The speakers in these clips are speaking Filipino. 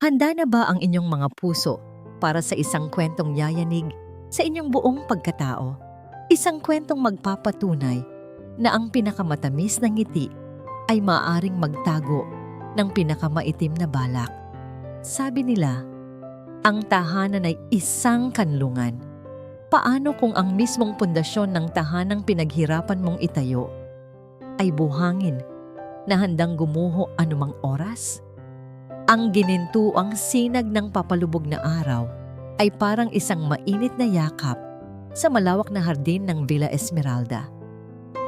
Handa na ba ang inyong mga puso para sa isang kwentong yayanig sa inyong buong pagkatao? Isang kwentong magpapatunay na ang pinakamatamis na ngiti ay maaaring magtago ng pinakamaitim na balak. Sabi nila, ang tahanan ay isang kanlungan. Paano kung ang mismong pundasyon ng tahanang pinaghirapan mong itayo ay buhangin na handang gumuho anumang oras? Ang ginintuang sinag ng papalubog na araw ay parang isang mainit na yakap sa malawak na hardin ng Villa Esmeralda.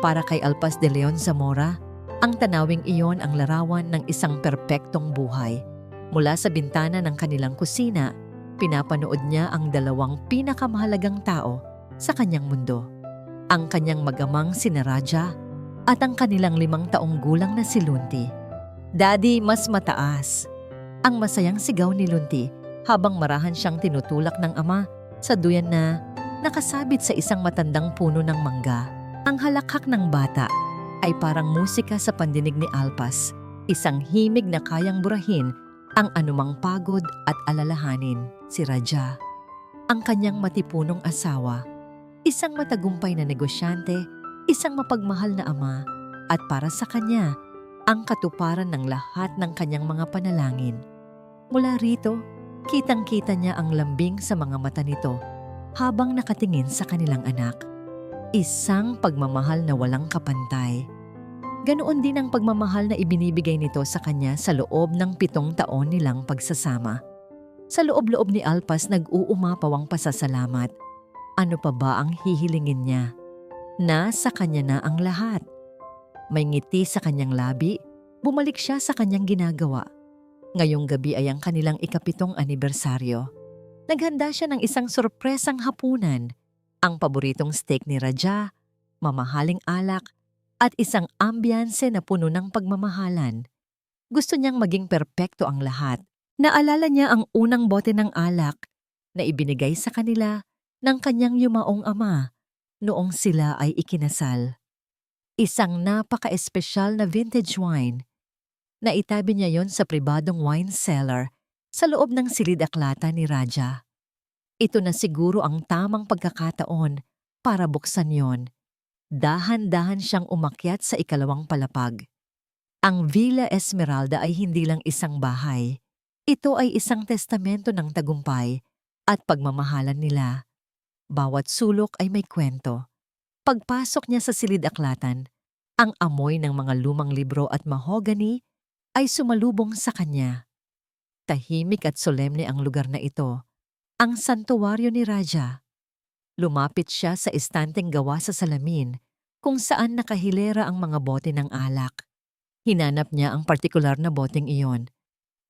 Para kay Alpas de Leon Zamora, ang tanawing iyon ang larawan ng isang perpektong buhay. Mula sa bintana ng kanilang kusina, pinapanood niya ang dalawang pinakamahalagang tao sa kanyang mundo. Ang kanyang magamang sina Raja at ang kanilang 5 taong gulang na si Lunti. Daddy, mas mataas! Ang masayang sigaw ni Lunti habang marahan siyang tinutulak ng ama sa duyan na nakasabit sa isang matandang puno ng mangga. Ang halakhak ng bata ay parang musika sa pandinig ni Alpas, isang himig na kayang burahin ang anumang pagod at alalahanin. Si Raja, ang kanyang matipunong asawa, isang matagumpay na negosyante, isang mapagmahal na ama, at para sa kanya, ang katuparan ng lahat ng kanyang mga panalangin. Mula rito, kitang-kita niya ang lambing sa mga mata nito habang nakatingin sa kanilang anak. Isang pagmamahal na walang kapantay. Ganoon din ang pagmamahal na ibinibigay nito sa kanya sa loob ng 7 taon nilang pagsasama. Sa loob-loob ni Alpas nag-uumapaw ang pasasalamat. Ano pa ba ang hihilingin niya? Nasa kanya na ang lahat. May ngiti sa kanyang labi, bumalik siya sa kanyang ginagawa. Ngayong gabi ay ang kanilang 7th anibersaryo. Naghanda siya ng isang sorpresang hapunan, ang paboritong steak ni Raja, mamahaling alak, at isang ambiyanse na puno ng pagmamahalan. Gusto niyang maging perpekto ang lahat. Naalala niya ang unang bote ng alak na ibinigay sa kanila ng kanyang yumaong ama noong sila ay ikinasal. Isang napaka-espesyal na vintage wine. Naitabi niya yon sa pribadong wine cellar sa loob ng silid-aklata ni Raja. Ito na siguro ang tamang pagkakataon para buksan yon. Dahan-dahan siyang umakyat sa 2nd palapag. Ang Villa Esmeralda ay hindi lang isang bahay. Ito ay isang testamento ng tagumpay at pagmamahalan nila. Bawat sulok ay may kwento. Pagpasok niya sa silid-aklatan, ang amoy ng mga lumang libro at mahogany ay sumalubong sa kanya. Tahimik at solemne ang lugar na ito, ang santuwaryo ni Raja. Lumapit siya sa estanteng gawa sa salamin kung saan nakahilera ang mga bote ng alak. Hinanap niya ang partikular na boteng iyon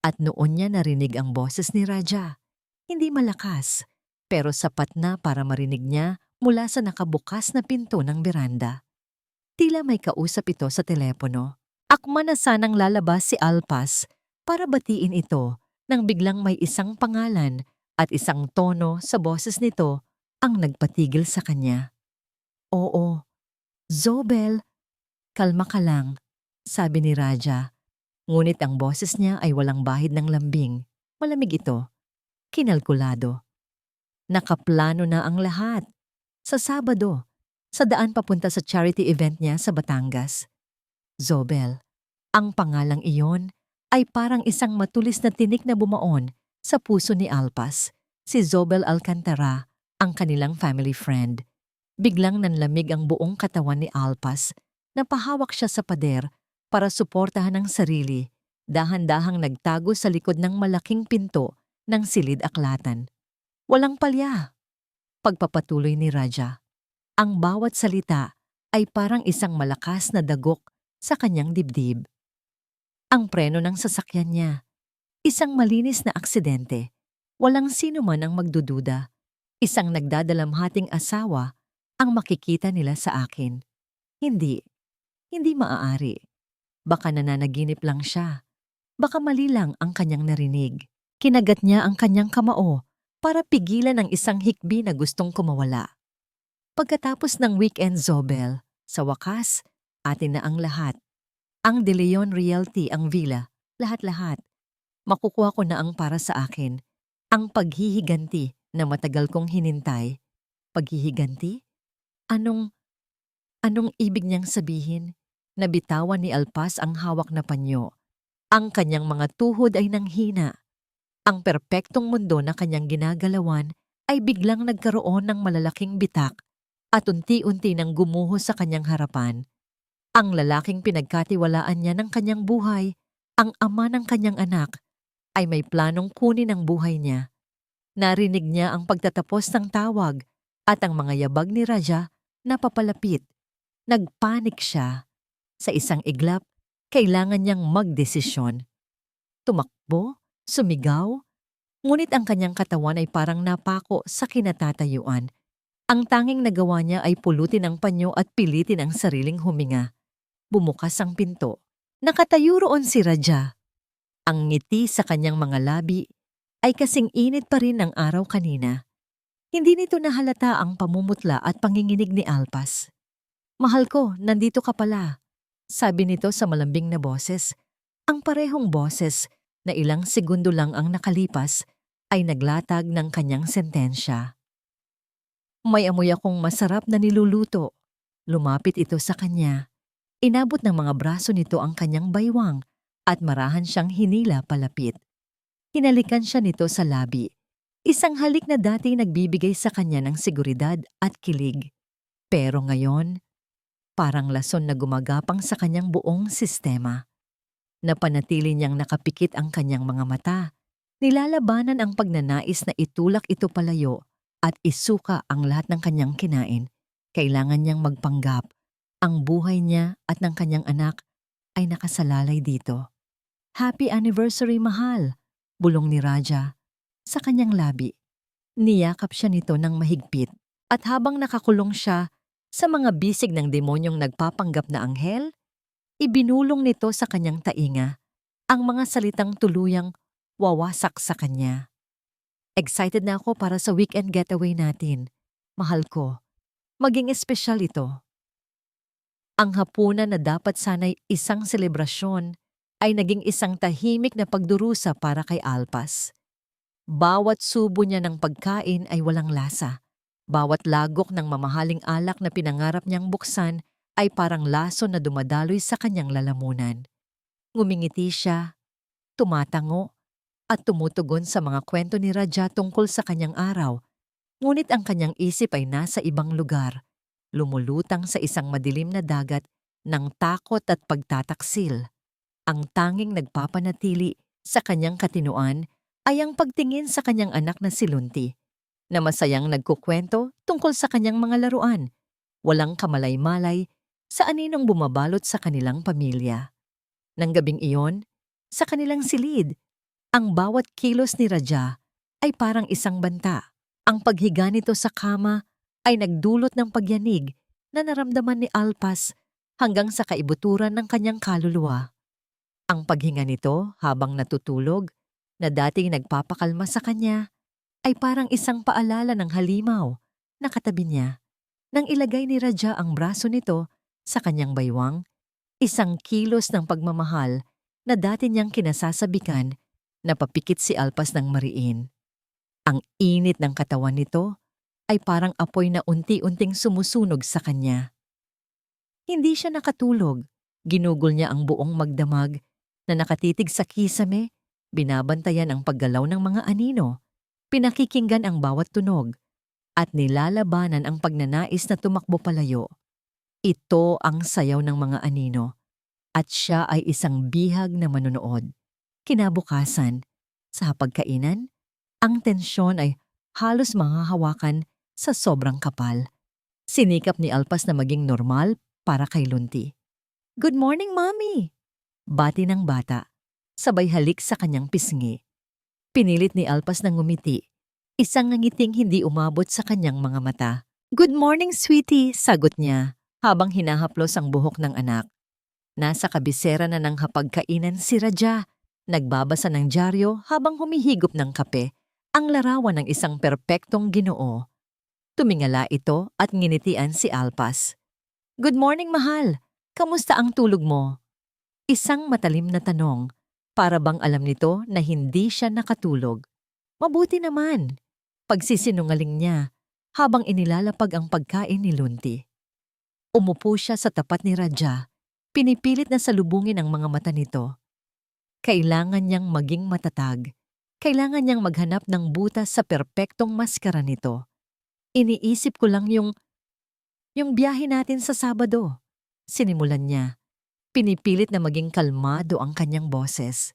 at noon niya narinig ang boses ni Raja. Hindi malakas, pero sapat na para marinig niya mula sa nakabukas na pinto ng beranda. Tila may kausap ito sa telepono. Akma na sanang lalabas si Alpas para batiin ito nang biglang may isang pangalan at isang tono sa boses nito ang nagpatigil sa kanya. Oo, Zobel, kalma ka lang, sabi ni Raja. Ngunit ang boses niya ay walang bahid ng lambing. Malamig ito, kinalkulado. Nakaplano na ang lahat. Sa Sabado, sa daan papunta sa charity event niya sa Batangas. Zobel, ang pangalang iyon ay parang isang matulis na tinik na bumaon sa puso ni Alpas. Si Zobel Alcantara, ang kanilang family friend. Biglang nanlamig ang buong katawan ni Alpas. Napahawak siya sa pader para suportahan ang sarili. Dahan-dahang nagtago sa likod ng malaking pinto ng silid-aklatan. Walang palya. Pagpapatuloy ni Raja. Ang bawat salita ay parang isang malakas na dagok sa kanyang dibdib. Ang preno ng sasakyan niya. Isang malinis na aksidente. Walang sino man ang magdududa. Isang nagdadalamhating asawa ang makikita nila sa akin. Hindi maaari. Baka nananaginip lang siya. Baka mali lang ang kanyang narinig. Kinagat niya ang kanyang kamao para pigilan ang isang hikbi na gustong kumawala. Pagkatapos ng weekend, Zobel, sa wakas, atin na ang lahat. Ang De Leon Realty ang villa, lahat-lahat. Makukuha ko na ang para sa akin. Ang paghihiganti na matagal kong hinintay. Paghihiganti? Anong, anong ibig niyang sabihin? Nabitawan ni Alpas ang hawak na panyo. Ang kanyang mga tuhod ay nanghina. Ang perpektong mundo na kanyang ginagalawan ay biglang nagkaroon ng malalaking bitak at unti-unti nang gumuho sa kanyang harapan. Ang lalaking pinagkatiwalaan niya ng kanyang buhay, ang ama ng kanyang anak, ay may planong kunin ang buhay niya. Narinig niya ang pagtatapos ng tawag at ang mga yabag ni Raja na papalapit. Nagpanik siya. Sa isang iglap, kailangan niyang magdesisyon. Tumakbo, sumigaw, ngunit ang kanyang katawan ay parang napako sa kinatatayuan. Ang tanging nagawa niya ay pulutin ang panyo at pilitin ang sariling huminga. Bumukas ang pinto. Nakatayo roon si Raja. Ang ngiti sa kanyang mga labi ay kasing init pa rin ng araw kanina. Hindi nito nahalata ang pamumutla at panginginig ni Alpas. "Mahal ko, nandito ka pala," sabi nito sa malambing na boses. Ang parehong boses na ilang segundo lang ang nakalipas ay naglatag ng kanyang sentensya. "May amoy akong masarap na niluluto." Lumapit ito sa kanya. Inabot ng mga braso nito ang kanyang baywang at marahan siyang hinila palapit. Hinalikan siya nito sa labi. Isang halik na dati nagbibigay sa kanya ng seguridad at kilig. Pero ngayon, parang lason na gumagapang sa kanyang buong sistema. Napanatili niyang nakapikit ang kanyang mga mata. Nilalabanan ang pagnanais na itulak ito palayo at isuka ang lahat ng kanyang kinain. Kailangan niyang magpanggap. Ang buhay niya at ng kanyang anak ay nakasalalay dito. "Happy anniversary, mahal," bulong ni Raja sa kanyang labi. Niyakap siya nito ng mahigpit at habang nakakulong siya sa mga bisig ng demonyong nagpapanggap na anghel, ibinulong nito sa kanyang tainga ang mga salitang tuluyang wawasak sa kanya. "Excited na ako para sa weekend getaway natin. Mahal ko, maging espesyal ito." Ang hapunan na dapat sana'y isang selebrasyon ay naging isang tahimik na pagdurusa para kay Alpas. Bawat subo niya ng pagkain ay walang lasa. Bawat lagok ng mamahaling alak na pinangarap niyang buksan ay parang laso na dumadaloy sa kanyang lalamunan. Ngumingiti siya, tumatango, at tumutugon sa mga kwento ni Raja tungkol sa kanyang araw. Ngunit ang kanyang isip ay nasa ibang lugar, lumulutang sa isang madilim na dagat ng takot at pagtataksil. Ang tanging nagpapanatili sa kanyang katinuan ay ang pagtingin sa kanyang anak na si Lunti, na masayang nagkukwento tungkol sa kanyang mga laruan, walang kamalay-malay sa aninong bumabalot sa kanilang pamilya. Nang gabing iyon, sa kanilang silid, ang bawat kilos ni Raja ay parang isang banta. Ang paghiga nito sa kama ay nagdulot ng pagyanig na naramdaman ni Alpas hanggang sa kaibuturan ng kanyang kaluluwa. Ang paghinga nito habang natutulog, na dating nagpapakalma sa kanya, ay parang isang paalala ng halimaw na katabi niya. Nang ilagay ni Raja ang braso nito sa kanyang baywang, isang kilos ng pagmamahal na dati niyang kinasasabikan, napapikit si Alpas ng mariin. Ang init ng katawan nito ay parang apoy na unti-unting sumusunog sa kanya. Hindi siya nakatulog. Ginugol niya ang buong magdamag na nakatitig sa kisame, binabantayan ang paggalaw ng mga anino, pinakikinggan ang bawat tunog, at nilalabanan ang pagnanais na tumakbo palayo. Ito ang sayaw ng mga anino, at siya ay isang bihag na manonood. Kinabukasan, sa pagkainan, ang tensyon ay halos mahahawakan sa sobrang kapal. Sinikap ni Alpas na maging normal para kay Lunti. "Good morning, Mommy!" Bati ng bata, sabay halik sa kanyang pisngi. Pinilit ni Alpas na ngumiti, isang ngiting hindi umabot sa kanyang mga mata. "Good morning, sweetie," sagot niya habang hinahaplos ang buhok ng anak. Nasa kabisera na ng hapagkainan si Raja, nagbabasa ng dyaryo habang humihigop ng kape, ang larawan ng isang perpektong Ginoo. Tumingala ito at nginitian si Alpas. "Good morning, mahal. Kamusta ang tulog mo?" Isang matalim na tanong, Para bang alam nito na hindi siya nakatulog. Mabuti naman. Pagsisinungaling niya habang inilalapag ang pagkain ni Lunti. Umupo siya sa tapat ni Raja. Pinipilit na salubungin ang mga mata nito. Kailangan niyang maging matatag. Kailangan niyang maghanap ng butas sa perpektong maskara nito. Iniisip ko lang yung biyahe natin sa Sabado. Sinimulan niya. Pinipilit na maging kalmado ang kanyang boses.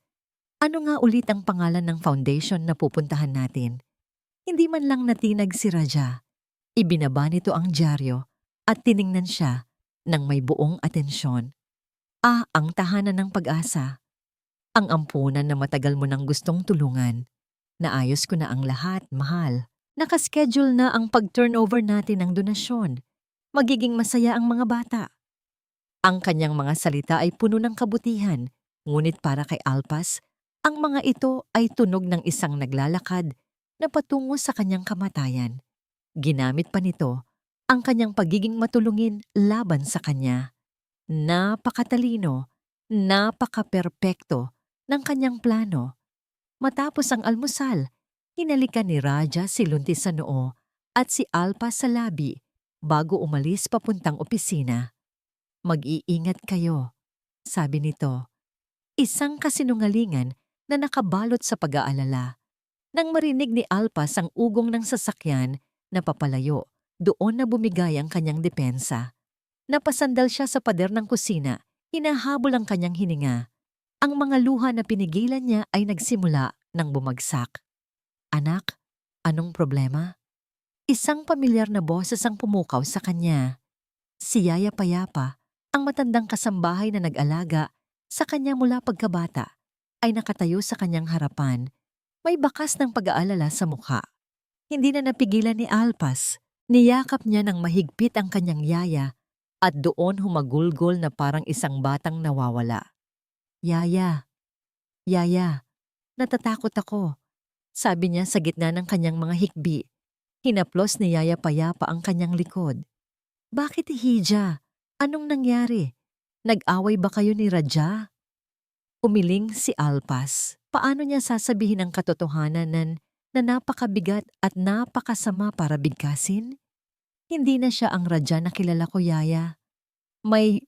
Ano nga ulit ang pangalan ng foundation na pupuntahan natin? Hindi man lang natinag si Raja. Ibinaba nito ang dyaryo at tiningnan siya ng may buong atensyon. Ang tahanan ng pag-asa. Ang ampunan na matagal mo nang gustong tulungan. Naayos ko na ang lahat, mahal. Nakaschedule na ang pag-turnover natin ng donasyon. Magiging masaya ang mga bata. Ang kanyang mga salita ay puno ng kabutihan, ngunit para kay Alpas, ang mga ito ay tunog ng isang naglalakad na patungo sa kanyang kamatayan. Ginamit pa nito ang kanyang pagiging matulungin laban sa kanya. Napakatalino, napakaperpekto ng kanyang plano. Matapos ang almusal, hinalikan ni Raja si Lunti sa noo at si Alpas sa labi bago umalis papuntang opisina. Mag-iingat kayo, sabi nito. Isang kasinungalingan na nakabalot sa pag-aalala. Nang marinig ni Alpas ang ugong ng sasakyan na papalayo, doon na bumigay ang kanyang depensa. Napasandal siya sa pader ng kusina, hinahabol ang kanyang hininga. Ang mga luha na pinigilan niya ay nagsimula ng bumagsak. Anak, anong problema? Isang pamilyar na boses ang pumukaw sa kanya. Si Yaya Payapa, ang matandang kasambahay na nag-alaga sa kanya mula pagkabata, ay nakatayo sa kanyang harapan. May bakas ng pag-aalala sa mukha. Hindi na napigilan ni Alpas. Niyakap niya ng mahigpit ang kanyang yaya at doon humagulgol na parang isang batang nawawala. Yaya, Yaya, natatakot ako, sabi niya sa gitna ng kanyang mga hikbi. Hinaplos ni Yaya Payapa ang kanyang likod. Bakit Hija? Anong nangyari? Nag-away ba kayo ni Raja? Umiling si Alpas. Paano niya sasabihin ang katotohanan na napakabigat at napakasama para bigkasin? Hindi na siya ang Raja na kilala ko, Yaya. May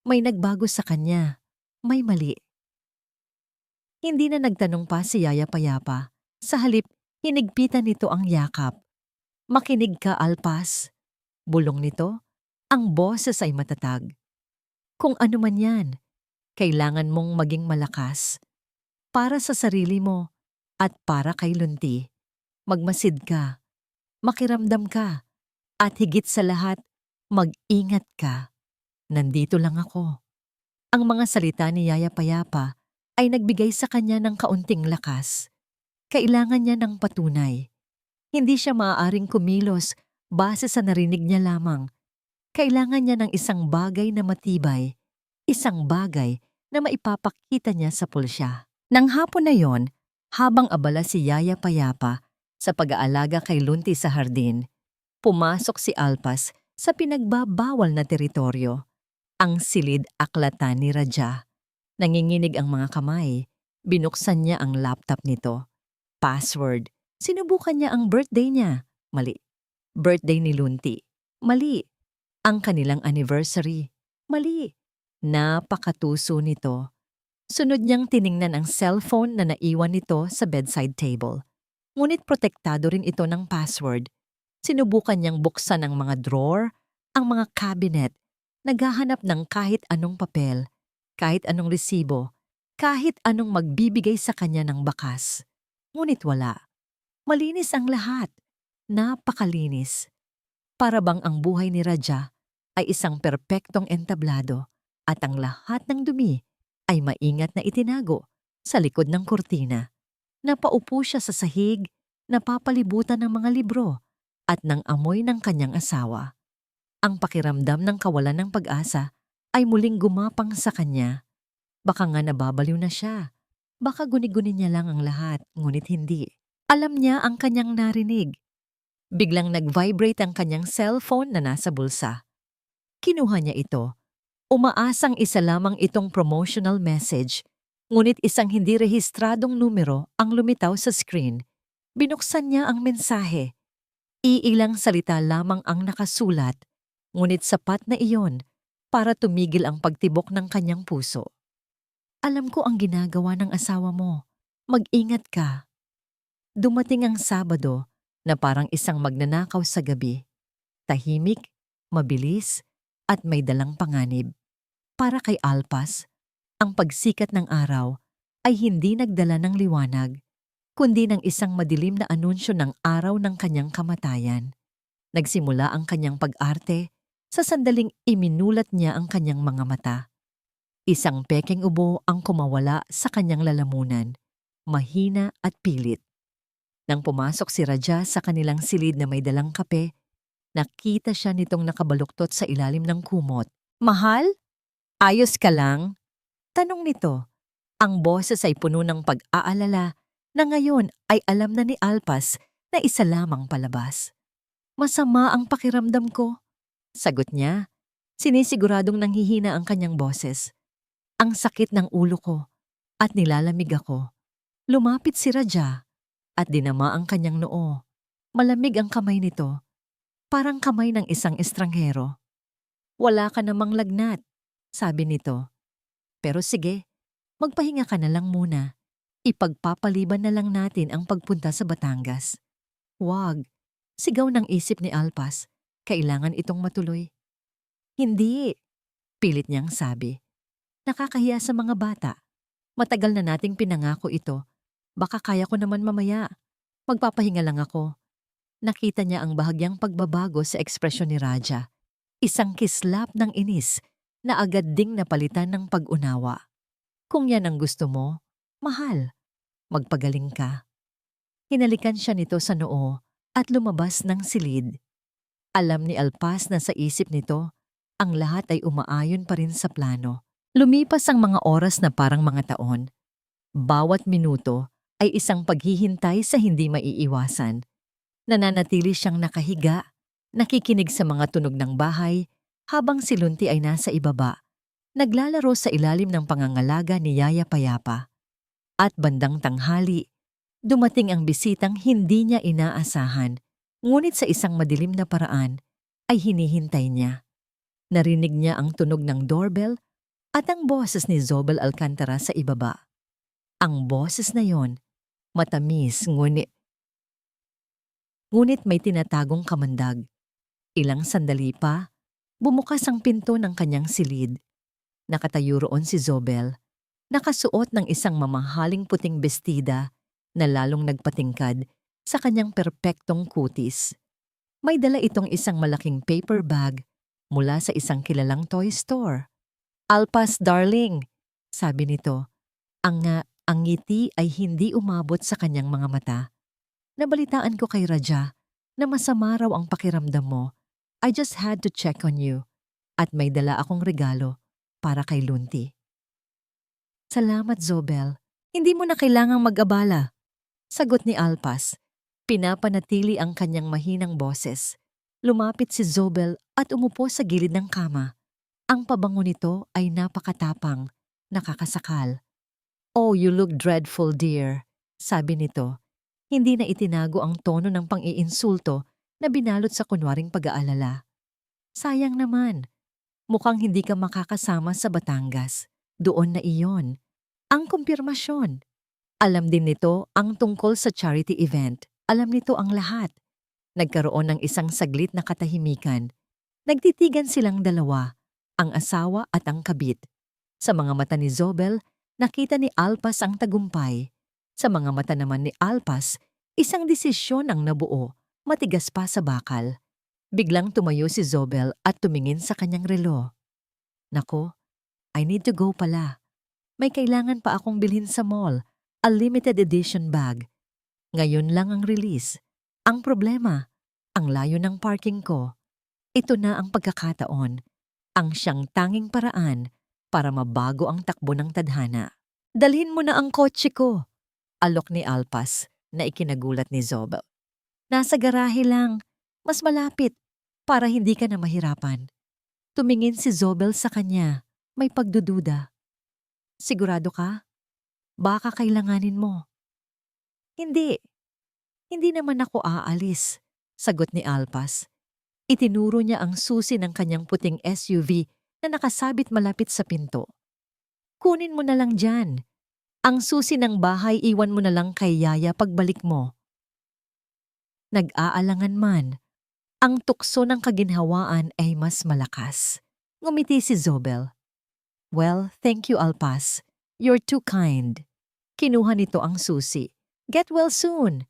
nagbago sa kanya. May mali. Hindi na nagtanong pa si Yaya Payapa. Sa halip, hinigpitan nito ang yakap. Makinig ka, Alpas. Bulong nito, ang boses ay matatag. Kung ano man yan, kailangan mong maging malakas. Para sa sarili mo at para kay Lunti. Magmasid ka, makiramdam ka, at higit sa lahat, mag-ingat ka. Nandito lang ako. Ang mga salita ni Yaya Payapa ay nagbigay sa kanya ng kaunting lakas. Kailangan niya ng patunay. Hindi siya maaaring kumilos base sa narinig niya lamang. Kailangan niya ng isang bagay na matibay, isang bagay na maipapakita niya sa pulsya. Nang hapon na yon, habang abala si Yaya Payapa sa pag-aalaga kay Lunti sa hardin, pumasok si Alpas sa pinagbabawal na teritoryo, ang silid aklatan ni Raja. Nanginginig ang mga kamay, binuksan niya ang laptop nito. Password. Sinubukan niya ang birthday niya. Mali. Birthday ni Lunti. Mali. Ang kanilang anniversary. Mali. Napakatuso nito. Sunod niyang tiningnan ang cellphone na naiwan nito sa bedside table. Ngunit protektado rin ito ng password. Sinubukan niyang buksan ang mga drawer, ang mga cabinet, naghahanap ng kahit anong papel, kahit anong resibo, kahit anong magbibigay sa kanya ng bakas. Ngunit wala. Malinis ang lahat. Napakalinis. Para bang ang buhay ni Raja ay isang perpektong entablado at ang lahat ng dumi ay maingat na itinago sa likod ng kurtina. Napaupo siya sa sahig, napapalibutan ng mga libro at ng amoy ng kanyang asawa. Ang pakiramdam ng kawalan ng pag-asa ay muling gumapang sa kanya. Baka nga nababaliw na siya. Baka guni-guni niya lang ang lahat, ngunit hindi. Alam niya ang kanyang narinig. Biglang nag-vibrate ang kanyang cellphone na nasa bulsa. Kinuha niya ito. Umaasang isa lamang itong promotional message. Ngunit isang hindi rehistradong numero ang lumitaw sa screen. Binuksan niya ang mensahe. Iilang salita lamang ang nakasulat, ngunit sapat na iyon para tumigil ang pagtibok ng kanyang puso. Alam ko ang ginagawa ng asawa mo. Mag-ingat ka. Dumating ang Sabado na parang isang magnanakaw sa gabi. Tahimik, mabilis, at may dalang panganib. Para kay Alpas, ang pagsikat ng araw ay hindi nagdala ng liwanag, kundi ng isang madilim na anunsyo ng araw ng kanyang kamatayan. Nagsimula ang kanyang pag-arte sa sandaling iminulat niya ang kanyang mga mata. Isang pekeng ubo ang kumawala sa kanyang lalamunan, mahina at pilit. Nang pumasok si Raja sa kanilang silid na may dalang kape, nakita siya nitong nakabaluktot sa ilalim ng kumot. "Mahal? Ayos ka lang?" Tanong nito. Ang boses ay puno ng pag-aalala na ngayon ay alam na ni Alpas na isa lamang palabas. "Masama ang pakiramdam ko," sagot niya. Sinisiguradong nanghihina ang kanyang boses. "Ang sakit ng ulo ko at nilalamig ako." Lumapit si Raja at dinama ang kanyang noo. Malamig ang kamay nito, parang kamay ng isang estranghero. "Wala ka namang lagnat," sabi nito. "Pero sige, magpahinga ka na lang muna. Ipagpapaliban na lang natin ang pagpunta sa Batangas." "Wag," sigaw ng isip ni Alpas. "Kailangan itong matuloy." "Hindi," pilit niyang sabi. "Nakakahiya sa mga bata. Matagal na nating pinangako ito. Baka kaya ko naman mamaya. Magpapahinga lang ako." Nakita niya ang bahagyang pagbabago sa ekspresyon ni Raja. Isang kislap ng inis na agad ding napalitan ng pag-unawa. "Kung yan ang gusto mo, mahal, magpagaling ka." Hinalikan siya nito sa noo at lumabas ng silid. Alam ni Alpas na sa isip nito, ang lahat ay umaayon pa rin sa plano. Lumipas ang mga oras na parang mga taon. Bawat minuto ay isang paghihintay sa hindi maiiwasan. Nananatili siyang nakahiga, nakikinig sa mga tunog ng bahay habang si Lunti ay nasa ibaba, naglalaro sa ilalim ng pangangalaga ni Yaya Payapa. At bandang tanghali, dumating ang bisitang hindi niya inaasahan, ngunit sa isang madilim na paraan ay hinihintay niya. Narinig niya ang tunog ng doorbell at ang boses ni Zobel Alcantara sa ibaba. Ang boses na yon, matamis ngunit may tinatagong kamandag. Ilang sandali pa, bumukas ang pinto ng kanyang silid. Nakatayo roon si Zobel, nakasuot ng isang mamahaling puting bestida na lalong nagpatingkad sa kanyang perpektong kutis. May dala itong isang malaking paper bag mula sa isang kilalang toy store. "Alpas, darling," sabi nito. Ang ngiti ay hindi umabot sa kanyang mga mata. "Nabalitaan ko kay Raja na masama raw ang pakiramdam mo. I just had to check on you. At may dala akong regalo para kay Lunti." "Salamat, Zobel. Hindi mo na kailangang mag-abala," sagot ni Alpas. Pinapanatili ang kanyang mahinang boses. Lumapit si Zobel at umupo sa gilid ng kama. Ang pabango nito ay napakatapang, nakakasakal. "Oh, you look dreadful, dear," sabi nito. Hindi na itinago ang tono ng pang-iinsulto na binalot sa kunwaring pag-aalala. "Sayang naman. Mukhang hindi ka makakasama sa Batangas. Doon na iyon. Ang kumpirmasyon." Alam din nito ang tungkol sa charity event. Alam nito ang lahat. Nagkaroon ng isang saglit na katahimikan. Nagtitigan silang dalawa, ang asawa at ang kabit. Sa mga mata ni Zobel, nakita ni Alpas ang tagumpay. Sa mga mata naman ni Alpas, isang desisyon ang nabuo, matigas pa sa bakal. Biglang tumayo si Zobel at tumingin sa kanyang relo. "Nako, I need to go pala. May kailangan pa akong bilhin sa mall, a limited edition bag. Ngayon lang ang release. Ang problema, ang layo ng parking ko. Ito na ang pagkakataon, ang siyang tanging paraan para mabago ang takbo ng tadhana." "Dalhin mo na ang kotse ko," alok ni Alpas na ikinagulat ni Zobel. "Nasa garahe lang, mas malapit, para hindi ka na mahirapan." Tumingin si Zobel sa kanya, may pagdududa. "Sigurado ka?" Baka kailanganin mo. Hindi, hindi naman ako aalis, sagot ni Alpas. Itinuro niya ang susi ng kanyang puting SUV na nakasabit malapit sa pinto. Kunin mo na lang dyan. Ang susi ng bahay iwan mo na lang kay Yaya pagbalik mo. Nag-aalangan man, ang tukso ng kaginhawaan ay mas malakas. Ngumiti si Zobel. Well, thank you, Alpas. You're too kind. Kinuha nito ang susi. Get well soon.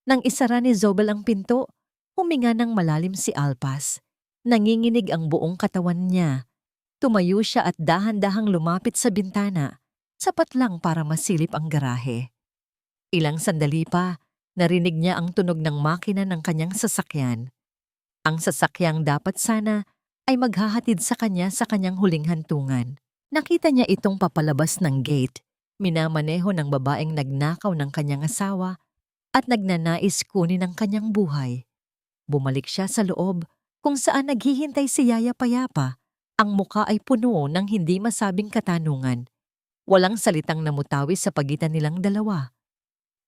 Nang isara ni Zobel ang pinto, huminga ng malalim si Alpas. Nanginginig ang buong katawan niya. Tumayo siya at dahan-dahang lumapit sa bintana, sapat lang para masilip ang garahe. Ilang sandali pa, narinig niya ang tunog ng makina ng kanyang sasakyan. Ang sasakyang dapat sana ay maghahatid sa kanya sa kanyang huling hantungan. Nakita niya itong papalabas ng gate, minamaneho ng babaeng nagnakaw ng kanyang asawa at nagnanais kunin ang kanyang buhay. Bumalik siya sa loob kung saan naghihintay si Yaya Payapa. Ang muka ay puno ng hindi masabing katanungan. Walang salitang namutawi sa pagitan nilang dalawa.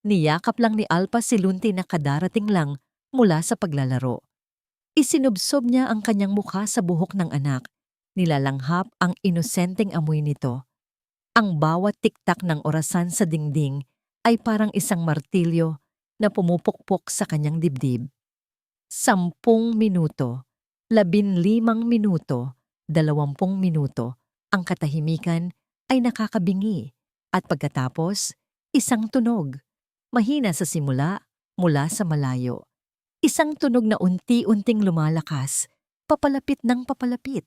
Niyakap lang ni Alpas si Lunti na kadarating lang mula sa paglalaro. Isinubsob niya ang kanyang mukha sa buhok ng anak. Nilalanghap ang inosenteng amoy nito. Ang bawat tiktak ng orasan sa dingding ay parang isang martilyo na pumupukpok sa kanyang dibdib. 10 minuto, 15 minuto, 20 minuto, ang katahimikan ay nakakabingi at pagkatapos, isang tunog. Mahina sa simula, mula sa malayo. Isang tunog na unti-unting lumalakas, papalapit ng papalapit.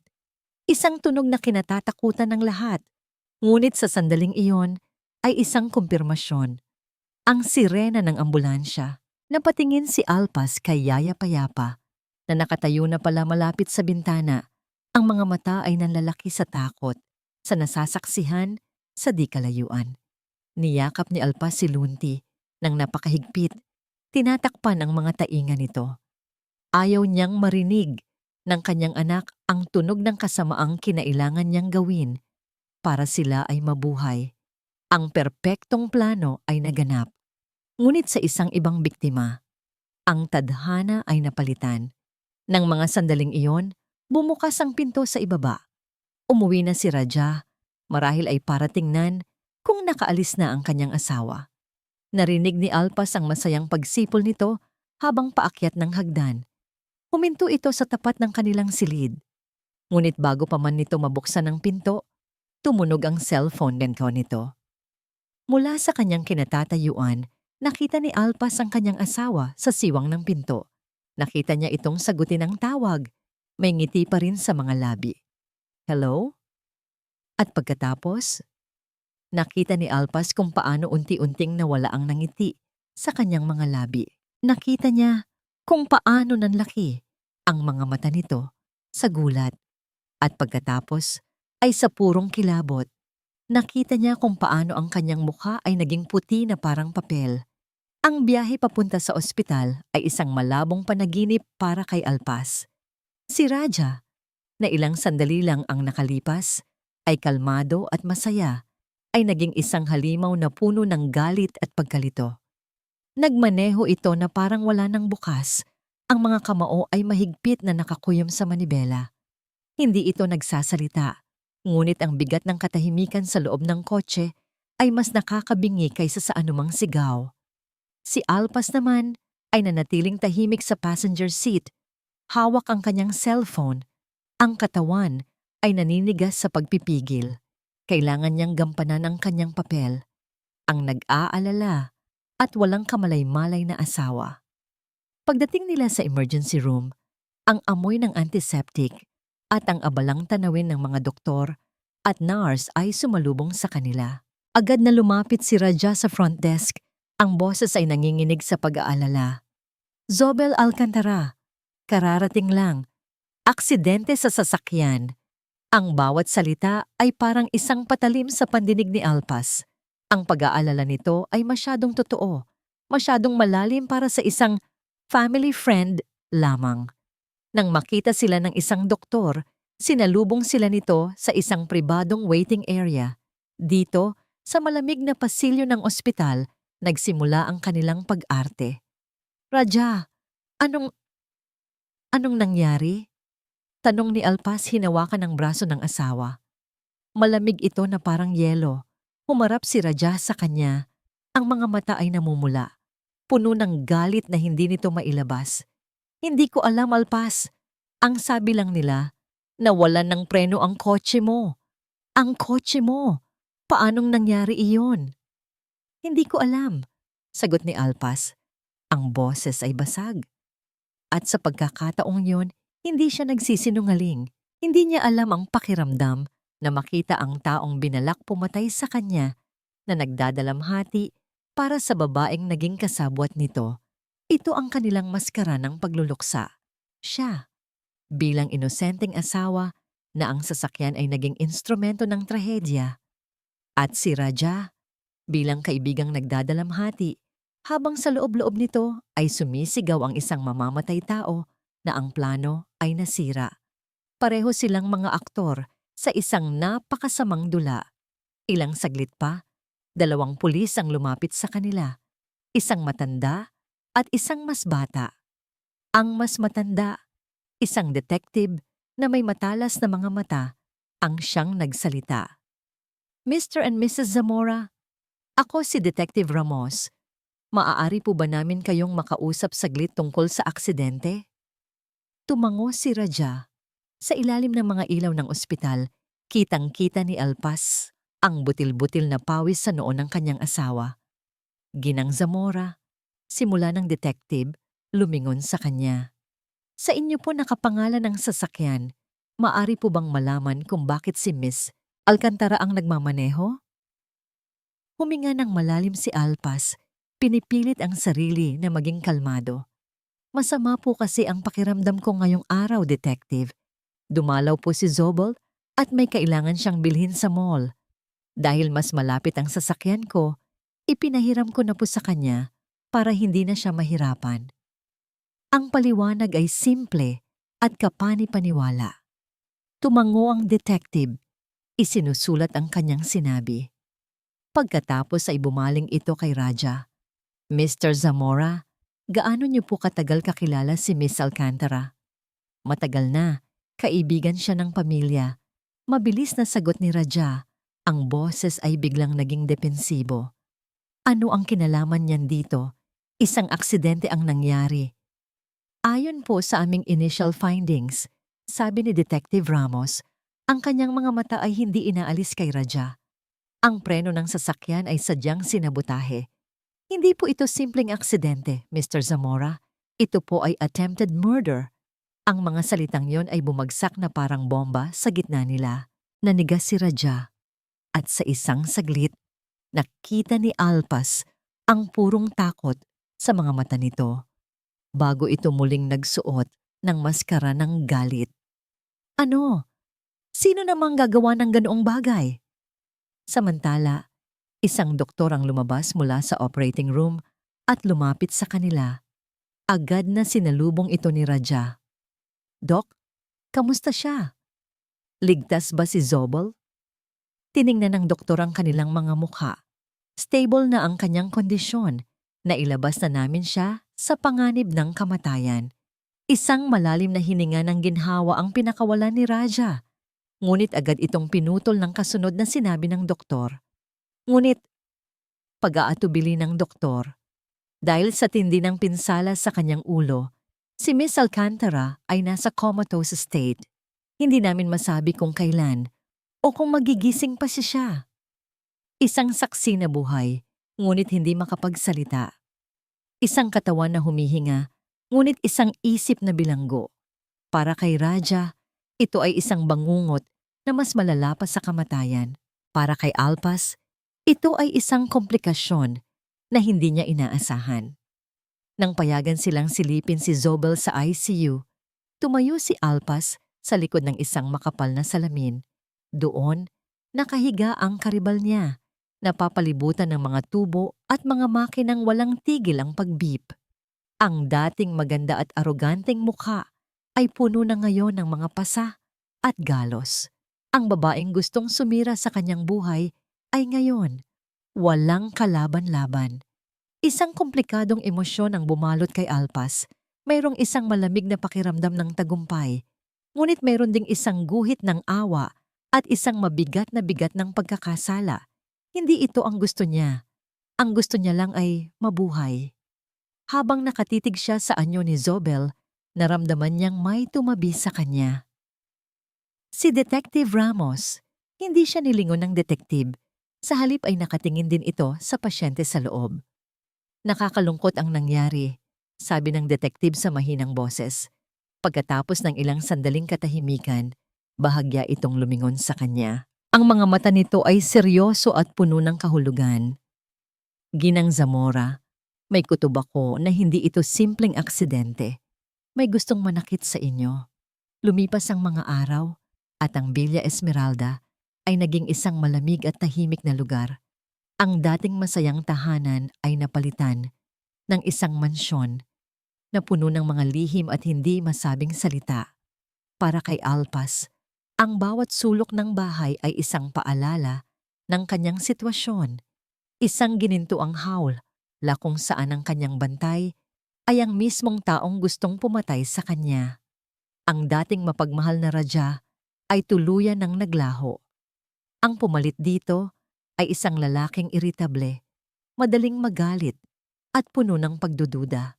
Isang tunog na kinatatakutan ng lahat. Ngunit sa sandaling iyon ay isang kumpirmasyon. Ang sirena ng ambulansya. Napatingin si Alpas kay Yaya Payapa na nakatayo na pala malapit sa bintana. Ang mga mata ay nanlalaki sa takot, sa nasasaksihan, sa di kalayuan. Niyakap ni Alpas si Lunti nang napakahigpit. Tinatakpan ang mga tainga nito. Ayaw niyang marinig ng kanyang anak ang tunog ng kasamaang kinailangan niyang gawin para sila ay mabuhay. Ang perpektong plano ay naganap. Ngunit sa isang ibang biktima, ang tadhana ay napalitan. Nang mga sandaling iyon, bumukas ang pinto sa ibaba. Umuwi na si Raja, marahil ay para tingnan kung nakaalis na ang kanyang asawa. Narinig ni Alpas ang masayang pagsipol nito habang paakyat ng hagdan. Huminto ito sa tapat ng kanilang silid. Ngunit bago pa man nito mabuksan ang pinto, tumunog ang cellphone nito. Mula sa kanyang kinatatayuan, nakita ni Alpas ang kanyang asawa sa siwang ng pinto. Nakita niya itong sagutin ang tawag. May ngiti pa rin sa mga labi. Hello? At pagkatapos, nakita ni Alpas kung paano unti-unting nawala ang nangiti sa kanyang mga labi. Nakita niya kung paano nanlaki ang mga mata nito sa gulat. At pagkatapos ay sa purong kilabot, nakita niya kung paano ang kanyang mukha ay naging puti na parang papel. Ang biyahe papunta sa ospital ay isang malabong panaginip para kay Alpas. Si Raja, na ilang sandali lang ang nakalipas, ay kalmado at masaya, ay naging isang halimaw na puno ng galit at pagkalito. Nagmaneho ito na parang wala nang bukas. Ang mga kamao ay mahigpit na nakakuyom sa manibela. Hindi ito nagsasalita, ngunit ang bigat ng katahimikan sa loob ng kotse ay mas nakakabingi kaysa sa anumang sigaw. Si Alpas naman ay nanatiling tahimik sa passenger seat. Hawak ang kanyang cellphone. Ang katawan ay naninigas sa pagpipigil. Kailangan niyang gampanan ang kanyang papel. Ang nag-aalala at walang kamalay-malay na asawa. Pagdating nila sa emergency room, ang amoy ng antiseptic at ang abalang tanawin ng mga doktor at nurse ay sumalubong sa kanila. Agad na lumapit si Raja sa front desk. Ang boses ay nanginginig sa pag-aalala. Zobel Alcantara, kararating lang. Aksidente sa sasakyan. Ang bawat salita ay parang isang patalim sa pandinig ni Alpas. Ang pag-aalala nito ay masyadong totoo, masyadong malalim para sa isang family friend lamang. Nang makita sila ng isang doktor, sinalubong sila nito sa isang pribadong waiting area. Dito, Sa malamig na pasilyo ng ospital, nagsimula ang kanilang pag-arte. Raja, anong anong nangyari? Tanong ni Alpas hinawakan ng braso ng asawa. Malamig ito na parang yelo. Humarap si Raja sa kanya. Ang mga mata ay namumula. Puno ng galit na hindi nito mailabas. Hindi ko alam, Alpas. Ang sabi lang nila, nawalan ng preno ang kotse mo. Ang kotse mo. Paanong nangyari iyon? Hindi ko alam, sagot ni Alpas. Ang boses ay basag. At sa pagkakataong yun, hindi siya nagsisinungaling. Hindi niya alam ang pakiramdam na makita ang taong binalak pumatay sa kanya na nagdadalamhati para sa babaeng naging kasabwat nito. Ito ang kanilang maskara ng pagluluksa. Siya, bilang inosenteng asawa na ang sasakyan ay naging instrumento ng trahedya. At si Raja, bilang kaibigang nagdadalamhati, habang sa loob-loob nito ay sumisigaw ang isang mamamatay tao na ang plano ay nasira. Pareho silang mga aktor sa isang napakasamang dula. Ilang saglit pa, 2 pulis ang lumapit sa kanila. Isang matanda at isang mas bata. Ang mas matanda, isang detective na may matalas na mga mata, ang siyang nagsalita. Mr. and Mrs. Zamora, ako si Detective Ramos. Maaari po ba namin kayong makausap saglit tungkol sa aksidente? Tumango si Raja. Sa ilalim ng mga ilaw ng ospital, kitang-kita ni Alpas ang butil-butil na pawis sa noo ng kanyang asawa. Ginang Zamora, simula ng detective, lumingon sa kanya. Sa inyo po nakapangalan ng sasakyan, maaari po bang malaman kung bakit si Miss Alcantara ang nagmamaneho? Huminga ng malalim si Alpas, pinipilit ang sarili na maging kalmado. Masama po kasi ang pakiramdam ko ngayong araw, detective. Dumalaw po si Zobel at may kailangan siyang bilhin sa mall. Dahil mas malapit ang sasakyan ko, ipinahiram ko na po sa kanya para hindi na siya mahirapan. Ang paliwanag ay simple at kapani-paniwala. Tumango ang detective. Isinusulat ang kanyang sinabi. Pagkatapos ay bumaling ito kay Raja. Mr. Zamora, gaano niyo po katagal kakilala si Miss Alcantara? Matagal na, kaibigan siya ng pamilya. Mabilis na sagot ni Raja, ang boses ay biglang naging depensibo. Ano ang kinalaman niyan dito? Isang aksidente ang nangyari. Ayon po sa aming initial findings, sabi ni Detective Ramos, ang kanyang mga mata ay hindi inaalis kay Raja. Ang preno ng sasakyan ay sadyang sinabutahe. Hindi po ito simpleng aksidente, Mr. Zamora. Ito po ay attempted murder. Ang mga salitang yon ay bumagsak na parang bomba sa gitna nila. Nanigas si Raja. At sa isang saglit, nakita ni Alpas ang purong takot sa mga mata nito. Bago ito muling nagsuot ng maskara ng galit. Ano? Sino namang gagawa ng ganoong bagay? Samantala, isang doktor ang lumabas mula sa operating room at lumapit sa kanila. Agad na sinalubong ito ni Raja. Dok, kamusta siya? Ligtas ba si Zobel? Tiningnan ng doktor ang kanilang mga mukha. Stable na ang kanyang kondisyon. Nailabas na namin siya sa panganib ng kamatayan. Isang malalim na hininga ng ginhawa ang pinakawalan ni Raja. Ngunit agad itong pinutol ng kasunod na sinabi ng doktor. Ngunit, pag-aatubili ng doktor, dahil sa tindi ng pinsala sa kanyang ulo, si Miss Alcantara ay nasa comatose state. Hindi namin masabi kung kailan o kung magigising pa siya. Isang saksi na buhay, ngunit hindi makapagsalita. Isang katawan na humihinga, ngunit isang isip na bilanggo. Para kay Raja, ito ay isang bangungot na mas malala pa sa kamatayan. Para kay Alpas, ito ay isang komplikasyon na hindi niya inaasahan. Nang payagan silang silipin si Zobel sa ICU, tumayo si Alpas sa likod ng isang makapal na salamin. Doon, nakahiga ang karibal niya, napapalibutan ng mga tubo at mga makinang walang tigil ang pag-beep. Ang dating maganda at aroganteng mukha ay puno na ngayon ng mga pasa at galos. Ang babaeng gustong sumira sa kanyang buhay ay ngayon Walang kalaban-laban. Isang komplikadong emosyon ang bumalot kay Alpas. Mayroong isang malamig na pakiramdam ng tagumpay, ngunit mayroon ding isang guhit ng awa at isang mabigat na bigat ng pagkakasala. Hindi ito ang gusto niya. Ang gusto niya lang ay mabuhay. Habang nakatitig siya sa anyo ni Zobel, naramdaman niyang may tumabi sa kanya. Si Detective Ramos. Hindi siya nilingon ng detective. Sa halip ay nakatingin din ito sa pasyente sa loob. Nakakalungkot ang nangyari, sabi ng detective sa mahinang boses. Pagkatapos ng ilang sandaling katahimikan, bahagya itong lumingon sa kanya. Ang mga mata nito ay seryoso at puno ng kahulugan. Ginang Zamora, may kutob ako na hindi ito simpleng aksidente. May gustong manakit sa inyo. Lumipas ang mga araw at ang Villa Esmeralda ay naging isang malamig at tahimik na lugar. Ang dating masayang tahanan ay napalitan ng isang mansyon na puno ng mga lihim at hindi masabing salita. Para kay Alpas, ang bawat sulok ng bahay ay isang paalala ng kanyang sitwasyon. Isang ginintuang hawl, kung saan ang kanyang bantay ay ang mismong taong gustong pumatay sa kanya. Ang dating mapagmahal na Raja ay tuluyan ng naglaho. Ang pumalit dito ay isang lalaking iritable, madaling magalit at puno ng pagdududa.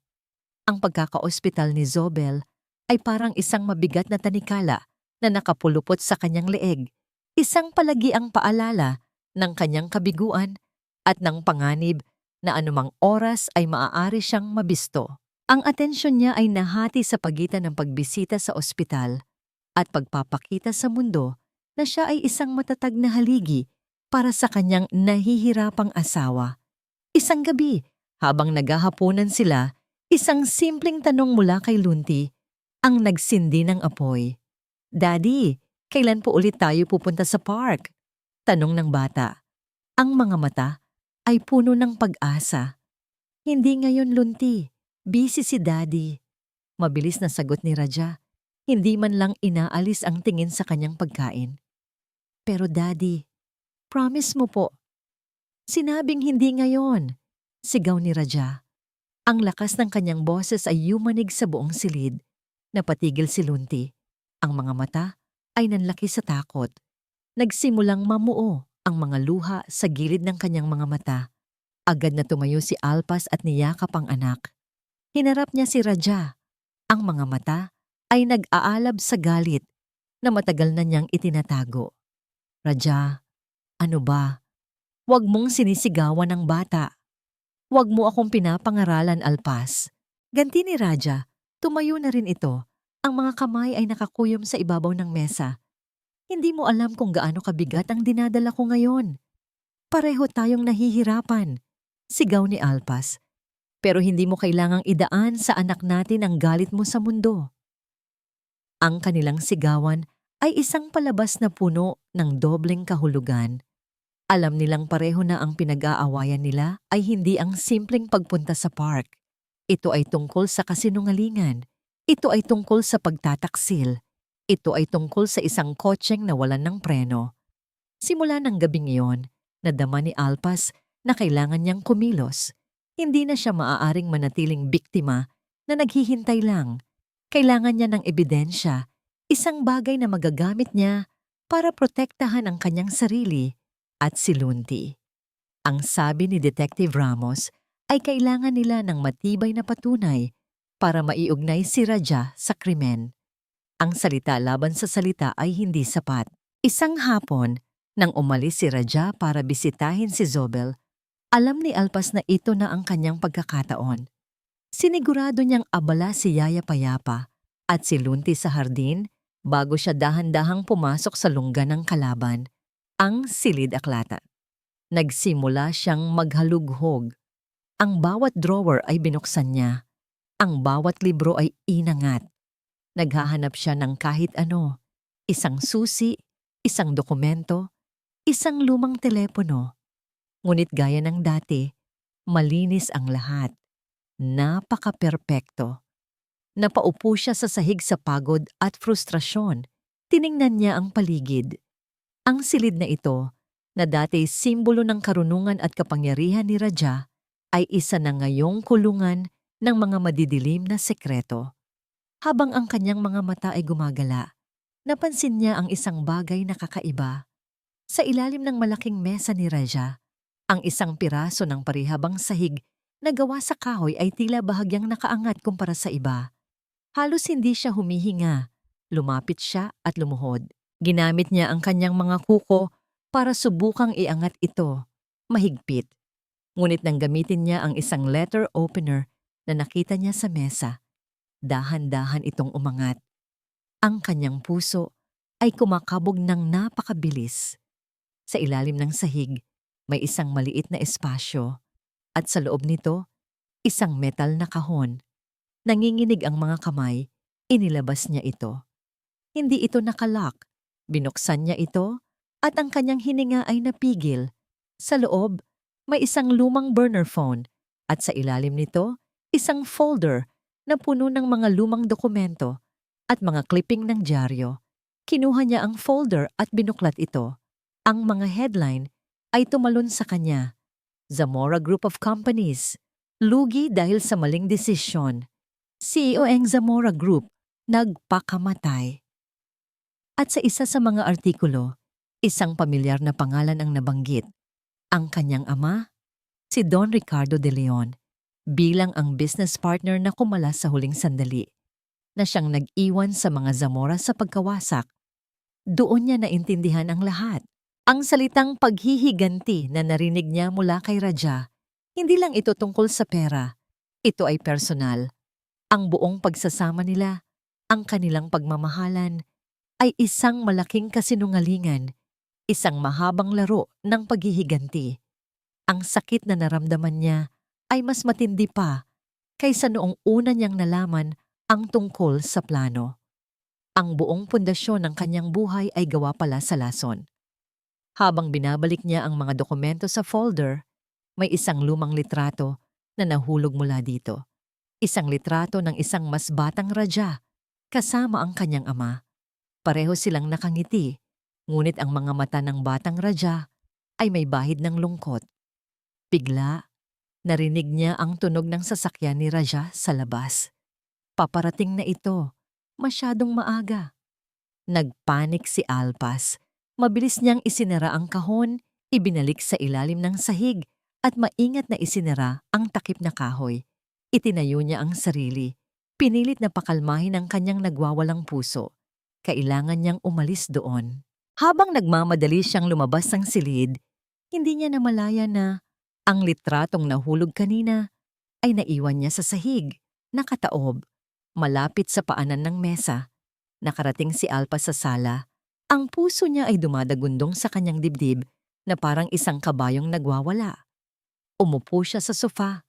Ang pagkakaospital ni Zobel ay parang isang mabigat na tanikala na nakapulupot sa kanyang leeg, isang palagiang paalala ng kanyang kabiguan at ng panganib na anumang oras ay maaari siyang mabisto. Ang atensyon niya ay nahati sa pagitan ng pagbisita sa ospital at pagpapakita sa mundo na siya ay isang matatag na haligi para sa kanyang nahihirapang asawa. Isang gabi, habang naghahaponan sila, isang simpleng tanong mula kay Lunti ang nagsindi ng apoy. "Daddy, kailan po ulit tayo pupunta sa park?" Tanong ng bata. Ang mga mata ay puno ng pag-asa. "Hindi ngayon, Lunti. Busy si Daddy." Mabilis na sagot ni Raja. Hindi man lang inaalis ang tingin sa kanyang pagkain. "Pero Daddy, promise mo po." "Sinabing hindi ngayon," sigaw ni Raja. Ang lakas ng kanyang boses ay yumanig sa buong silid. Napatigil si Lunti. Ang mga mata ay nanlaki sa takot. Nagsimulang mamuo ang mga luha sa gilid ng kanyang mga mata. Agad na tumayo si Alpas at niyakap ang anak. Hinarap niya si Raja. Ang mga mata ay nag-aalab sa galit na matagal na niyang itinatago. "Raja, ano ba? Huwag mong sinisigawan ng bata. Huwag mo akong pinapangaralan, Alpas." Ganti ni Raja, tumayo na rin ito. Ang mga kamay ay nakakuyom sa ibabaw ng mesa. "Hindi mo alam kung gaano kabigat ang dinadala ko ngayon. Pareho tayong nahihirapan," sigaw ni Alpas. "Pero hindi mo kailangang idaan sa anak natin ang galit mo sa mundo." Ang kanilang sigawan ay isang palabas na puno ng dobleng kahulugan. Alam nilang pareho na ang pinag-aawayan nila ay hindi ang simpleng pagpunta sa park. Ito ay tungkol sa kasinungalingan. Ito ay tungkol sa pagtataksil. Ito ay tungkol sa isang kotseng nawalan ng preno. Simula ng gabing iyon, nadama ni Alpas na kailangan niyang kumilos. Hindi na siya maaaring manatiling biktima na naghihintay lang. Kailangan niya ng ebidensya, isang bagay na magagamit niya para protektahan ang kanyang sarili at si Lunti. Ang sabi ni Detective Ramos ay kailangan nila ng matibay na patunay para maiugnay si Raja sa krimen. Ang salita laban sa salita ay hindi sapat. Isang hapon, nang umalis si Raja para bisitahin si Zobel, alam ni Alpas na ito na ang kanyang pagkakataon. Sinigurado niyang abala si Yaya Payapa at si Lunti sa hardin bago siya dahan-dahang pumasok sa lungga ng kalaban, ang silid aklatan. Nagsimula siyang maghalughog. Ang bawat drawer ay binuksan niya. Ang bawat libro ay inangat. Naghahanap siya ng kahit ano, isang susi, isang dokumento, isang lumang telepono. Ngunit gaya ng dati, malinis ang lahat. Napaka-perpekto. Napaupo siya sa sahig sa pagod at frustrasyon. Tiningnan niya ang paligid. Ang silid na ito, na dati simbolo ng karunungan at kapangyarihan ni Raja ay isa na ngayong kulungan ng mga madidilim na sekreto. Habang ang kanyang mga mata ay gumagala, napansin niya ang isang bagay na kakaiba. Sa ilalim ng malaking mesa ni Raja, ang isang piraso ng parihabang sahig na gawa sa kahoy ay tila bahagyang nakaangat kumpara sa iba. Halos hindi siya humihinga. Lumapit siya at lumuhod. Ginamit niya ang kanyang mga kuko para subukang iangat ito. Mahigpit. Ngunit nang gamitin niya ang isang letter opener na nakita niya sa mesa, dahan-dahan itong umangat. Ang kanyang puso ay kumakabog ng napakabilis. Sa ilalim ng sahig, may isang maliit na espasyo at sa loob nito, isang metal na kahon. Nanginginig ang mga kamay, inilabas niya ito. Hindi ito nakalock. Binuksan niya ito at ang kanyang hininga ay napigil. Sa loob, may isang lumang burner phone at sa ilalim nito, isang folder na puno ng mga lumang dokumento at mga clipping ng dyaryo. Kinuha niya ang folder at binuklat ito. Ang mga headline ay tumalon sa kanya. Zamora Group of Companies, lugi dahil sa maling desisyon. CEO ng Zamora Group, nagpakamatay. At sa isa sa mga artikulo, isang pamilyar na pangalan ang nabanggit. Ang kanyang ama, si Don Ricardo de Leon, bilang ang business partner na kumalas sa huling sandali, na siyang nag-iwan sa mga Zamora sa pagkawasak. Doon niya naintindihan ang lahat. Ang salitang paghihiganti na narinig niya mula kay Raja, hindi lang ito tungkol sa pera. Ito ay personal. Ang buong pagsasama nila, ang kanilang pagmamahalan, ay isang malaking kasinungalingan, isang mahabang laro ng paghihiganti. Ang sakit na naramdaman niya ay mas matindi pa kaysa noong una niyang nalaman ang tungkol sa plano. Ang buong pundasyon ng kanyang buhay ay gawa pala sa lason. Habang binabalik niya ang mga dokumento sa folder, may isang lumang litrato na nahulog mula dito. Isang litrato ng isang mas batang Raja, kasama ang kanyang ama. Pareho silang nakangiti, ngunit ang mga mata ng batang Raja ay may bahid ng lungkot. Bigla, narinig niya ang tunog ng sasakyan ni Raja sa labas. Paparating na ito, masyadong maaga. Nagpanik si Alpas. Mabilis niyang isinara ang kahon, ibinalik sa ilalim ng sahig at maingat na isinara ang takip na kahoy. Itinayo niya ang sarili. Pinilit na pakalmahin ang kanyang nagwawalang puso. Kailangan niyang umalis doon. Habang nagmamadali siyang lumabas ng silid, hindi niya namalaya na ang litratong nahulog kanina ay naiwan niya sa sahig, nakataob, malapit sa paanan ng mesa. Nakarating si Alpa sa sala. Ang puso niya ay dumadagundong sa kanyang dibdib na parang isang kabayong nagwawala. Umupo siya sa sofa,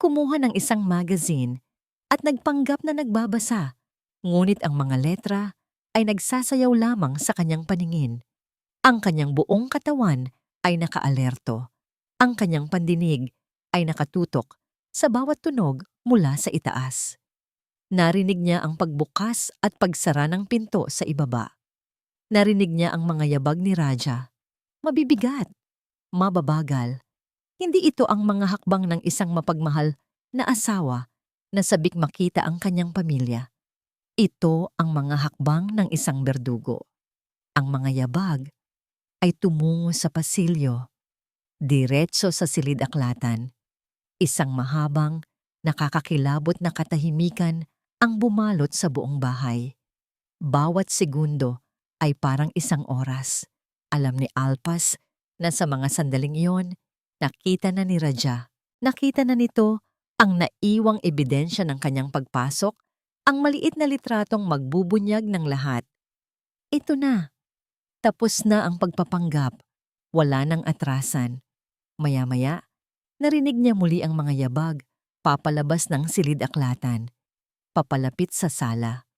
kumuha ng isang magazine at nagpanggap na nagbabasa. Ngunit ang mga letra ay nagsasayaw lamang sa kanyang paningin. Ang kanyang buong katawan ay nakaalerto. Ang kanyang pandinig ay nakatutok sa bawat tunog mula sa itaas. Narinig niya ang pagbukas at pagsara ng pinto sa ibaba. Narinig niya ang mga yabag ni Raja. Mabibigat, mababagal. Hindi ito ang mga hakbang ng isang mapagmahal na asawa na sabik makita ang kanyang pamilya. Ito ang mga hakbang ng isang berdugo. Ang mga yabag ay tumungo sa pasilyo, diretso sa silid-aklatan. Isang mahabang, nakakakilabot na katahimikan ang bumalot sa buong bahay. Bawat segundo ay parang isang oras. Alam ni Alpas na sa mga sandaling iyon, nakita na ni Raja. Nakita na nito ang naiwang ebidensya ng kanyang pagpasok, ang maliit na litratong magbubunyag ng lahat. Ito na. Tapos na ang pagpapanggap. Wala nang atrasan. Maya-maya, narinig niya muli ang mga yabag, papalabas ng silid-aklatan. Papalapit sa sala.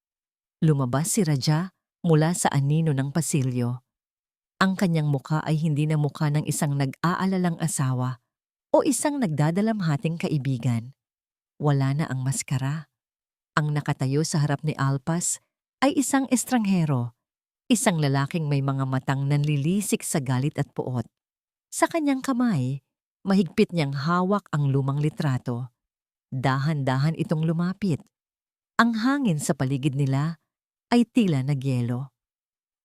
Lumabas si Raja mula sa anino ng pasilyo. Ang kanyang muka ay hindi na muka ng isang nag-aalalang asawa o isang nagdadalamhating kaibigan. Wala na ang maskara. Ang nakatayo sa harap ni Alpas ay isang estranghero, isang lalaking may mga matang nanlilisik sa galit at puot. Sa kanyang kamay, mahigpit niyang hawak ang lumang litrato. Dahan-dahan itong lumapit. Ang hangin sa paligid nila ay tila nagyelo.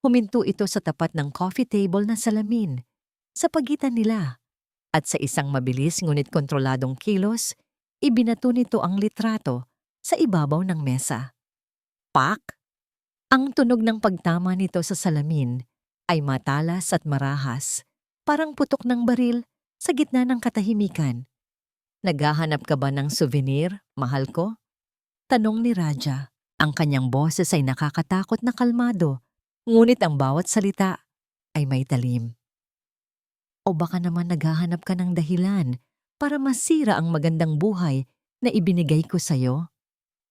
Huminto ito sa tapat ng coffee table na salamin, sa pagitan nila. At sa isang mabilis ngunit kontroladong kilos, ibinato nito ang litrato sa ibabaw ng mesa. Pak! Ang tunog ng pagtama nito sa salamin ay matalas at marahas, parang putok ng baril sa gitna ng katahimikan. Naghahanap ka ba ng souvenir, mahal ko? Tanong ni Raja. Ang kanyang boses ay nakakatakot na kalmado, ngunit ang bawat salita ay may talim. O baka naman naghahanap ka ng dahilan para masira ang magandang buhay na ibinigay ko sa'yo?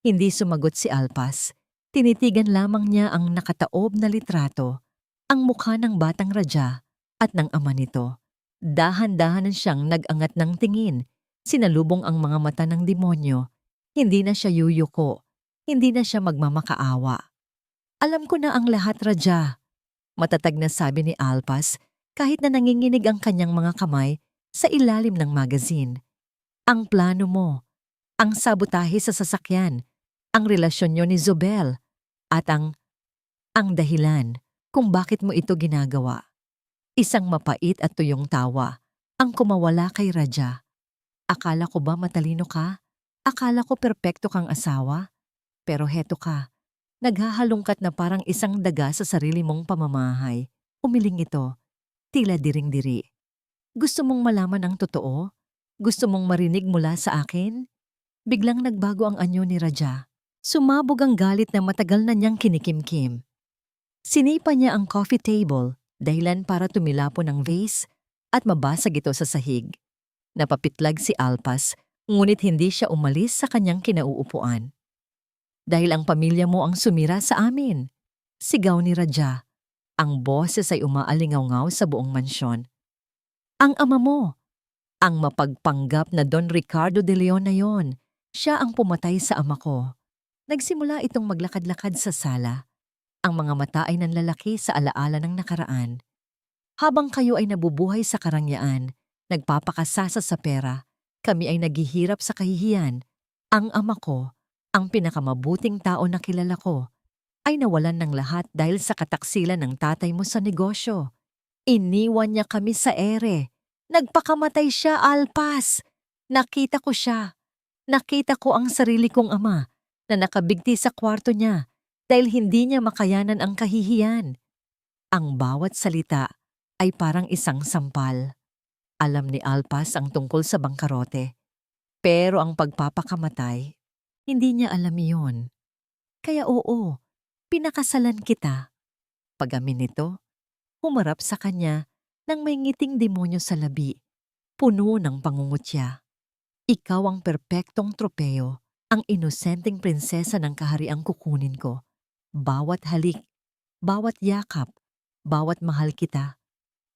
Hindi sumagot si Alpas. Tinitigan lamang niya ang nakataob na litrato, ang mukha ng batang Raja at ng ama nito. Dahan-dahan siyang nag-angat ng tingin. Sinalubong ang mga mata ng demonyo. Hindi na siya yuyuko. Hindi na siya magmamakaawa. Alam ko na ang lahat, Raja. Matatag na sabi ni Alpas kahit na nanginginig ang kanyang mga kamay sa ilalim ng magazine. Ang plano mo, ang sabotahe sa sasakyan, ang relasyon niyo ni Zobel, at ang dahilan kung bakit mo ito ginagawa. Isang mapait at tuyong tawa ang kumawala kay Raja. Akala ko ba matalino ka? Akala ko perpekto kang asawa? Pero heto ka, naghahalungkat na parang isang daga sa sarili mong pamamahay. Umiling ito, tila diring-diri. Gusto mong malaman ang totoo? Gusto mong marinig mula sa akin? Biglang nagbago ang anyo ni Raja. Sumabog ang galit na matagal na niyang kinikimkim. Sinipa niya ang coffee table, dahilan para tumilapon ang vase at mabasag ito sa sahig. Napapitlag si Alpas, ngunit hindi siya umalis sa kanyang kinauupuan. Dahil ang pamilya mo ang sumira sa amin, sigaw ni Raja. Ang boses ay umaalingaw-ngaw sa buong mansyon. Ang ama mo, ang mapagpanggap na Don Ricardo de Leon na yon, siya ang pumatay sa ama ko. Nagsimula itong maglakad-lakad sa sala. Ang mga mata ay nanlalaki sa alaala ng nakaraan. Habang kayo ay nabubuhay sa karangyaan, nagpapakasasa sa pera, kami ay naghihirap sa kahihiyan. Ang ama ko, ang pinakamabuting tao na kilala ko, ay nawalan ng lahat dahil sa kataksilan ng tatay mo sa negosyo. Iniwan niya kami sa ere. Nagpakamatay siya, Alpas. Nakita ko siya. Nakita ko ang sarili kong ama na nakabigti sa kwarto niya dahil hindi niya makayanan ang kahihiyan. Ang bawat salita ay parang isang sampal. Alam ni Alpas ang tungkol sa bangkarote. Pero ang pagpapakamatay, hindi niya alam iyon. Kaya oo, pinakasalan kita. Pag-amin nito, humarap sa kanya nang may ngiting demonyo sa labi, puno ng pangungutya. Ikaw ang perpektong tropeo, ang inosenteng prinsesa ng kahariang kukunin ko. Bawat halik, bawat yakap, bawat mahal kita.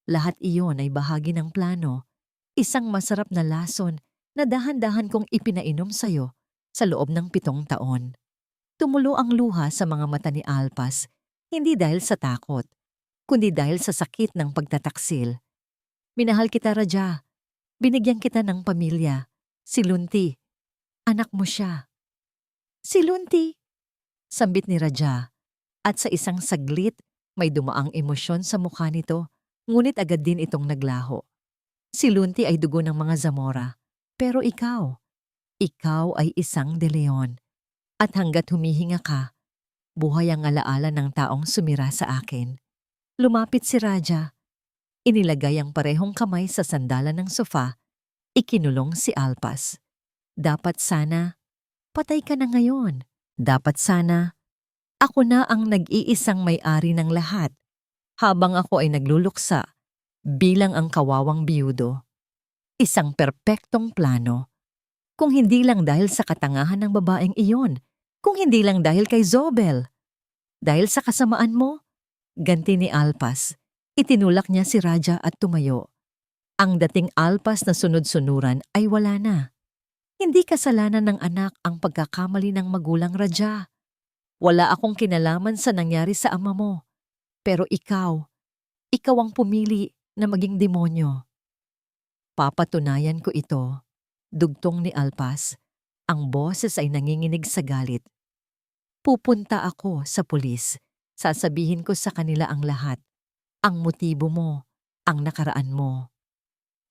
Lahat iyon ay bahagi ng plano, isang masarap na lason na dahan-dahan kong ipinainom sa'yo sa loob ng 7 taon. Tumulo ang luha sa mga mata ni Alpas, hindi dahil sa takot, kundi dahil sa sakit ng pagtataksil. Minahal kita, Raja. Binigyan kita ng pamilya. Si Lunti. Anak mo siya. Si Lunti, sambit ni Raja. At sa isang saglit, may dumaang emosyon sa mukha nito, ngunit agad din itong naglaho. Si Lunti ay dugo ng mga Zamora. Pero ikaw ay isang De Leon. At hanggat humihinga ka, buhay ang alaala ng taong sumira sa akin. Lumapit si Raja. Inilagay ang parehong kamay sa sandalan ng sofa. Ikinulong si Alpas. Dapat sana, patay ka na ngayon. Dapat sana, ako na ang nag-iisang may-ari ng lahat. Habang ako ay nagluluksa, bilang ang kawawang biyudo. Isang perpektong plano. Kung hindi lang dahil sa katangahan ng babaeng iyon, kung hindi lang dahil kay Zobel. Dahil sa kasamaan mo, ganti ni Alpas, itinulak niya si Raja at tumayo. Ang dating Alpas na sunod-sunuran ay wala na. Hindi kasalanan ng anak ang pagkakamali ng magulang, Raja. Wala akong kinalaman sa nangyari sa ama mo. Pero ikaw ang pumili na maging demonyo. Papatunayan ko ito, dugtong ni Alpas. Ang boses ay nanginginig sa galit. Pupunta ako sa pulis. Sasabihin ko sa kanila ang lahat. Ang motibo mo, ang nakaraan mo.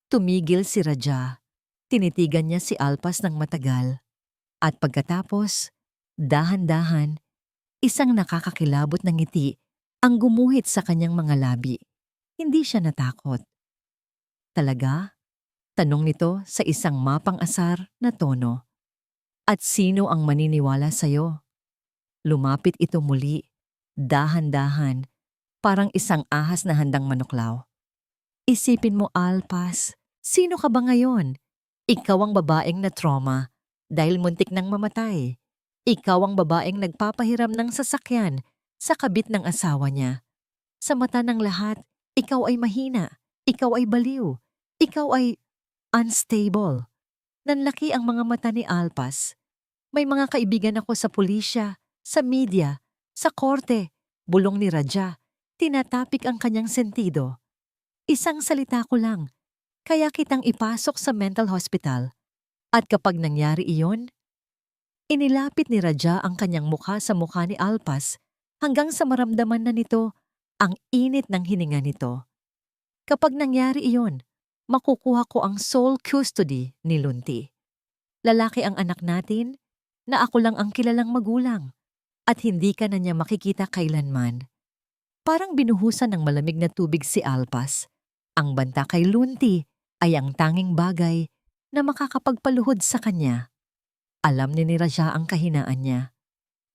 Tumigil si Raja. Tinitigan niya si Alpas ng matagal. At pagkatapos, dahan-dahan, isang nakakakilabot na ngiti ang gumuhit sa kanyang mga labi. Hindi siya natakot. Talaga? Tanong nito sa isang mapang-asar na tono. At sino ang maniniwala sa'yo? Lumapit ito muli, dahan-dahan, parang isang ahas na handang manuklaw. Isipin mo, Alpas, sino ka ba ngayon? Ikaw ang babaeng na trauma dahil muntik nang mamatay. Ikaw ang babaeng nagpapahiram ng sasakyan sa kabit ng asawa niya. Sa mata ng lahat, ikaw ay mahina, ikaw ay baliw, ikaw ay unstable. Nanlaki ang mga mata ni Alpas. May mga kaibigan ako sa pulisya, sa media, sa korte. Bulong ni Raja, tinatapik ang kanyang sentido. Isang salita ko lang, kaya kitang ipasok sa mental hospital. At kapag nangyari iyon, inilapit ni Raja ang kanyang mukha sa mukha ni Alpas hanggang sa maramdaman na nito ang init ng hininga nito. Kapag nangyari iyon, makukuha ko ang sole custody ni Lunti. Lalaki ang anak natin na ako lang ang kilalang magulang at hindi ka na niya makikita kailanman. Parang binuhusan ng malamig na tubig si Alpas. Ang banta kay Lunti ay ang tanging bagay na makakapagpaluhod sa kanya. Alam ni Raja ang kahinaan niya.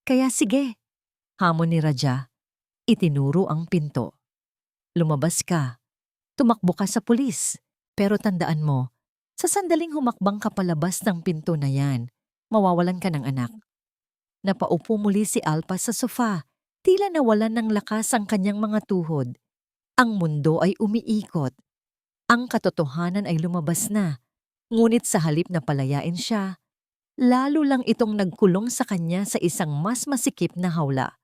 Kaya sige, hamon ni Raja, itinuro ang pinto. Lumabas ka, tumakbo ka sa pulis, pero tandaan mo, sa sandaling humakbang ka palabas ng pinto na yan, mawawalan ka ng anak. Napaupo muli si Alpas sa sofa, tila nawalan ng lakas ang kanyang mga tuhod. Ang mundo ay umiikot. Ang katotohanan ay lumabas na, ngunit sa halip na palayain siya, lalo lang itong nagkulong sa kanya sa isang mas masikip na hawla.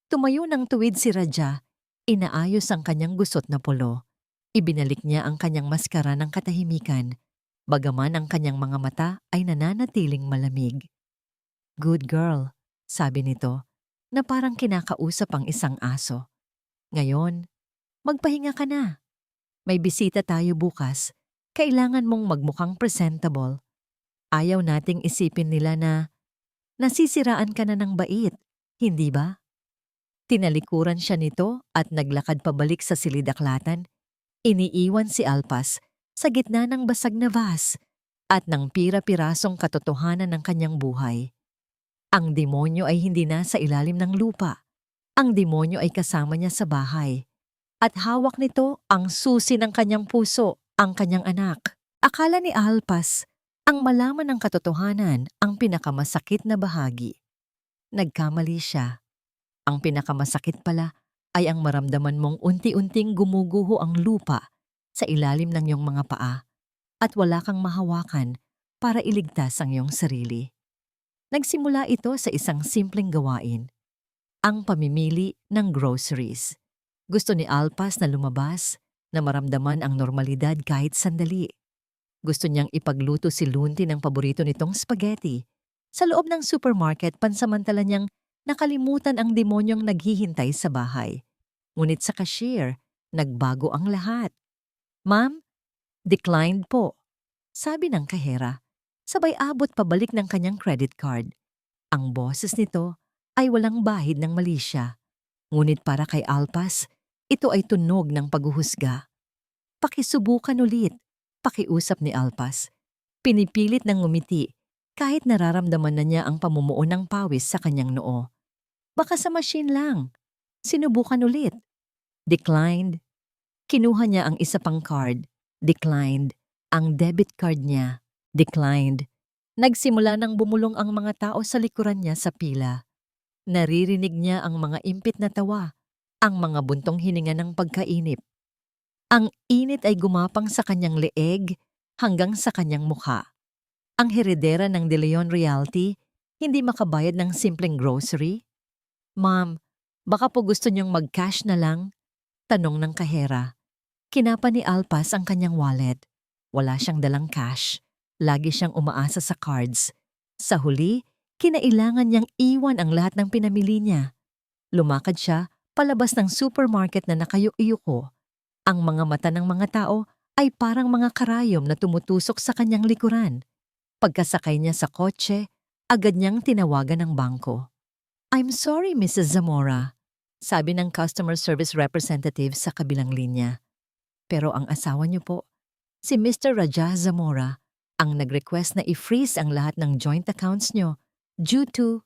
Tumayo ng tuwid si Raja, inaayos ang kanyang gusot na polo. Ibinalik niya ang kanyang maskara ng katahimikan, bagaman ang kanyang mga mata ay nananatiling malamig. Good girl, sabi nito, na parang kinakausap ang isang aso. Ngayon, magpahinga ka na. May bisita tayo bukas. Kailangan mong magmukhang presentable. Ayaw nating isipin nila na nasisiraan ka na ng bait, hindi ba? Tinalikuran siya nito at naglakad pabalik sa silidaklatan. Iniiwan si Alpas sa gitna ng basag na vas at ng pira-pirasong katotohanan ng kanyang buhay. Ang demonyo ay hindi na sa ilalim ng lupa. Ang demonyo ay kasama niya sa bahay. At hawak nito ang susi ng kanyang puso, ang kanyang anak. Akala ni Alpas, ang malaman ng katotohanan ang pinakamasakit na bahagi. Nagkamali siya. Ang pinakamasakit pala ay ang maramdaman mong unti-unting gumuguho ang lupa sa ilalim ng iyong mga paa at wala kang mahawakan para iligtas ang iyong sarili. Nagsimula ito sa isang simpleng gawain, ang pamimili ng groceries. Gusto ni Alpas na lumabas, na maramdaman ang normalidad kahit sandali. Gusto niyang ipagluto si Lunti ng paborito nitong spaghetti. Sa loob ng supermarket, pansamantala niyang nakalimutan ang demonyong naghihintay sa bahay. Ngunit sa cashier, nagbago ang lahat. Ma'am, declined po, sabi ng kahera. Sabay abot pabalik ng kanyang credit card. Ang boses nito ay walang bahid ng mali siya. Ngunit para kay Alpas, ito ay tunog ng paghuhusga. Pakisubukan ulit, pakiusap ni Alpas. Pinipilit ng ngumiti kahit nararamdaman na niya ang pamumuo ng pawis sa kanyang noo. Baka sa machine lang. Sinubukan ulit. Declined. Kinuha niya ang isa pang card. Declined. Ang debit card niya. Declined. Nagsimula nang bumulong ang mga tao sa likuran niya sa pila. Naririnig niya ang mga impit na tawa, ang mga buntong hininga ng pagkainip. Ang init ay gumapang sa kanyang leeg hanggang sa kanyang mukha. Ang heredera ng De Leon Realty hindi makabayad ng simpleng grocery? Ma'am, baka po gusto niyong mag-cash na lang? Tanong ng kahera. Kinapa ni Alpas ang kanyang wallet. Wala siyang dalang cash. Lagi siyang umaasa sa cards. Sa huli, kinailangan niyang iwan ang lahat ng pinamili niya. Lumakad siya palabas ng supermarket na nakayuko. Ang mga mata ng mga tao ay parang mga karayom na tumutusok sa kanyang likuran. Pagkasakay niya sa kotse, agad niyang tinawagan ng bangko. "I'm sorry, Mrs. Zamora," sabi ng customer service representative sa kabilang linya. "Pero ang asawa niyo po, si Mr. Raja Zamora, ang nag-request na i-freeze ang lahat ng joint accounts niyo due to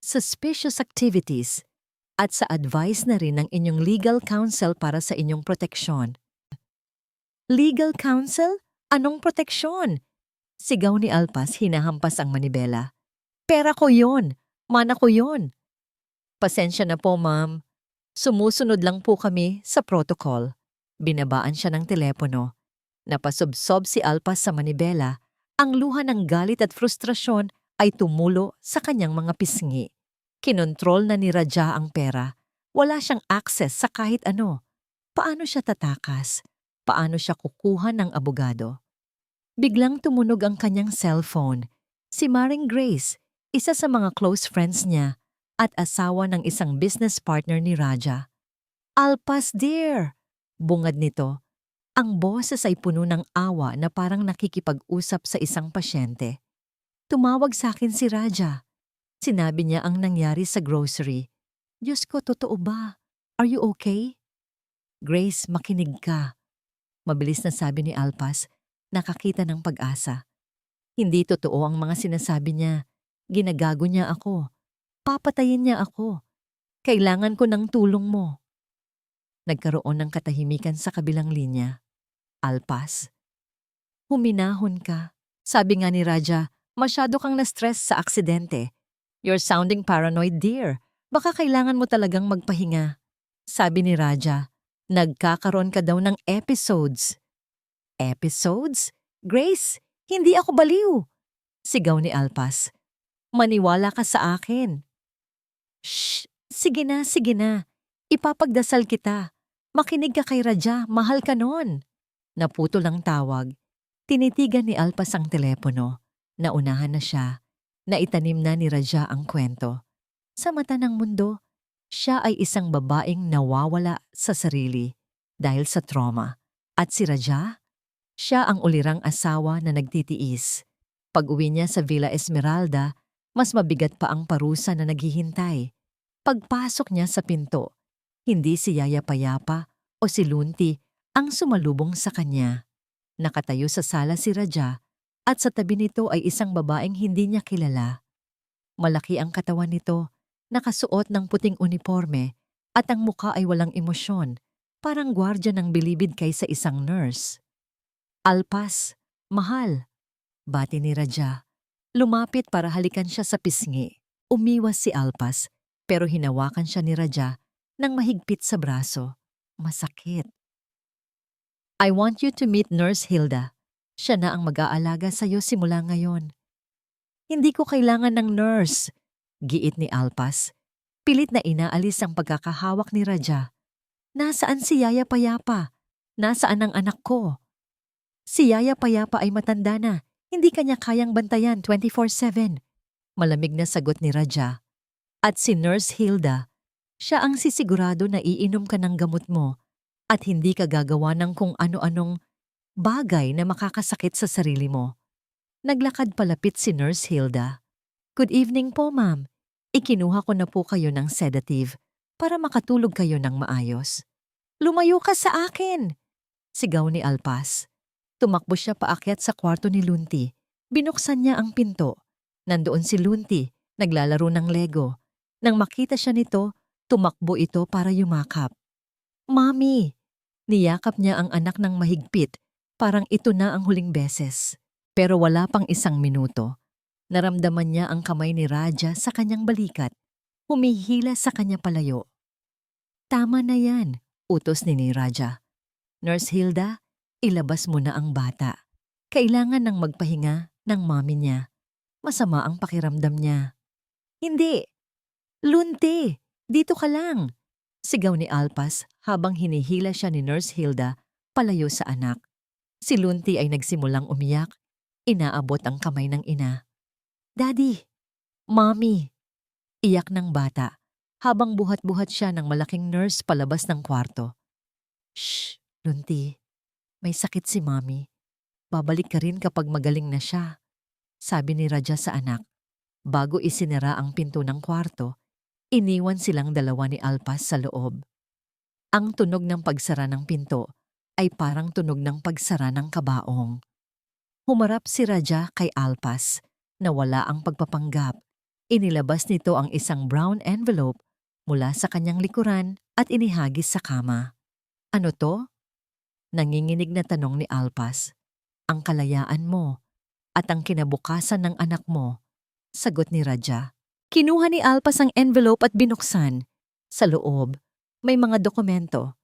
suspicious activities at sa advice na rin ng inyong legal counsel para sa inyong proteksyon." "Legal counsel? Anong proteksyon?" Sigaw ni Alpas, hinahampas ang manibela. "Pera ko yon, mana ko yon." "Pasensya na po, ma'am. Sumusunod lang po kami sa protocol." Binabaan siya ng telepono. Napasubsob si Alpas sa manibela. Ang luha ng galit at frustrasyon ay tumulo sa kanyang mga pisngi. Kinontrol na ni Raja ang pera. Wala siyang access sa kahit ano. Paano siya tatakas? Paano siya kukuha ng abogado? Biglang tumunog ang kanyang cellphone. Si Maring Grace, isa sa mga close friends niya at asawa ng isang business partner ni Raja. "Alpas, dear!" Bungad nito. Ang boses ay puno ng awa na parang nakikipag-usap sa isang pasyente. "Tumawag sa akin si Raja. Sinabi niya ang nangyari sa grocery." "Diyos ko, totoo ba? Are you okay?" "Grace, makinig ka." Mabilis na sabi ni Alpas, nakakita ng pag-asa. "Hindi totoo ang mga sinasabi niya. Ginagago niya ako. Papatayin niya ako. Kailangan ko ng tulong mo." Nagkaroon ng katahimikan sa kabilang linya. "Alpas, huminahon ka. Sabi nga ni Raja, masyado kang na-stress sa aksidente. You're sounding paranoid, dear. Baka kailangan mo talagang magpahinga." Sabi ni Raja, "Nagkakaroon ka daw ng episodes." "Episodes? Grace, hindi ako baliw!" Sigaw ni Alpas. "Maniwala ka sa akin." "Shh! Sige na, sige na. Ipapagdasal kita. Makinig ka kay Raja, mahal ka nun." Naputol ang tawag. Tinitigan ni Alpas ang telepono. Naunahan na siya. Naitanim na ni Raja ang kwento. Sa mata ng mundo, siya ay isang babaeng nawawala sa sarili dahil sa trauma. At si Raja? Siya ang ulirang asawa na nagtitiis. Pag-uwi niya sa Villa Esmeralda, mas mabigat pa ang parusa na naghihintay. Pagpasok niya sa pinto, hindi si Yaya Payapa o si Lunti ang sumalubong sa kanya. Nakatayo sa sala si Raja at sa tabi nito ay isang babaeng hindi niya kilala. Malaki ang katawan nito, nakasuot ng puting uniforme at ang muka ay walang emosyon, parang gwardya ng bilibid kaysa isang nurse. "Alpas, mahal," bati ni Raja. Lumapit para halikan siya sa pisngi. Umiwas si Alpas, pero hinawakan siya ni Raja nang mahigpit sa braso. Masakit. "I want you to meet Nurse Hilda. Siya na ang mag-aalaga sa'yo simula ngayon." "Hindi ko kailangan ng nurse," giit ni Alpas. Pilit na inaalis ang pagkakahawak ni Raja. "Nasaan si Yaya Payapa? Nasaan ang anak ko?" "Si Yaya Payapa ay matanda na. Hindi kanya kayang bantayan 24/7. Malamig na sagot ni Raja. "At si Nurse Hilda, siya ang sisigurado na iinom ka ng gamot mo at hindi ka gagawa ng kung ano-anong bagay na makakasakit sa sarili mo." Naglakad palapit si Nurse Hilda. "Good evening po, ma'am. Ikinuha ko na po kayo ng sedative para makatulog kayo ng maayos." "Lumayo ka sa akin!" sigaw ni Alpas. Tumakbo siya paakyat sa kwarto ni Lunti. Binuksan niya ang pinto. Nandoon si Lunti, naglalaro ng Lego. Nang makita siya nito, tumakbo ito para yumakap. "Mami!" Niyakap niya ang anak ng mahigpit, parang ito na ang huling beses. Pero wala pang isang minuto. Naramdaman niya ang kamay ni Raja sa kanyang balikat. Humihila sa kanya palayo. "Tama na yan," utos ni Raja. "Nurse Hilda, ilabas mo na ang bata. Kailangan ng magpahinga ng mami niya. Masama ang pakiramdam niya." "Hindi! Lunti! Dito ka lang!" sigaw ni Alpas habang hinihila siya ni Nurse Hilda palayo sa anak. Si Lunti ay nagsimulang umiyak, inaabot ang kamay ng ina. Daddy! Mommy! Iyak ng bata habang buhat-buhat siya ng malaking nurse palabas ng kwarto. Shh! Lunti, may sakit si Mommy. Babalik ka rin kapag magaling na siya, sabi ni Raja sa anak. Bago isinara ang pinto ng kwarto, iniwan silang dalawa ni Alpas sa loob. Ang tunog ng pagsara ng pinto ay parang tunog ng pagsara ng kabaong. Humarap si Raja kay Alpas na wala ang pagpapanggap. Inilabas nito ang isang brown envelope mula sa kanyang likuran at inihagis sa kama. Ano to? Nanginginig na tanong ni Alpas. Ang kalayaan mo at ang kinabukasan ng anak mo, sagot ni Raja. Kinuha ni Alpas ang envelope at binuksan. Sa loob, may mga dokumento.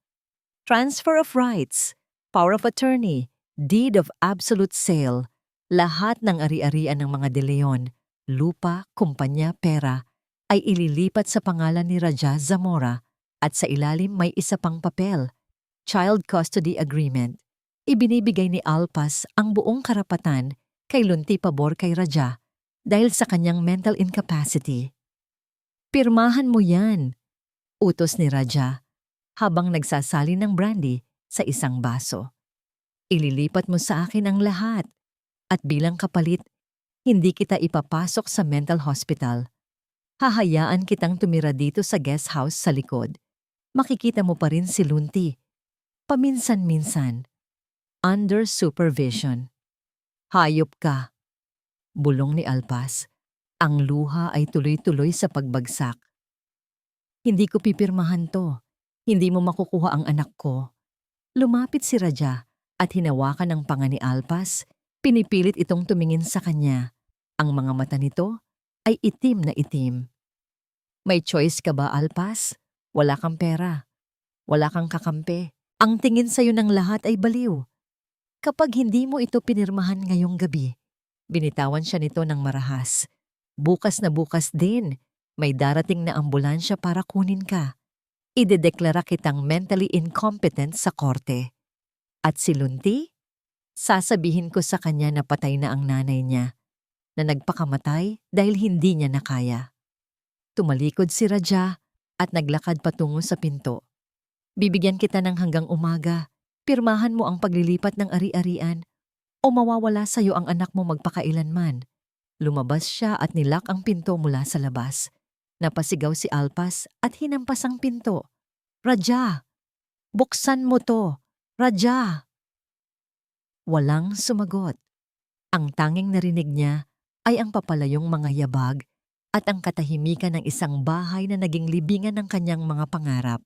Transfer of rights, power of attorney, deed of absolute sale, lahat ng ari-arian ng mga De Leon, lupa, kumpanya, pera, ay ililipat sa pangalan ni Raja Zamora at sa ilalim may isa pang papel, child custody agreement. Ibinibigay ni Alpas ang buong karapatan kay Lunti pabor kay Raja dahil sa kanyang mental incapacity. Pirmahan mo yan, utos ni Raja habang nagsasali ng brandy sa isang baso. Ililipat mo sa akin ang lahat at bilang kapalit, hindi kita ipapasok sa mental hospital. Hahayaan kitang tumira dito sa guest house sa likod. Makikita mo pa rin si Lunti. Paminsan-minsan. Under supervision. Hayop ka. Bulong ni Alpas. Ang luha ay tuloy-tuloy sa pagbagsak. Hindi ko pipirmahan to. Hindi mo makukuha ang anak ko. Lumapit si Raja at hinawakan ang panga ni Alpas. Pinipilit itong tumingin sa kanya. Ang mga mata nito ay itim na itim. May choice ka ba, Alpas? Wala kang pera. Wala kang kakampi. Ang tingin sa'yo ng lahat ay baliw. Kapag hindi mo ito pinirmahan ngayong gabi, binitawan siya nito ng marahas. Bukas na bukas din, may darating na ambulansya para kunin ka. Idedeklara kitang mentally incompetent sa korte. At si Lunti? Sasabihin ko sa kanya na patay na ang nanay niya, na nagpakamatay dahil hindi niya nakaya. Tumalikod si Raja at naglakad patungo sa pinto. Bibigyan kita ng hanggang umaga. Pirmahan mo ang paglilipat ng ari-arian o mawawala sa iyo ang anak mo magpakailanman. Lumabas siya at nilak ang pinto mula sa labas. Napasigaw si Alpas at hinampas ang pinto. Raja! Buksan mo to! Raja! Walang sumagot. Ang tanging narinig niya ay ang papalayong mga yabag at ang katahimikan ng isang bahay na naging libingan ng kanyang mga pangarap.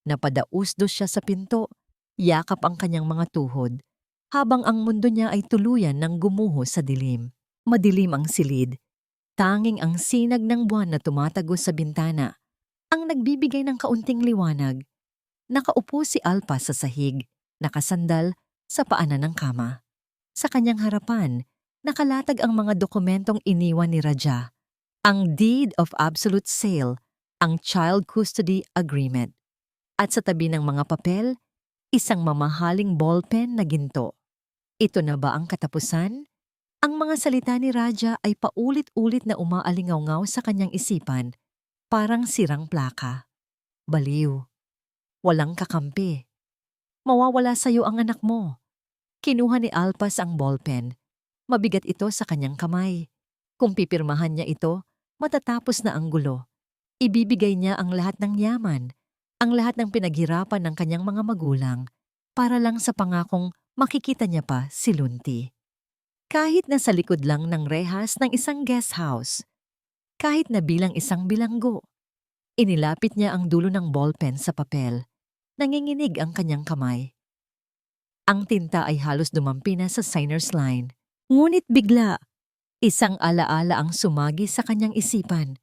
Napadausdos siya sa pinto. Yakap ang kanyang mga tuhod, habang ang mundo niya ay tuluyan ng gumuho sa dilim. Madilim ang silid. Tanging ang sinag ng buwan na tumatagos sa bintana ang nagbibigay ng kaunting liwanag. Nakaupo si Alpas sa sahig, nakasandal sa paanan ng kama. Sa kanyang harapan, nakalatag ang mga dokumentong iniwan ni Raja, ang deed of absolute sale, ang child custody agreement, at sa tabi ng mga papel, isang mamahaling ballpen na ginto. Ito na ba ang katapusan? Ang mga salita ni Raja ay paulit-ulit na umaalingaw-ngaw sa kanyang isipan, parang sirang plaka. Baliw. Walang kakampi. Mawawala sa iyo ang anak mo. Kinuha ni Alpas ang ballpen. Mabigat ito sa kanyang kamay. Kung pipirmahan niya ito, matatapos na ang gulo. Ibibigay niya ang lahat ng yaman, ang lahat ng pinaghirapan ng kanyang mga magulang, para lang sa pangakong makikita niya pa si Lunti. Kahit na sa likod lang ng rehas ng isang guest house, kahit na bilang isang bilanggo, inilapit niya ang dulo ng ballpen sa papel. Nanginginig ang kanyang kamay. Ang tinta ay halos dumampi na sa signer's line. Ngunit bigla, isang alaala ang sumagi sa kanyang isipan.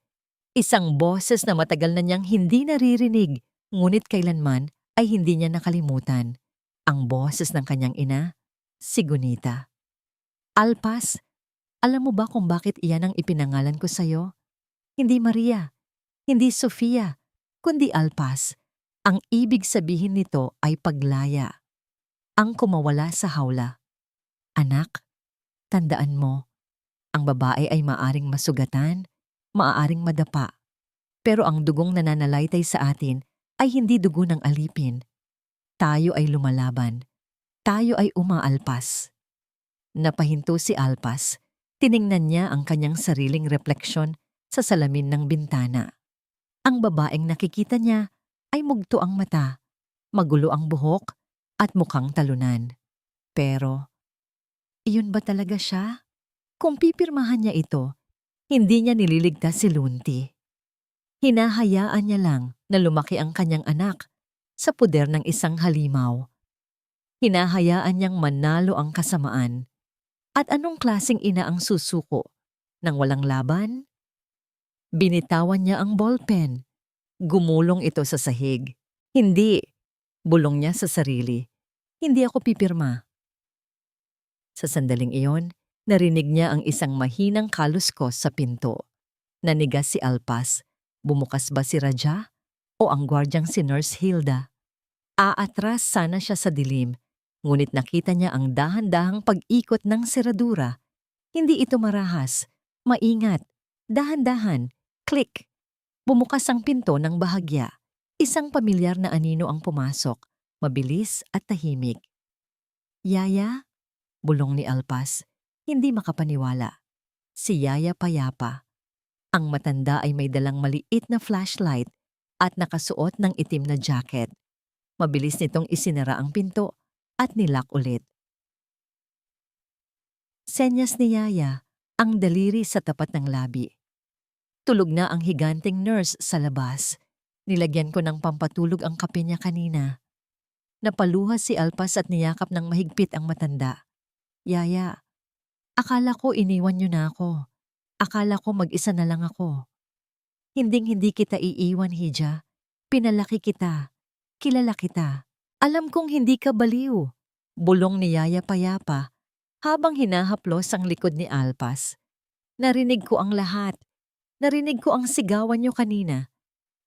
Isang boses na matagal na niyang hindi naririnig, ngunit kailanman ay hindi niya nakalimutan. Ang boses ng kanyang ina, si Gunita. Alpas, alam mo ba kung bakit iyan ang ipinangalan ko sa'yo? Hindi Maria, hindi Sofia, kundi Alpas. Ang ibig sabihin nito ay paglaya. ang kumawala sa hawla. Anak, tandaan mo, ang babae ay maaring masugatan, maaaring madapa. Pero ang dugong nananalaytay sa atin ay hindi dugo ng alipin. Tayo ay lumalaban. Tayo ay umaalpas. Napahinto si Alpas. Tiningnan niya ang kanyang sariling refleksyon sa salamin ng bintana. Ang babaeng nakikita niya ay mugto ang mata, magulo ang buhok, at mukhang talunan. Pero, iyon ba talaga siya? Kung pipirmahan niya ito, hindi niya nililigtas si Lunti. Hinahayaan niya lang na lumaki ang kanyang anak sa puder ng isang halimaw. Hinahayaan niyang manalo ang kasamaan. At anong klaseng ina ang susuko nang walang laban? Binitawan niya ang ballpen. Gumulong ito sa sahig. Hindi, bulong niya sa sarili. Hindi ako pipirma. Sa sandaling iyon, narinig niya ang isang mahinang kaluskos sa pinto. Nanigas si Alpas. Bumukas ba si Raja o ang gwardyang si Nurse Hilda? Aatras sana siya sa dilim, ngunit nakita niya ang dahan-dahang pag-ikot ng seradura. Hindi ito marahas, maingat, dahan-dahan, click. Bumukas ang pinto ng bahagya. Isang pamilyar na anino ang pumasok, mabilis at tahimik. Yaya? Bulong ni Alpas, hindi makapaniwala. Si Yaya Payapa. Ang matanda ay may dalang maliit na flashlight at nakasuot ng itim na jacket. Mabilis nitong isinara ang pinto at nilak ulit. Senyas ni Yaya, ang daliri sa tapat ng labi. Tulog na ang higanting nurse sa labas. Nilagyan ko ng pampatulog ang kape niya kanina. Napaluha si Alpas at niyakap ng mahigpit ang matanda. Yaya, akala ko iniwan niyo na ako. Akala ko mag-isa na lang ako. Hinding-hindi kita iiwan, Hija. Pinalaki kita. Kilala kita. Alam kong hindi ka baliw. Bulong ni Yaya Payapa habang hinahaplos ang likod ni Alpas. Narinig ko ang lahat. Narinig ko ang sigawan niyo kanina.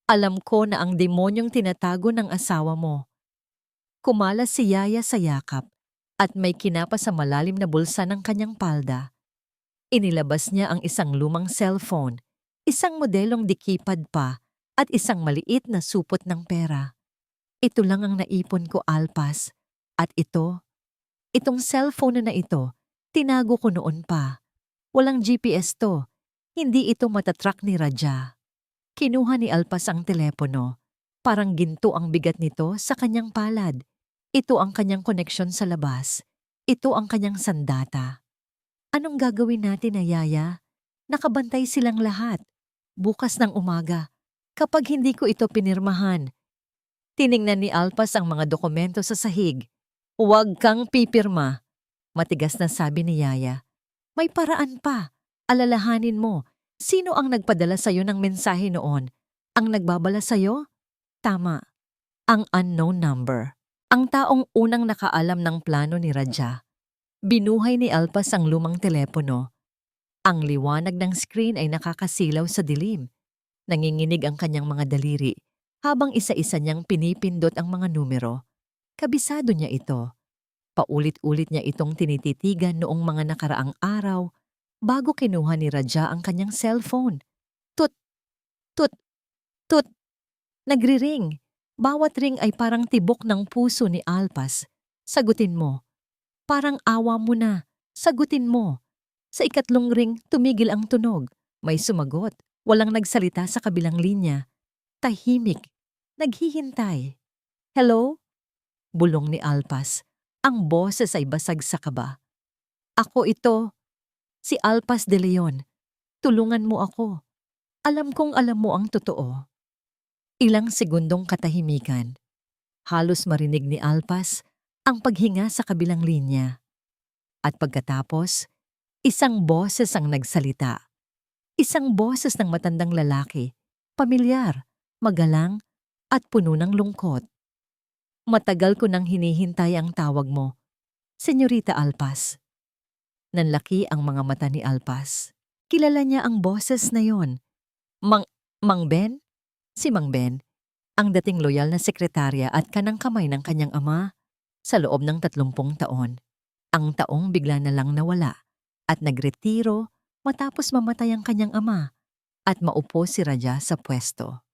Alam ko na ang demonyong tinatago ng asawa mo. Kumalas si Yaya sa yakap at may kinapa sa malalim na bulsa ng kanyang palda. Inilabas niya ang isang lumang cellphone, isang modelong dikipad pa at isang maliit na supot ng pera. Ito lang ang naipon ko, Alpas. At itong cellphone na ito, tinago ko noon pa. Walang GPS to. Hindi ito matatrack ni Raja. Kinuha ni Alpas ang telepono. Parang ginto ang bigat nito sa kanyang palad. Ito ang kanyang koneksyon sa labas. Ito ang kanyang sandata. Anong gagawin natin, Yaya? Nakabantay silang lahat. Bukas ng umaga, kapag hindi ko ito pinirmahan. Tiningnan ni Alpas ang mga dokumento sa sahig. Huwag kang pipirma. Matigas na sabi ni Yaya. May paraan pa. Alalahanin mo, sino ang nagpadala sa'yo ng mensahe noon? Ang nagbabala sa'yo? Tama. Ang unknown number. Ang taong unang nakaalam ng plano ni Raja. Binuhay ni Alpas ang lumang telepono. Ang liwanag ng screen ay nakakasilaw sa dilim. Nanginginig ang kanyang mga daliri habang isa-isa niyang pinipindot ang mga numero. Kabisado niya ito. Paulit-ulit niya itong tinititigan noong mga nakaraang araw bago kinuha ni Raja ang kanyang cellphone. Tut, tut, tut. Nagri-ring. Bawat ring ay parang tibok ng puso ni Alpas. Sagutin mo. Parang awa mo na. Sagutin mo. Sa ikatlong ring, tumigil ang tunog. May sumagot. Walang nagsalita sa kabilang linya. Tahimik. Naghihintay. Hello? Bulong ni Alpas. Ang boses ay basag sa kaba. Ako ito. Si Alpas de Leon. Tulungan mo ako. Alam kong alam mo ang totoo. Ilang segundong katahimikan. Halos marinig ni Alpas ang paghinga sa kabilang linya. At pagkatapos, isang boses ang nagsalita. Isang boses ng matandang lalaki, pamilyar, magalang, at puno ng lungkot. Matagal ko nang hinihintay ang tawag mo, Senyorita Alpas. Nanlaki ang mga mata ni Alpas. Kilala niya ang boses na yon. Mang Ben? Si Mang Ben, ang dating loyal na sekretarya at kanang kamay ng kanyang ama. Sa loob ng 30 taon, ang taong bigla na lang nawala at nagretiro matapos mamatay ang kanyang ama at maupo si Raja sa pwesto.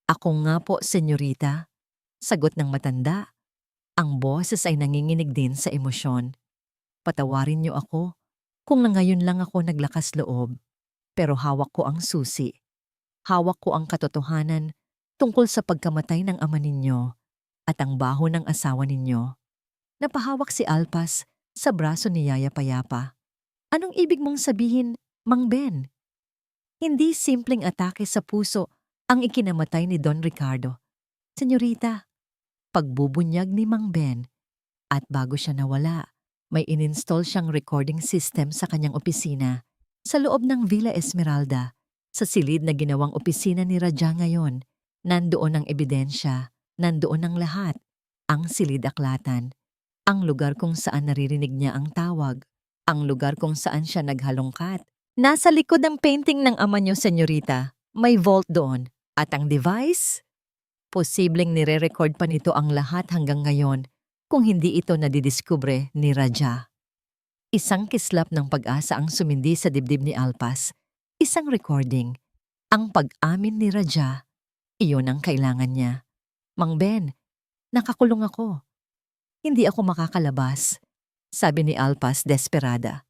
Ako nga po, senyorita, sagot ng matanda. Ang boses ay nanginginig din sa emosyon. Patawarin niyo ako kung na ngayon lang ako naglakas loob, pero hawak ko ang susi. Hawak ko ang katotohanan tungkol sa pagkamatay ng ama ninyo at ang baho ng asawa ninyo. Napahawak si Alpas sa braso ni Yaya Payapa. Anong ibig mong sabihin, Mang Ben? Hindi simpleng atake sa puso ang ikinamatay ni Don Ricardo. Senyorita, pagbubunyag ni Mang Ben, at bago siya nawala, may ininstall siyang recording system sa kanyang opisina sa loob ng Villa Esmeralda. Sa silid na ginawang opisina ni Raja ngayon, nandoon ang ebidensya, nandoon ang lahat, ang silid aklatan, ang lugar kung saan naririnig niya ang tawag, ang lugar kung saan siya naghalongkat. Nasa likod ng painting ng ama niyo, senyorita, may vault doon. At ang device? Posibleng nire-record pa nito ang lahat hanggang ngayon kung hindi ito nadidiskubre ni Raja. Isang kislap ng pag-asa ang sumindi sa dibdib ni Alpas. Isang recording. Ang pag-amin ni Raja, iyon ang kailangan niya. Mang Ben, nakakulong ako. Hindi ako makakalabas, sabi ni Alpas desperada.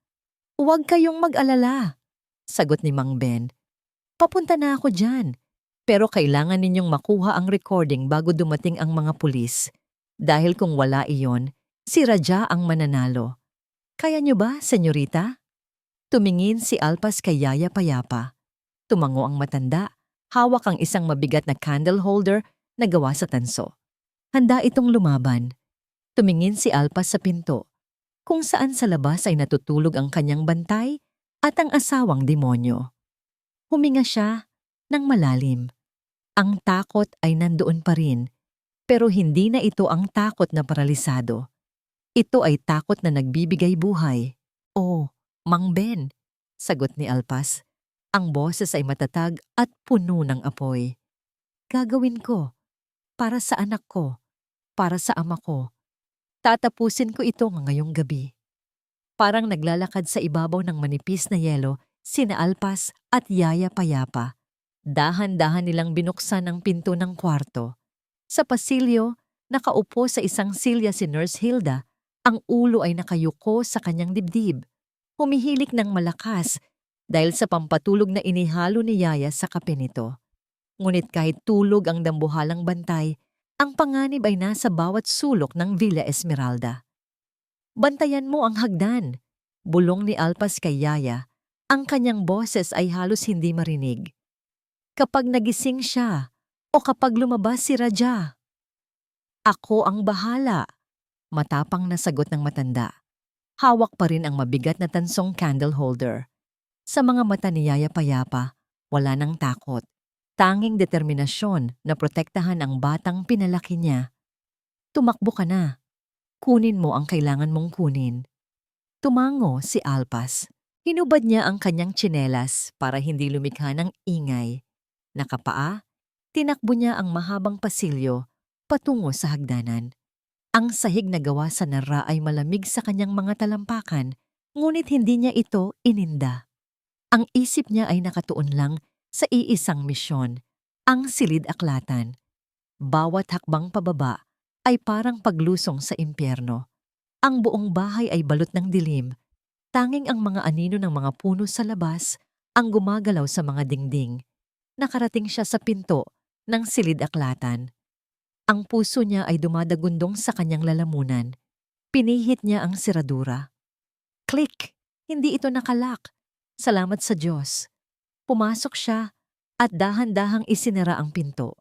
Huwag kayong mag-alala, sagot ni Mang Ben. Papunta na ako dyan, pero kailangan ninyong makuha ang recording bago dumating ang mga pulis. Dahil kung wala iyon, si Raja ang mananalo. Kaya niyo ba, senyorita? Tumingin si Alpas kay Yaya Payapa. Tumango ang matanda, hawak ang isang mabigat na candle holder na gawa sa tanso. Handa itong lumaban. Tumingin si Alpas sa pinto, kung saan sa labas ay natutulog ang kanyang bantay at ang asawang demonyo. Huminga siya ng malalim. Ang takot ay nandoon pa rin, pero hindi na ito ang takot na paralisado. Ito ay takot na nagbibigay buhay. Oh, Mang Ben, sagot ni Alpas. Ang boses ay matatag at puno ng apoy. Gagawin ko, para sa anak ko, para sa ama ko. Tatapusin ko ito ngayong gabi. Parang naglalakad sa ibabaw ng manipis na yelo, sina Alpas at Yaya Payapa. Dahan-dahan nilang binuksan ang pinto ng kwarto. Sa pasilyo, nakaupo sa isang silya si Nurse Hilda. Ang ulo ay nakayuko sa kanyang dibdib. Humihilik ng malakas dahil sa pampatulog na inihalo ni Yaya sa kape nito. Ngunit kahit tulog ang dambuhalang bantay, ang panganib ay nasa bawat sulok ng Villa Esmeralda. Bantayan mo ang hagdan, bulong ni Alpas kay Yaya. Ang kanyang boses ay halos hindi marinig. Kapag nagising siya o kapag lumabas si Raja. Ako ang bahala, matapang na sagot ng matanda. Hawak pa rin ang mabigat na tansong candle holder. Sa mga mata ni Yaya Payapa, wala nang takot. Tanging determinasyon na protektahan ang batang pinalaki niya. Tumakbo ka na. Kunin mo ang kailangan mong kunin. Tumango si Alpas. Hinubad niya ang kanyang tsinelas para hindi lumikha ng ingay. Nakapaa, tinakbo niya ang mahabang pasilyo patungo sa hagdanan. Ang sahig na gawa sa nara ay malamig sa kanyang mga talampakan, ngunit hindi niya ito ininda. Ang isip niya ay nakatuon lang sa iisang misyon, ang silid aklatan. Bawat hakbang pababa ay parang paglusong sa impyerno. Ang buong bahay ay balot ng dilim. Tanging ang mga anino ng mga puno sa labas ang gumagalaw sa mga dingding. Nakarating siya sa pinto ng silid aklatan. Ang puso niya ay dumadagundong sa kanyang lalamunan. Pinihit niya ang seradura. Click! Hindi ito nakalak. Salamat sa Diyos. Pumasok siya at dahan-dahang isinara ang pinto.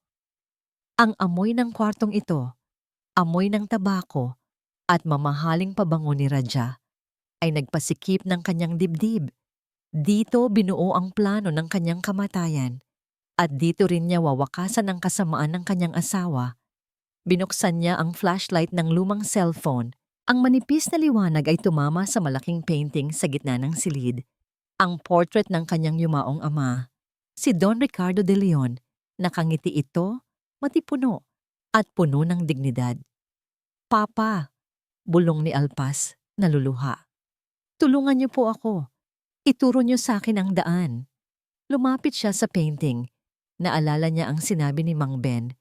Ang amoy ng kwartong ito, amoy ng tabako at mamahaling pabango ni Raja ay nagpasikip ng kanyang dibdib. Dito binuo ang plano ng kanyang kamatayan at dito rin niya wawakasan ang kasamaan ng kanyang asawa. Binuksan niya ang flashlight ng lumang cellphone. Ang manipis na liwanag ay tumama sa malaking painting sa gitna ng silid. Ang portrait ng kanyang yumaong ama, si Don Ricardo de Leon. Nakangiti ito, matipuno, at puno ng dignidad. Papa, Bulong ni Alpas, naluluha. Tulungan niyo po ako. Ituro niyo sa akin ang daan. Lumapit siya sa painting. Naalala niya ang sinabi ni Mang Ben.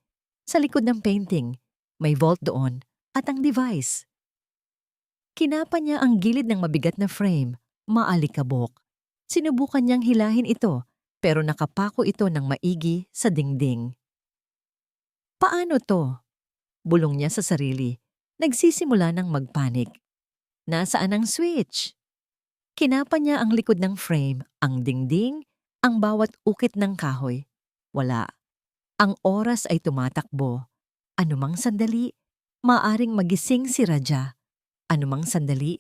Sa likod ng painting, may vault doon at ang device. Kinapa niya ang gilid ng mabigat na frame, maalikabok. Sinubukan niyang hilahin ito, pero nakapako ito ng maigi sa dingding. Paano to? Bulong niya sa sarili. Nagsisimula ng magpanik. Nasaan ang switch? Kinapa niya ang likod ng frame, ang dingding, ang bawat ukit ng kahoy. Wala. Ang oras ay tumatakbo. Anumang sandali, maaring magising si Raja. Anumang sandali,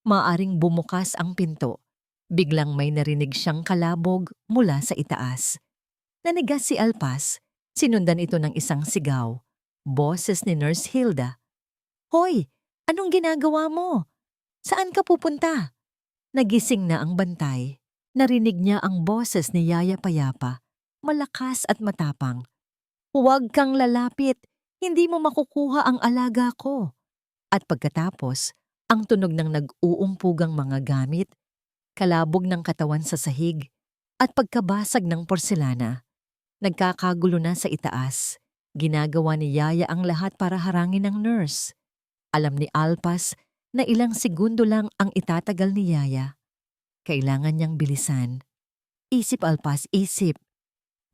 maaring bumukas ang pinto. Biglang may narinig siyang kalabog mula sa itaas. Nanigas si Alpas, sinundan ito ng isang sigaw. Boses ni Nurse Hilda. Hoy, anong ginagawa mo? Saan ka pupunta? Nagising na ang bantay. Narinig niya ang boses ni Yaya Payapa, malakas at matapang. Huwag kang lalapit, hindi mo makukuha ang alaga ko. At pagkatapos, ang tunog ng nag-uumpugang mga gamit, kalabog ng katawan sa sahig, at pagkabasag ng porselana. Nagkakagulo na sa itaas. Ginagawa ni Yaya ang lahat para harangin ang nurse. Alam ni Alpas na ilang segundo lang ang itatagal ni Yaya. Kailangan niyang bilisan. Isip Alpas, isip.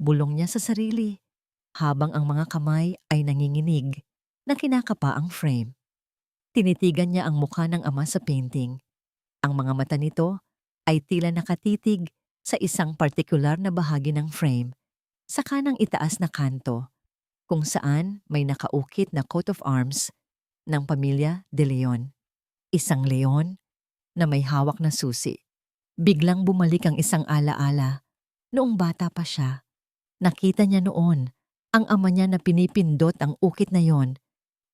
Bulong niya sa sarili, habang ang mga kamay ay nanginginig na kinakapa ang frame. Tinitigan niya ang mukha ng ama sa painting. Ang mga mata nito ay tila nakatitig sa isang partikular na bahagi ng frame, sa kanang itaas na kanto, kung saan may nakaukit na coat of arms ng pamilya de Leon. Isang leon na may hawak na susi. Biglang bumalik ang isang alaala. Noong bata pa siya, nakita niya noon ang ama niya na pinipindot ang ukit na yon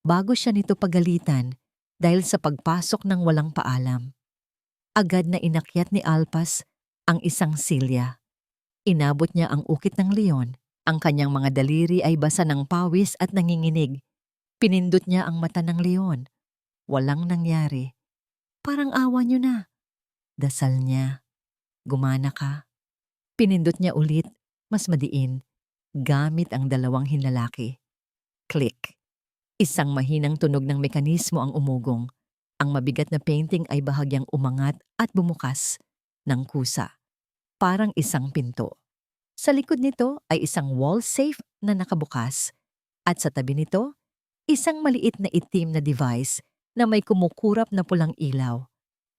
bago siya nito pagalitan dahil sa pagpasok ng walang paalam. Agad na inakyat ni Alpas ang isang silya. Inabot niya ang ukit ng leon. Ang kanyang mga daliri ay basa ng pawis at nanginginig. Pinindot niya ang mata ng leon. Walang nangyari. Parang awa niyo na. Dasal niya. Gumana ka. Pinindot niya ulit, mas madiin, gamit ang dalawang hinlalaki. Click. Isang mahinang tunog ng mekanismo ang umugong. Ang mabigat na painting ay bahagyang umangat at bumukas ng kusa. Parang isang pinto. Sa likod nito ay isang wall safe na nakabukas. At sa tabi nito, isang maliit na itim na device na may kumukurap na pulang ilaw.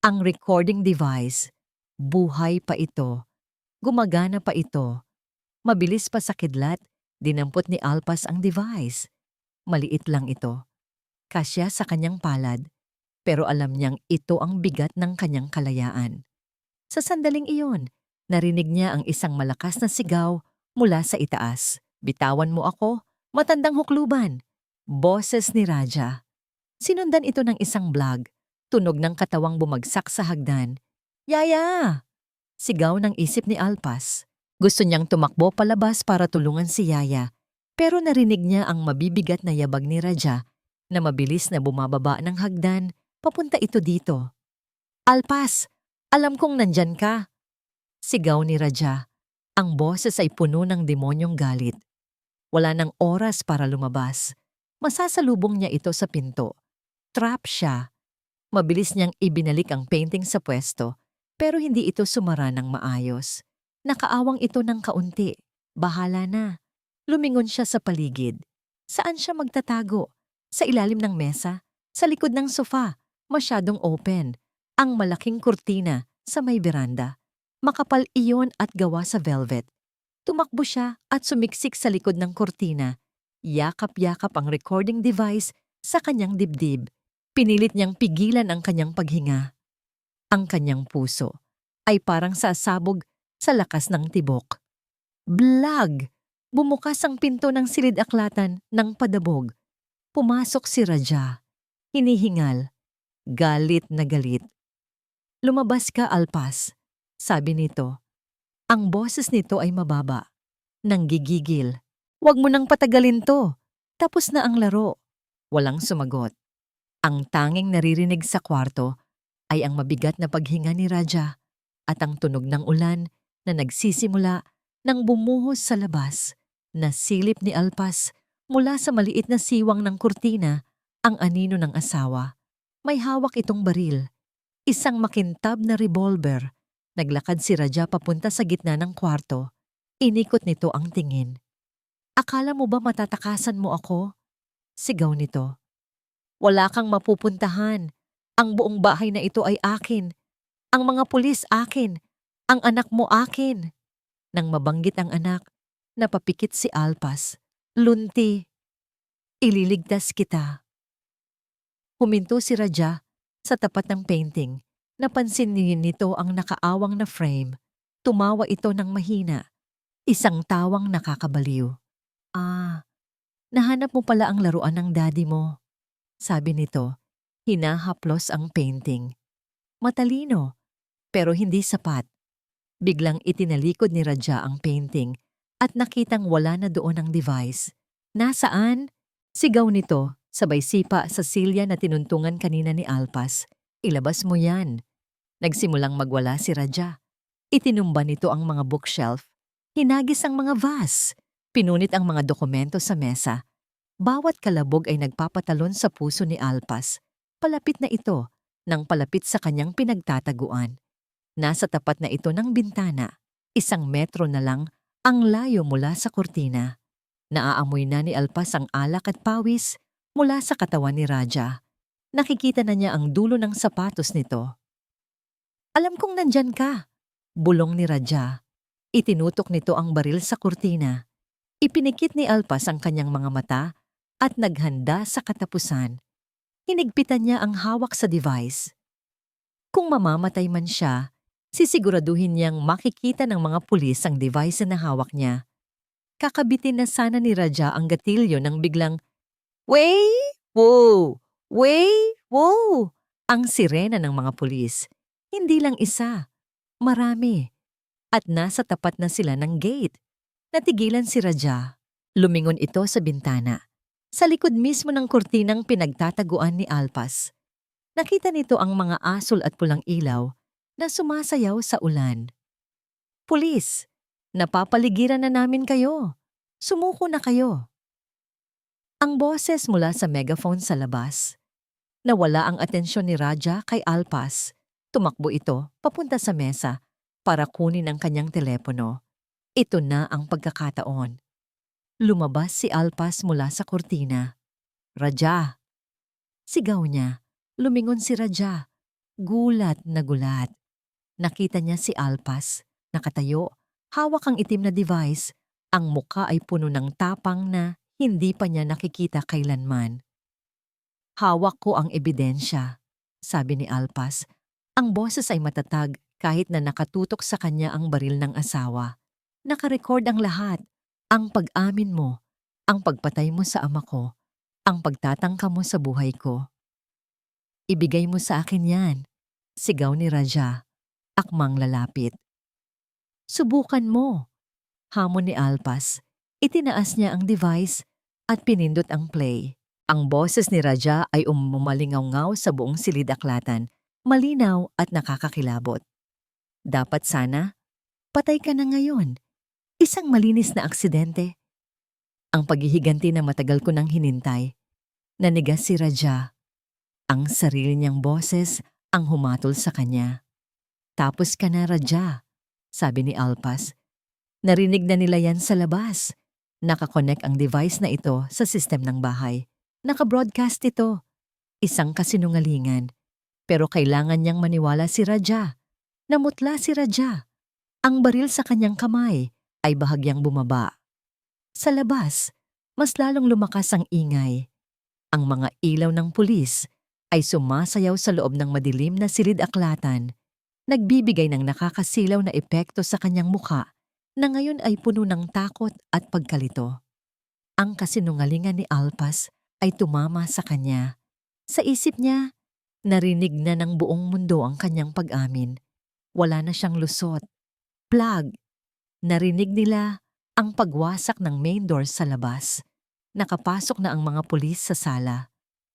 Ang recording device. Buhay pa ito. Gumagana pa ito. Mabilis pa sa kidlat, dinampot ni Alpas ang device. Maliit lang ito. Kasya sa kanyang palad, pero alam niyang ito ang bigat ng kanyang kalayaan. Sa sandaling iyon, narinig niya ang isang malakas na sigaw mula sa itaas. Bitawan mo ako, matandang hukluban. Boses ni Raja. Sinundan ito ng isang blag. Tunog ng katawang bumagsak sa hagdan. Yaya! Sigaw ng isip ni Alpas. Gusto niyang tumakbo palabas para tulungan si Yaya, pero narinig niya ang mabibigat na yabag ni Raja na mabilis na bumababa ng hagdan, papunta ito dito. Alpas! Alam kong nandyan ka! Sigaw ni Raja. Ang boses ay puno ng demonyong galit. Wala nang oras para lumabas. Masasalubong niya ito sa pinto. Trap siya. Mabilis niyang ibinalik ang painting sa pwesto, pero hindi ito sumara ng maayos. Nakaawang ito ng kaunti. Bahala na. Lumingon siya sa paligid. Saan siya magtatago? Sa ilalim ng mesa? Sa likod ng sofa? Masyadong open. Ang malaking kurtina sa may beranda. Makapal iyon at gawa sa velvet. Tumakbo siya at sumiksik sa likod ng kurtina. Yakap-yakap ang recording device sa kanyang dibdib. Pinilit niyang pigilan ang kanyang paghinga. Ang kanyang puso ay parang sasabog sa lakas ng tibok. Blag! Bumukas ang pinto ng silid-aklatan ng padabog. Pumasok si Raja. Hinihingal. Galit na galit. Lumabas ka, Alpas, sabi nito. Ang boses nito ay mababa. Nanggigigil. Huwag mo nang patagalin to. Tapos na ang laro. Walang sumagot. Ang tanging naririnig sa kwarto ay ang mabigat na paghinga ni Raja at ang tunog ng ulan na nagsisimula nang bumuhos sa labas. Nasilip ni Alpas mula sa maliit na siwang ng kurtina ang anino ng asawa. May hawak itong baril, isang makintab na revolver. Naglakad si Raja papunta sa gitna ng kwarto. Inikot nito ang tingin. "Akala mo ba matatakasan mo ako?" Sigaw nito. "Wala kang mapupuntahan. Ang buong bahay na ito ay akin. Ang mga pulis akin. Ang anak mo akin." Nang mabanggit ang anak, napapikit si Alpas. "Lunti, ililigtas kita." Huminto si Raja sa tapat ng painting. Napansin nito ang nakaawang na frame. Tumawa ito ng mahina. Isang tawang nakakabaliw. "Ah, nahanap mo pala ang laruan ng daddy mo," sabi nito. Hinahaplos ang painting. Matalino, pero hindi sapat. Biglang itinalikod ni Raja ang painting at nakitang wala na doon ang device. "Nasaan?" Sigaw nito, sabay sipa sa silya na tinuntungan kanina ni Alpas. "Ilabas mo yan." Nagsimulang magwala si Raja. Itinumba nito ang mga bookshelf. Hinagis ang mga vase. Pinunit ang mga dokumento sa mesa. Bawat kalabog ay nagpapatalon sa puso ni Alpas. Palapit na ito, nang palapit sa kanyang pinagtataguan. Nasa tapat na ito ng bintana, 1 metro na lang ang layo mula sa kurtina. Naaamoy na ni Alpas ang alak at pawis mula sa katawan ni Raja. Nakikita na niya ang dulo ng sapatos nito. "Alam kong nandyan ka," bulong ni Raja. Itinutok nito ang baril sa kurtina. Ipinikit ni Alpas ang kanyang mga mata at naghanda sa katapusan. Hinigpitan niya ang hawak sa device. Kung mamamatay man siya, sisiguraduhin niyang makikita ng mga pulis ang device na hawak niya. Kakabitin na sana ni Raja ang gatilyo nang biglang, "Wey! Wow! Wey! Wow!" Ang sirena ng mga pulis. Hindi lang isa, marami. At nasa tapat na sila ng gate. Natigilan si Raja. Lumingon ito sa bintana. Sa likod mismo ng kurtinang pinagtataguan ni Alpas. Nakita nito ang mga asul at pulang ilaw na sumasayaw sa ulan. "Pulis, napapaligiran na namin kayo. Sumuko na kayo." Ang boses mula sa megaphone sa labas. Nawala ang atensyon ni Raja kay Alpas. Tumakbo ito papunta sa mesa para kunin ang kanyang telepono. Ito na ang pagkakataon. Lumabas si Alpas mula sa kurtina. "Raja!" Sigaw niya. Lumingon si Raja. Gulat na gulat. Nakita niya si Alpas. Nakatayo, hawak ang itim na device. Ang muka ay puno ng tapang na hindi pa niya nakikita kailanman. "Hawak ko ang ebidensya," sabi ni Alpas. Ang boses ay matatag kahit na nakatutok sa kanya ang baril ng asawa. "Nakarecord ang lahat. Ang pag-amin mo, ang pagpatay mo sa ama ko, ang pagtatangka mo sa buhay ko. Ibigay mo sa akin yan," sigaw ni Raja, akmang lalapit. "Subukan mo," hamon ni Alpas. Itinaas niya ang device at pinindot ang play. Ang boses ni Raja ay umumalingaw-ngaw sa buong silid-aklatan, malinaw at nakakakilabot. "Dapat sana, patay ka na ngayon. Isang malinis na aksidente." Ang paghihiganti na matagal ko nang hinintay. Nanigas si Raja. Ang sarili niyang boses ang humatol sa kanya. "Tapos ka na, Raja," sabi ni Alpas. Narinig na nila yan sa labas. Nakakonect ang device na ito sa sistem ng bahay. Naka-broadcast ito. Isang kasinungalingan. Pero kailangan niyang maniwala si Raja. Namutla si Raja. Ang baril sa kanyang kamay ay bahagyang bumaba. Sa labas, mas lalong lumakas ang ingay. Ang mga ilaw ng pulis ay sumasayaw sa loob ng madilim na silid-aklatan, nagbibigay ng nakakasilaw na epekto sa kanyang muka na ngayon ay puno ng takot at pagkalito. Ang kasinungalingan ni Alpas ay tumama sa kanya. Sa isip niya, narinig na ng buong mundo ang kanyang pag-amin. Wala na siyang lusot. Plug! Narinig nila ang pagwasak ng main door sa labas. Nakapasok na ang mga pulis sa sala.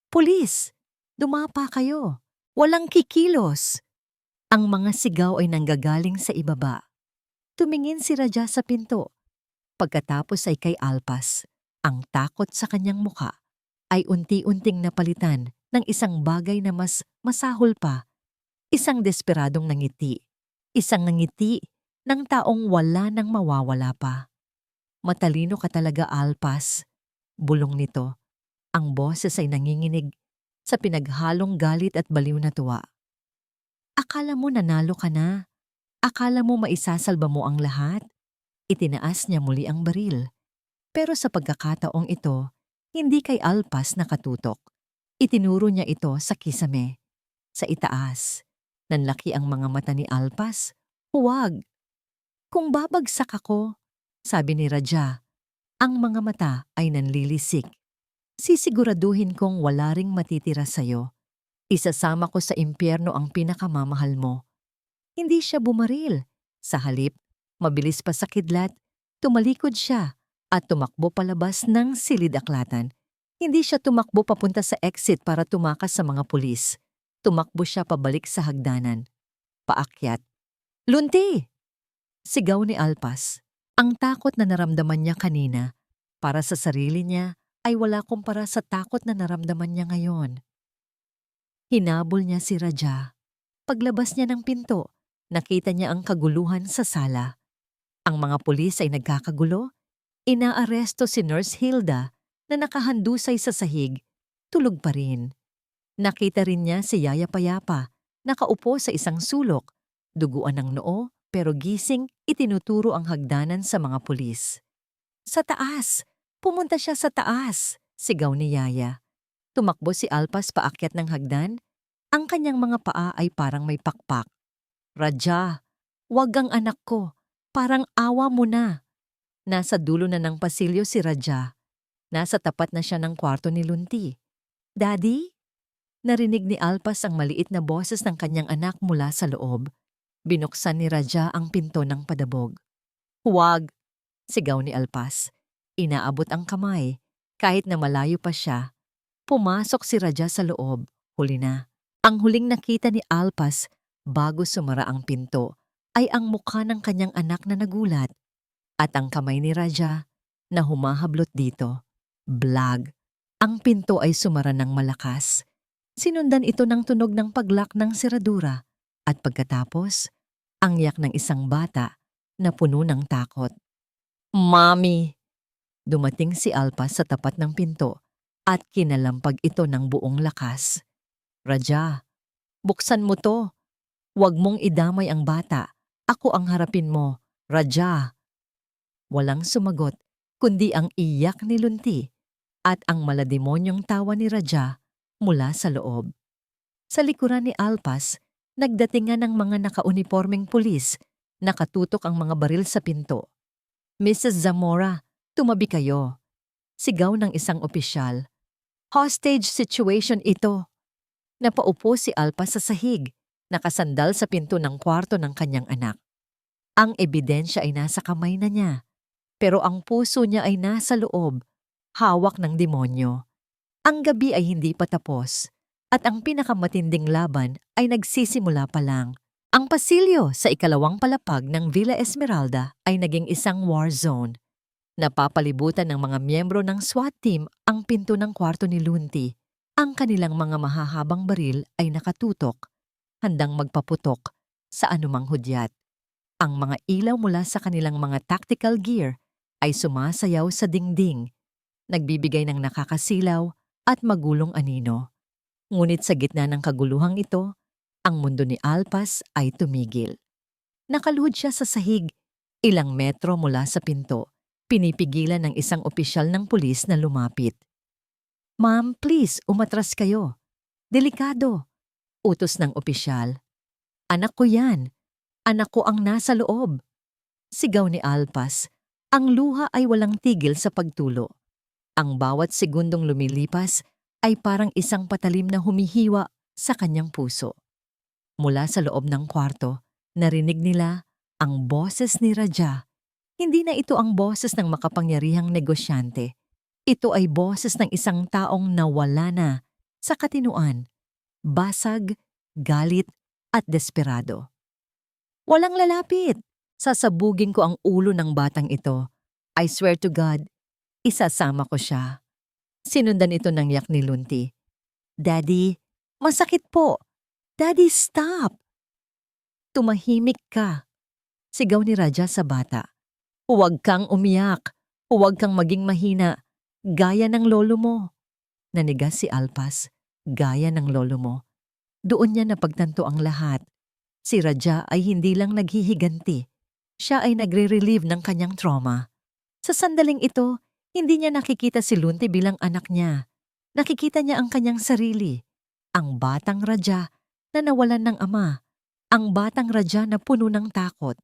"Pulis! Dumapa kayo. Walang kikilos. Ang mga sigaw ay nanggagaling sa ibaba. Tumingin si Raja sa pinto. Pagkatapos ay kay Alpas. Ang takot sa kanyang muka ay unti-unting napalitan ng isang bagay na mas masahol pa. Isang desperadong nangiti. Isang nangiti ng taong wala nang mawawala pa. Matalino ka talaga, Alpas. Bulong nito. Ang boses ay nanginginig sa pinaghalong galit at baliw na tuwa. Akala mo nanalo ka na. Akala mo maisasalba mo ang lahat. Itinaas niya muli ang baril. Pero sa pagkakataong ito, hindi kay Alpas nakatutok. Itinuro niya ito sa kisame. Sa itaas. Nanlaki ang mga mata ni Alpas. Huwag. Kung babagsak ako, sabi ni Raja, ang mga mata ay nanlilisik. Sisiguraduhin kong wala ring matitira sa'yo. Isasama ko sa impyerno ang pinakamamahal mo. Hindi siya bumaril. Sa halip, mabilis pa sa kidlat, tumalikod siya at tumakbo palabas ng silid-aklatan. Hindi siya tumakbo papunta sa exit para tumakas sa mga pulis. Tumakbo siya pabalik sa hagdanan. Paakyat. Lunti! Sigaw ni Alpas. Ang takot na naramdaman niya kanina, para sa sarili niya, ay wala kumpara sa takot na naramdaman niya ngayon. Hinabol niya si Raja. Paglabas niya ng pinto, nakita niya ang kaguluhan sa sala. Ang mga pulis ay nagkakagulo. Inaaresto si Nurse Hilda na nakahandusay sa sahig. Tulog pa rin. Nakita rin niya si Yaya Payapa, nakaupo sa isang sulok. Duguan ng noo, pero gising, itinuturo ang hagdanan sa mga pulis. Sa taas! Pumunta siya sa taas! Sigaw ni Yaya. Tumakbo si Alpas paakyat ng hagdan. Ang kanyang mga paa ay parang may pakpak. Raja, wag ang anak ko. Parang awa mo na. Nasa dulo na ng pasilyo si Raja. Nasa tapat na siya ng kwarto ni Lunti. Daddy? Narinig ni Alpas ang maliit na boses ng kanyang anak mula sa loob. Binuksan ni Raja ang pinto ng padabog. Huwag! Sigaw ni Alpas. Inaabot ang kamay. Kahit na malayo pa siya, pumasok si Raja sa loob. Huli na. Ang huling nakita ni Alpas bago sumara ang pinto ay ang mukha ng kanyang anak na nagulat at ang kamay ni Raja na humahablot dito. Blag. Ang pinto ay sumara ng malakas. Sinundan ito ng tunog ng paglak ng seradura at pagkatapos, ang yak ng isang bata na puno ng takot. Mommy! Dumating si Alpas sa tapat ng pinto at kinalampag ito ng buong lakas. Raja, buksan mo to. Huwag mong idamay ang bata. Ako ang harapin mo, Raja. Walang sumagot, kundi ang iyak ni Lunti at ang malademonyong tawa ni Raja mula sa loob. Sa likuran ni Alpas, nagdatingan ng mga nakaunipormeng pulis, nakatutok ang mga baril sa pinto. Mrs. Zamora, tumabi kayo. Sigaw ng isang opisyal. Hostage situation ito. Napaupo si Alpas sa sahig, nakasandal sa pinto ng kwarto ng kanyang anak. Ang ebidensya ay nasa kamay na niya, pero ang puso niya ay nasa loob, hawak ng demonyo. Ang gabi ay hindi pa tapos, at ang pinakamatinding laban ay nagsisimula pa lang. Ang pasilyo sa ikalawang palapag ng Villa Esmeralda ay naging isang war zone. Napapalibutan ng mga miyembro ng SWAT team ang pinto ng kwarto ni Lunti. Ang kanilang mga mahahabang baril ay nakatutok, handang magpaputok sa anumang hudyat. Ang mga ilaw mula sa kanilang mga tactical gear ay sumasayaw sa dingding, nagbibigay ng nakakasilaw at magulong anino. Ngunit sa gitna ng kaguluhang ito, ang mundo ni Alpas ay tumigil. Nakaluhod siya sa sahig, ilang metro mula sa pinto. Pinipigilan ng isang opisyal ng pulis na lumapit. Ma'am, please, umatras kayo. Delikado. Utos ng opisyal. Anak ko yan. Anak ko ang nasa loob. Sigaw ni Alpas. Ang luha ay walang tigil sa pagtulo. Ang bawat segundong lumilipas ay parang isang patalim na humihiwa sa kanyang puso. Mula sa loob ng kwarto, narinig nila ang boses ni Raja. Hindi na ito ang boses ng makapangyarihang negosyante. Ito ay boses ng isang taong nawala na sa katinuan basag, galit, at desperado. Walang lalapit! Sasabugin ko ang ulo ng batang ito. I swear to God, isasama ko siya. Sinundan ito ng yak ni Lunti. Daddy, masakit po. Daddy, stop! Tumahimik ka. Sigaw ni Raja sa bata. Huwag kang umiyak. Huwag kang maging mahina. Gaya ng lolo mo. Nanigas si Alpas. Gaya ng lolo mo. Doon niya napagtanto ang lahat. Si Raja ay hindi lang naghihiganti. Siya ay nagre-relieve ng kanyang trauma. Sa sandaling ito, hindi niya nakikita si Lunti bilang anak niya. Nakikita niya ang kanyang sarili. Ang batang Raja na nawalan ng ama. Ang batang Raja na puno ng takot.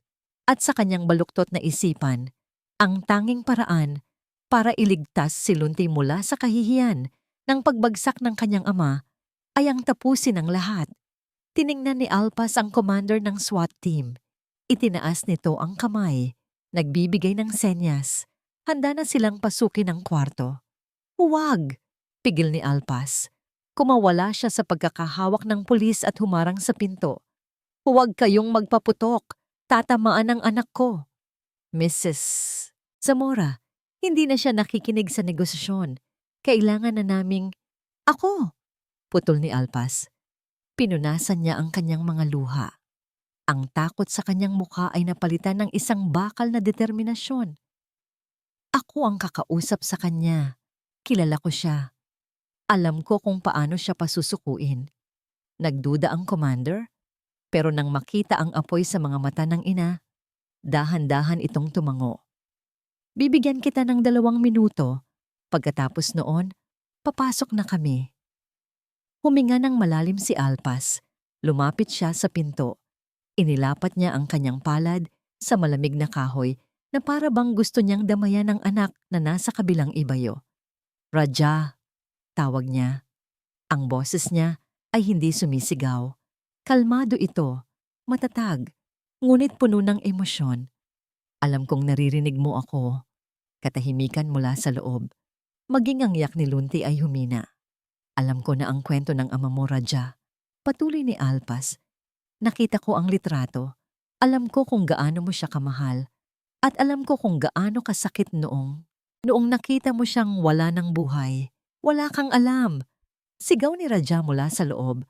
At sa kanyang baluktot na isipan, ang tanging paraan para iligtas si Lunti mula sa kahihiyan ng pagbagsak ng kanyang ama ay ang tapusin ang lahat. Tiningnan ni Alpas ang commander ng SWAT team. Itinaas nito ang kamay, nagbibigay ng senyas. Handa na silang pasukin ang kwarto. Huwag! Pigil ni Alpas. Kumawala siya sa pagkakahawak ng pulis at humarang sa pinto. Huwag kayong magpaputok. Tatamaan ang anak ko. Mrs. Zamora, hindi na siya nakikinig sa negosasyon. Kailangan na naming... Ako! Putol ni Alpas. Pinunasan niya ang kanyang mga luha. Ang takot sa kanyang mukha ay napalitan ng isang bakal na determinasyon. Ako ang kakausap sa kanya. Kilala ko siya. Alam ko kung paano siya pasusukuin. Nagduda ang commander, pero nang makita ang apoy sa mga mata ng ina, dahan-dahan itong tumango. Bibigyan kita ng 2 minuto. Pagkatapos noon, papasok na kami. Huminga ng malalim si Alpas. Lumapit siya sa pinto. Inilapat niya ang kanyang palad sa malamig na kahoy na para bang gusto niyang damayan ng anak na nasa kabilang ibayo. Raja, tawag niya. Ang boses niya ay hindi sumisigaw. Kalmado ito, matatag, ngunit puno ng emosyon. Alam kong naririnig mo ako. Katahimikan mula sa loob. Maging ang yak ni Lunti ay humina. Alam ko na ang kwento ng ama mo, Raja. Patuloy ni Alpas. Nakita ko ang litrato. Alam ko kung gaano mo siya kamahal. At alam ko kung gaano kasakit noong nakita mo siyang wala ng buhay. Wala kang alam. Sigaw ni Raja mula sa loob.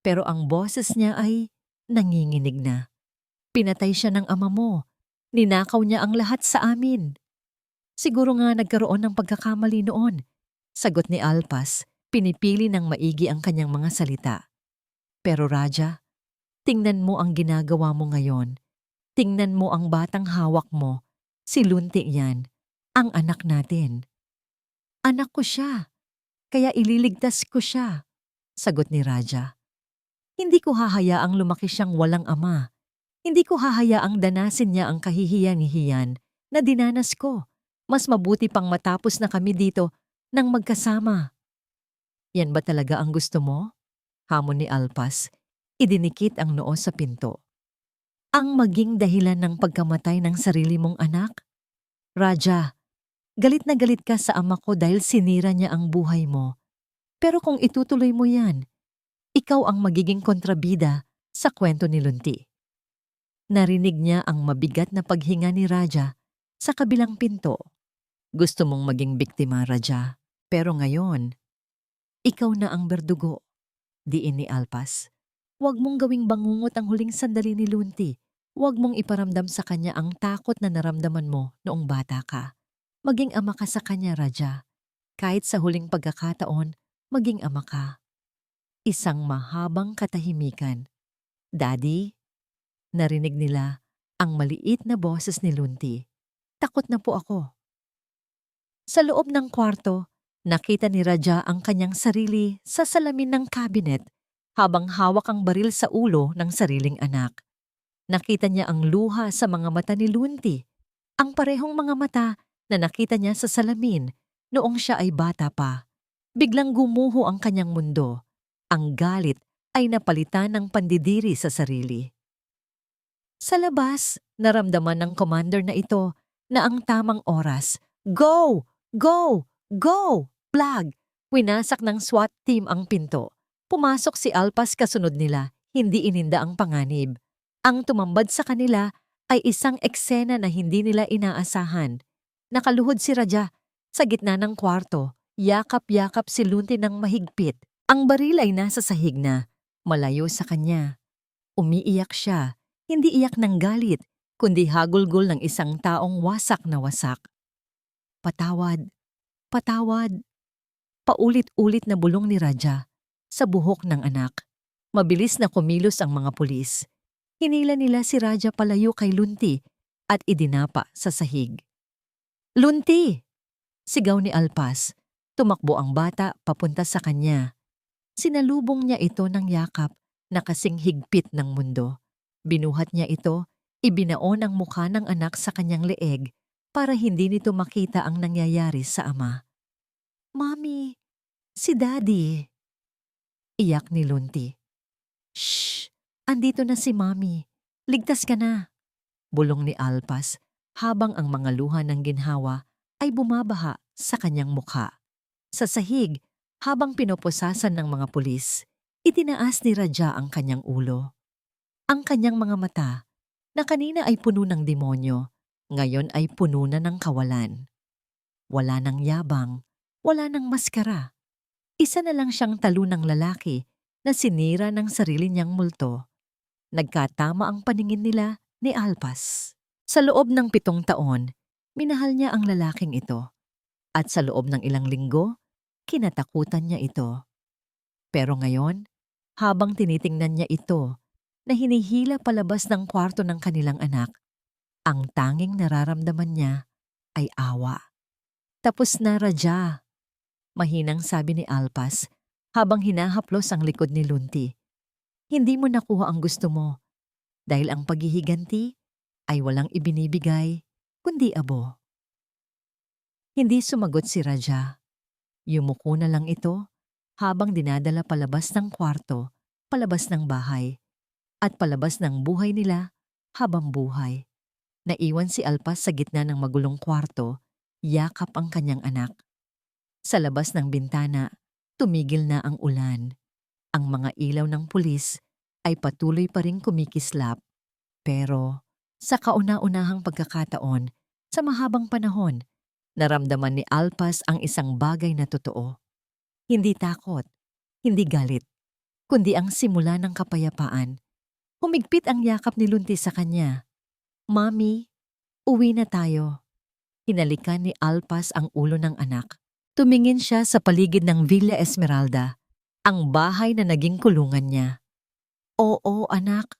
Pero ang boses niya ay nanginginig na. Pinatay siya ng ama mo. Ninakaw niya ang lahat sa amin. Siguro nga nagkaroon ng pagkakamali noon. Sagot ni Alpas. Pinipili ng maigi ang kanyang mga salita. Pero Raja, tingnan mo ang ginagawa mo ngayon. Tingnan mo ang batang hawak mo. Si Lunti yan, ang anak natin. Anak ko siya, kaya ililigtas ko siya, sagot ni Raja. Hindi ko hahayaang lumaki siyang walang ama. Hindi ko hahayaang danasin niya ang kahihiyan-hiyan na dinanas ko. Mas mabuti pang matapos na kami dito nang magkasama. Yan ba talaga ang gusto mo? Hamon ni Alpas. Idinikit ang noo sa pinto. Ang maging dahilan ng pagkamatay ng sarili mong anak? Raja, galit na galit ka sa ama ko dahil sinira niya ang buhay mo. Pero kung itutuloy mo yan, ikaw ang magiging kontrabida sa kwento ni Lunti. Narinig niya ang mabigat na paghinga ni Raja sa kabilang pinto. Gusto mong maging biktima, Raja. Pero ngayon, ikaw na ang berdugo. Diin ni Alpas. Huwag mong gawing bangungot ang huling sandali ni Lunti. Huwag mong iparamdam sa kanya ang takot na naramdaman mo noong bata ka. Maging ama ka sa kanya, Raja. Kahit sa huling pagkakataon, maging ama ka. Isang mahabang katahimikan. Daddy? Narinig nila ang maliit na boses ni Lunti. Takot na po ako. Sa loob ng kwarto, nakita ni Raja ang kanyang sarili sa salamin ng cabinet habang hawak ang baril sa ulo ng sariling anak. Nakita niya ang luha sa mga mata ni Lunti, ang parehong mga mata na nakita niya sa salamin noong siya ay bata pa. Biglang gumuho ang kanyang mundo. Ang galit ay napalitan ng pandidiri sa sarili. Sa labas, naramdaman ng commander na ito na ang tamang oras. Go! Go! Go! Flag! Winasak ng SWAT team ang pinto. Pumasok si Alpas kasunod nila, hindi ininda ang panganib. Ang tumambad sa kanila ay isang eksena na hindi nila inaasahan. Nakaluhod si Raja sa gitna ng kwarto, yakap-yakap si Lunti ng mahigpit. Ang baril ay nasa sahig na, malayo sa kanya. Umiiyak siya, hindi iyak ng galit, kundi hagulgol ng isang taong wasak na wasak. Patawad, patawad. Paulit-ulit na bulong ni Raja sa buhok ng anak. Mabilis na kumilos ang mga pulis. Hinila nila si Raja palayo kay Lunti at idinapa sa sahig. Lunti! Sigaw ni Alpas. Tumakbo ang bata papunta sa kanya. Sinalubong niya ito ng yakap na kasing higpit ng mundo. Binuhat niya ito, ibinaon ang mukha ng anak sa kanyang leeg para hindi nito makita ang nangyayari sa ama. Mami, si Daddy. Iyak ni Lunti. Shh! Andito na si Mami. Ligtas ka na. Bulong ni Alpas habang ang mga luha ng ginhawa ay bumabaha sa kanyang mukha. Sa sahig, habang pinoposasan ng mga pulis, itinaas ni Raja ang kanyang ulo. Ang kanyang mga mata, na kanina ay puno ng demonyo, ngayon ay puno na ng kawalan. Wala ng yabang, wala ng maskara. Isa na lang siyang talunang lalaki na sinira ng sarili niyang multo. Nagkatama ang paningin nila ni Alpas. Sa loob ng 7 taon, minahal niya ang lalaking ito. At sa loob ng ilang linggo, kinatakutan niya ito. Pero ngayon, habang tinitingnan niya ito, na hinihila palabas ng kwarto ng kanilang anak, ang tanging nararamdaman niya ay awa. Tapos na, Raja, mahinang sabi ni Alpas habang hinahaplos ang likod ni Lunti. Hindi mo nakuha ang gusto mo dahil ang paghihiganti ay walang ibinibigay kundi abo. Hindi sumagot si Raja. Yumuko na lang ito habang dinadala palabas ng kwarto, palabas ng bahay, at palabas ng buhay nila habang buhay. Naiwan si Alpas sa gitna ng magulong kwarto, yakap ang kanyang anak. Sa labas ng bintana, tumigil na ang ulan. Ang mga ilaw ng pulis ay patuloy pa ring kumikislap. Pero sa kauna-unahang pagkakataon, sa mahabang panahon, naramdaman ni Alpas ang isang bagay na totoo. Hindi takot, hindi galit, kundi ang simula ng kapayapaan. Humigpit ang yakap ni Lunti sa kanya. Mami, uwi na tayo. Hinalikan ni Alpas ang ulo ng anak. Tumingin siya sa paligid ng Villa Esmeralda, ang bahay na naging kulungan niya. Oo, anak,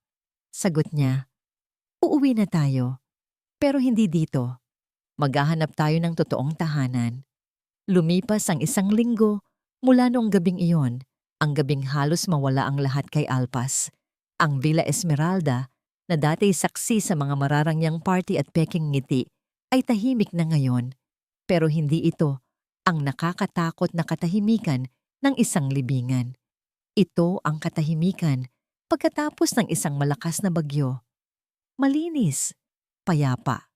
sagot niya. Uuwi na tayo, pero hindi dito. Maghahanap tayo ng totoong tahanan. Lumipas ang 1 linggo mula noong gabing iyon, ang gabing halos mawala ang lahat kay Alpas. Ang Villa Esmeralda, na dati saksi sa mga mararangyang party at peking ngiti, ay tahimik na ngayon. Pero hindi ito ang nakakatakot na katahimikan ng isang libingan. Ito ang katahimikan pagkatapos ng isang malakas na bagyo. Malinis, payapa.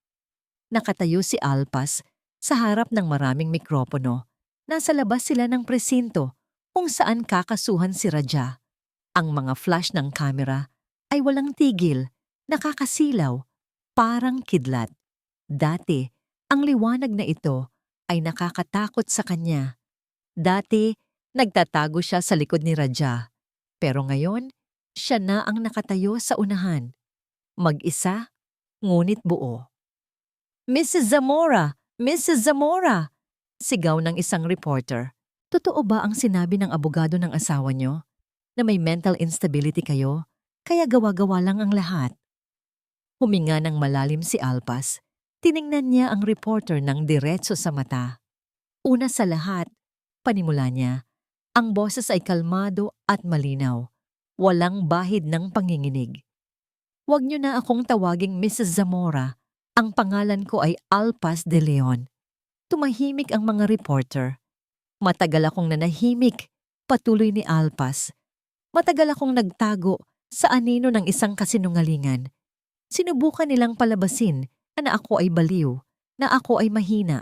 Nakatayo si Alpas sa harap ng maraming mikropono. Nasa labas sila ng presinto kung saan kakasuhan si Raja. Ang mga flash ng kamera ay walang tigil, nakakasilaw, parang kidlat. Dati, ang liwanag na ito ay nakakatakot sa kanya. Dati, nagtatago siya sa likod ni Raja. Pero ngayon, siya na ang nakatayo sa unahan. Mag-isa, ngunit buo. Mrs. Zamora! Mrs. Zamora! Sigaw ng isang reporter. Totoo ba ang sinabi ng abogado ng asawa niyo na may mental instability kayo, kaya gawa-gawa lang ang lahat? Huminga ng malalim si Alpas. Tiningnan niya ang reporter ng diretso sa mata. Una sa lahat, panimula niya, ang boses ay kalmado at malinaw. Walang bahid ng panginginig. Huwag niyo na akong tawaging Mrs. Zamora. Ang pangalan ko ay Alpas de Leon. Tumahimik ang mga reporter. Matagal akong nanahimik, patuloy ni Alpas. Matagal akong nagtago sa anino ng isang kasinungalingan. Sinubukan nilang palabasin na ako ay baliw, na ako ay mahina.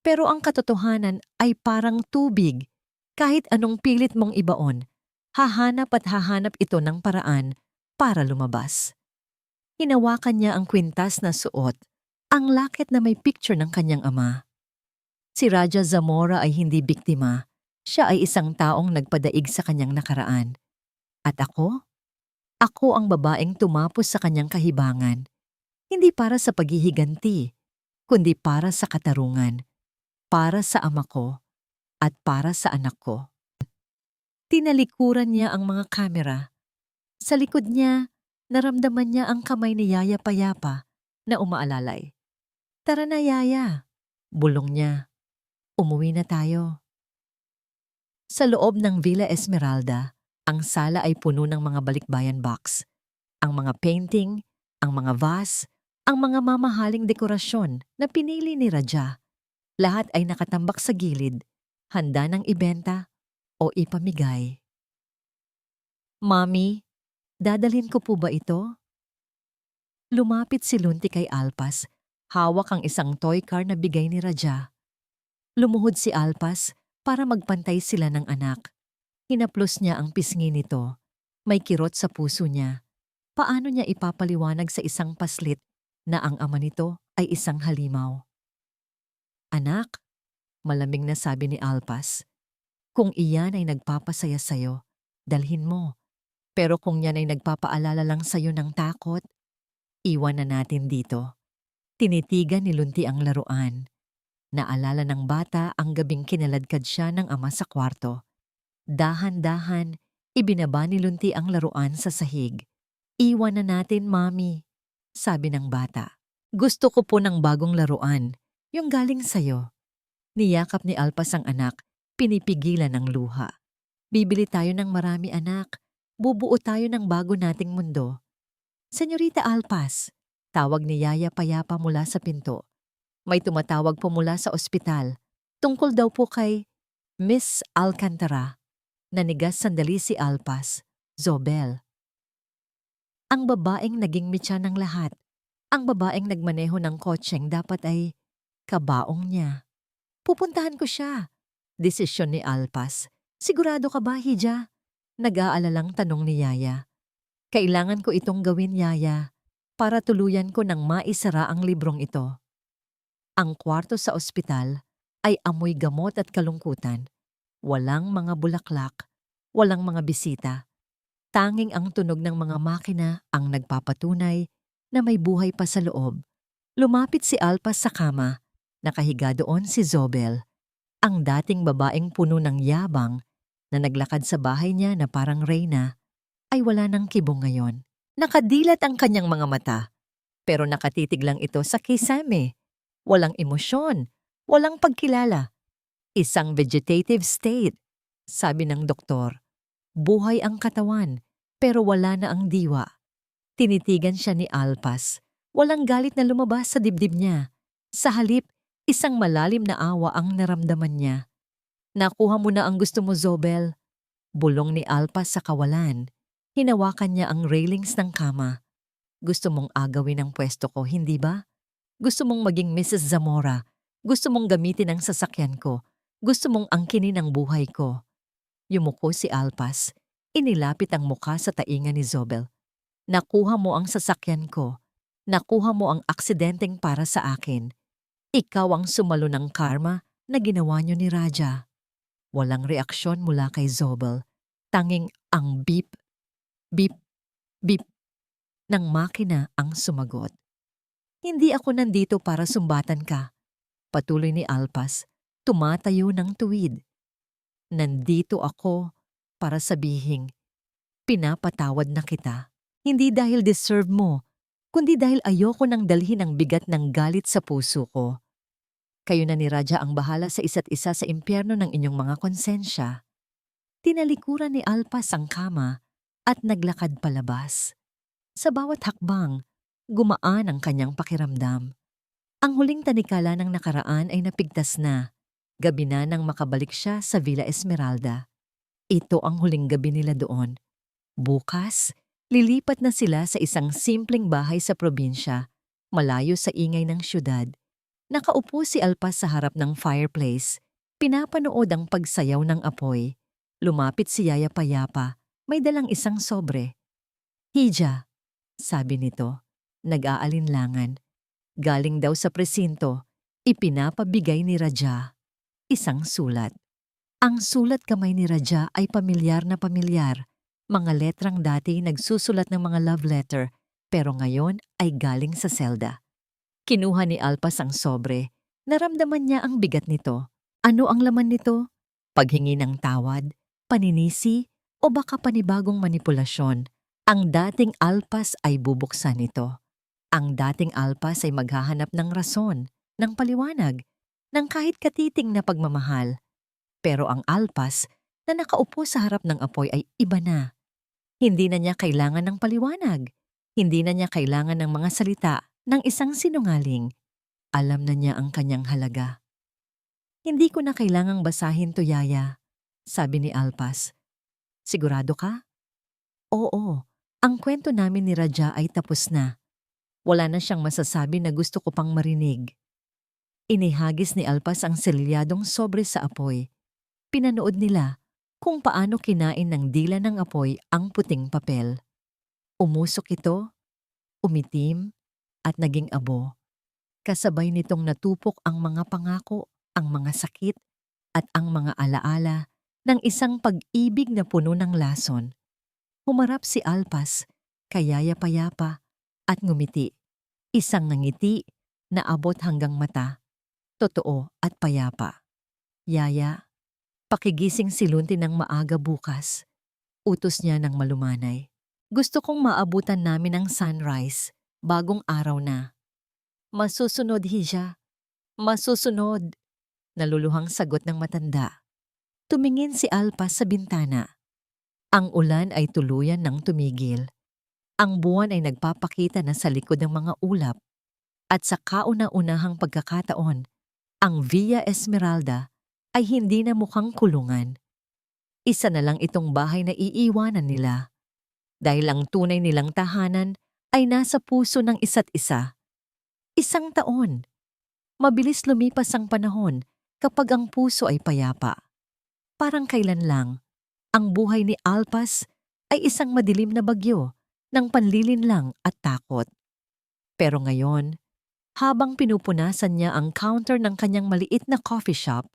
Pero ang katotohanan ay parang tubig. Kahit anong pilit mong ibaon, Hahanap at hahanap ito ng paraan para lumabas. Hinawakan niya ang kwintas na suot, ang laket na may picture ng kanyang ama. Si Raja Zamora ay hindi biktima. Siya ay isang taong nagpadaig sa kanyang nakaraan. At ako? Ako ang babaeng tumapos sa kanyang kahibangan. Hindi para sa paghihiganti, kundi para sa katarungan, para sa ama ko, at para sa anak ko. Tinalikuran niya ang mga kamera. Sa likod niya, naramdaman niya ang kamay ni Yaya Payapa na umaalalay. Tara na, Yaya. Bulong niya. Umuwi na tayo. Sa loob ng Villa Esmeralda, ang sala ay puno ng mga balikbayan box. Ang mga painting, ang mga vase, ang mga mamahaling dekorasyon na pinili ni Raja. Lahat ay nakatambak sa gilid, handa ng ibenta o ipamigay. Mami, dadalhin ko po ba ito? Lumapit si Lunti kay Alpas, hawak ang isang toy car na bigay ni Raja. Lumuhod si Alpas para magpantay sila ng anak. Hinaplos niya ang pisngi nito. May kirot sa puso niya. Paano niya ipapaliwanag sa isang paslit na ang ama nito ay isang halimaw? Anak, malamig na sabi ni Alpas, kung iyan ay nagpapasaya sa'yo, dalhin mo. Pero kung yan ay nagpapaalala lang sa'yo ng takot, iwan na natin dito. Tinitigan ni Lunti ang laruan. Naalala ng bata ang gabing kinaladkad siya ng ama sa kwarto. Dahan-dahan, ibinaba ni Lunti ang laruan sa sahig. Iwan na natin, Mami, sabi ng bata. Gusto ko po ng bagong laruan, yung galing sa'yo. Niyakap ni Alpas ang anak, pinipigilan ng luha. Bibili tayo ng marami, anak. Bubuo tayo ng bago nating mundo. Senyorita Alpas, tawag ni Yaya Payapa mula sa pinto. May tumatawag po mula sa ospital. Tungkol daw po kay Miss Alcantara. Nanigas sandali si Alpas. Zobel. Ang babaeng naging mitya ng lahat. Ang babaeng nagmaneho ng kotseng dapat ay kabaong niya. Pupuntahan ko siya. Desisyon ni Alpas. Sigurado ka ba, Hija? Nag-aalalang tanong ni Yaya. Kailangan ko itong gawin, Yaya, para tuluyan ko nang maisara ang librong ito. Ang kwarto sa ospital ay amoy gamot at kalungkutan. Walang mga bulaklak, walang mga bisita. Tanging ang tunog ng mga makina ang nagpapatunay na may buhay pa sa loob. Lumapit si Alpas sa kama. Nakahiga doon si Zobel, ang dating babaeng puno ng yabang na naglakad sa bahay niya na parang reyna, ay wala ng kibong ngayon. Nakadilat ang kanyang mga mata, pero nakatitig lang ito sa kisame. Walang emosyon, walang pagkilala. Isang vegetative state, sabi ng doktor. Buhay ang katawan, pero wala na ang diwa. Tinitigan siya ni Alpas. Walang galit na lumabas sa dibdib niya. Sa halip, isang malalim na awa ang naramdaman niya. Nakuha mo na ang gusto mo, Zobel. Bulong ni Alpas sa kawalan. Hinawakan niya ang railings ng kama. Gusto mong agawin ang pwesto ko, hindi ba? Gusto mong maging Mrs. Zamora. Gusto mong gamitin ang sasakyan ko. Gusto mong angkinin ang buhay ko. Yumuko si Alpas. Inilapit ang mukha sa tainga ni Zobel. Nakuha mo ang sasakyan ko. Nakuha mo ang aksidenteng para sa akin. Ikaw ang sumalo ng karma na ginawa niyo ni Raja. Walang reaksyon mula kay Zobel. Tanging ang beep, beep, beep ng makina ang sumagot. Hindi ako nandito para sumbatan ka. Patuloy ni Alpas, tumatayo ng tuwid. Nandito ako para sabihing, pinapatawad na kita. Hindi dahil deserve mo, kundi dahil ayoko nang dalhin ang bigat ng galit sa puso ko. Kayo na ni Raja ang bahala sa isa't isa sa impyerno ng inyong mga konsensya. Tinalikuran ni Alpas ang kama at naglakad palabas. Sa bawat hakbang, gumaan ang kanyang pakiramdam. Ang huling tanikala ng nakaraan ay napigtas na. Gabi na nang makabalik siya sa Villa Esmeralda. Ito ang huling gabi nila doon. Bukas, lilipat na sila sa isang simpleng bahay sa probinsya, malayo sa ingay ng syudad. Nakaupo si Alpas sa harap ng fireplace. Pinapanood ang pagsayaw ng apoy. Lumapit si Yaya Payapa. May dalang isang sobre. Hija, sabi nito, nag-aalinlangan. Galing daw sa presinto, ipinapabigay ni Raja. Isang sulat. Ang sulat kamay ni Raja ay pamilyar na pamilyar. Mga letrang dati nagsusulat ng mga love letter, pero ngayon ay galing sa selda. Kinuha ni Alpas ang sobre. Naramdaman niya ang bigat nito. Ano ang laman nito? Paghingi ng tawad, paninisi, o baka panibagong manipulasyon. Ang dating Alpas ay bubuksan nito. Ang dating Alpas ay maghahanap ng rason, ng paliwanag, ng kahit katiting na pagmamahal. Pero ang Alpas na nakaupo sa harap ng apoy ay iba na. Hindi na niya kailangan ng paliwanag. Hindi na niya kailangan ng mga salita ng isang sinungaling. Alam na niya ang kanyang halaga. Hindi ko na kailangang basahin to, Yaya, sabi ni Alpas. Sigurado ka? Oo, ang kwento namin ni Raja ay tapos na. Wala na siyang masasabi na gusto ko pang marinig. Inihagis ni Alpas ang selyadong sobre sa apoy. Pinanood nila kung paano kinain ng dila ng apoy ang puting papel. Umusok ito, umitim, at naging abo. Kasabay nitong natupok ang mga pangako, ang mga sakit, at ang mga alaala ng isang pag-ibig na puno ng lason. Humarap si Alpas, kayaya-payapa, at ngumiti. Isang ngiti na abot hanggang mata, totoo at payapa. Yaya, pakigising si Lunti ng maaga bukas. Utos niya ng malumanay. Gusto kong maabutan namin ang sunrise, bagong araw na. Masusunod, Hija. Masusunod. Naluluhang sagot ng matanda. Tumingin si Alpas sa bintana. Ang ulan ay tuluyan ng tumigil. Ang buwan ay nagpapakita na sa likod ng mga ulap. At sa kauna-unahang pagkakataon, ang Villa Esmeralda ay hindi na mukhang kulungan. Isa na lang itong bahay na iiwanan nila. Dahil ang tunay nilang tahanan ay nasa puso ng isa't isa. Isang taon. Mabilis lumipas ang panahon kapag ang puso ay payapa. Parang kailan lang, ang buhay ni Alpas ay isang madilim na bagyo ng panlilinlang at takot. Pero ngayon, habang pinupunasan niya ang counter ng kanyang maliit na coffee shop,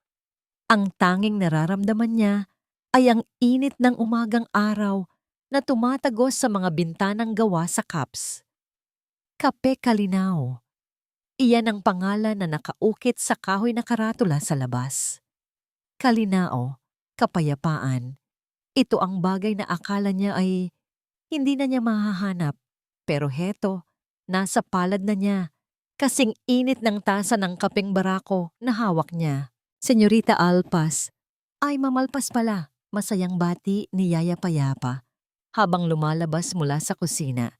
ang tanging nararamdaman niya ay ang init ng umagang araw na tumatagos sa mga bintanang gawa sa cups. Kape Kalinaw. Iyan ang pangalan na nakaukit sa kahoy na karatula sa labas. Kalinao, kapayapaan. Ito ang bagay na akala niya ay hindi na niya mahahanap. Pero heto, nasa palad na niya. Kasing init ng tasa ng kapeng barako na hawak niya. Senyorita Alpas, ay mamalpas pala, masayang bati ni Yaya Payapa. Habang lumalabas mula sa kusina,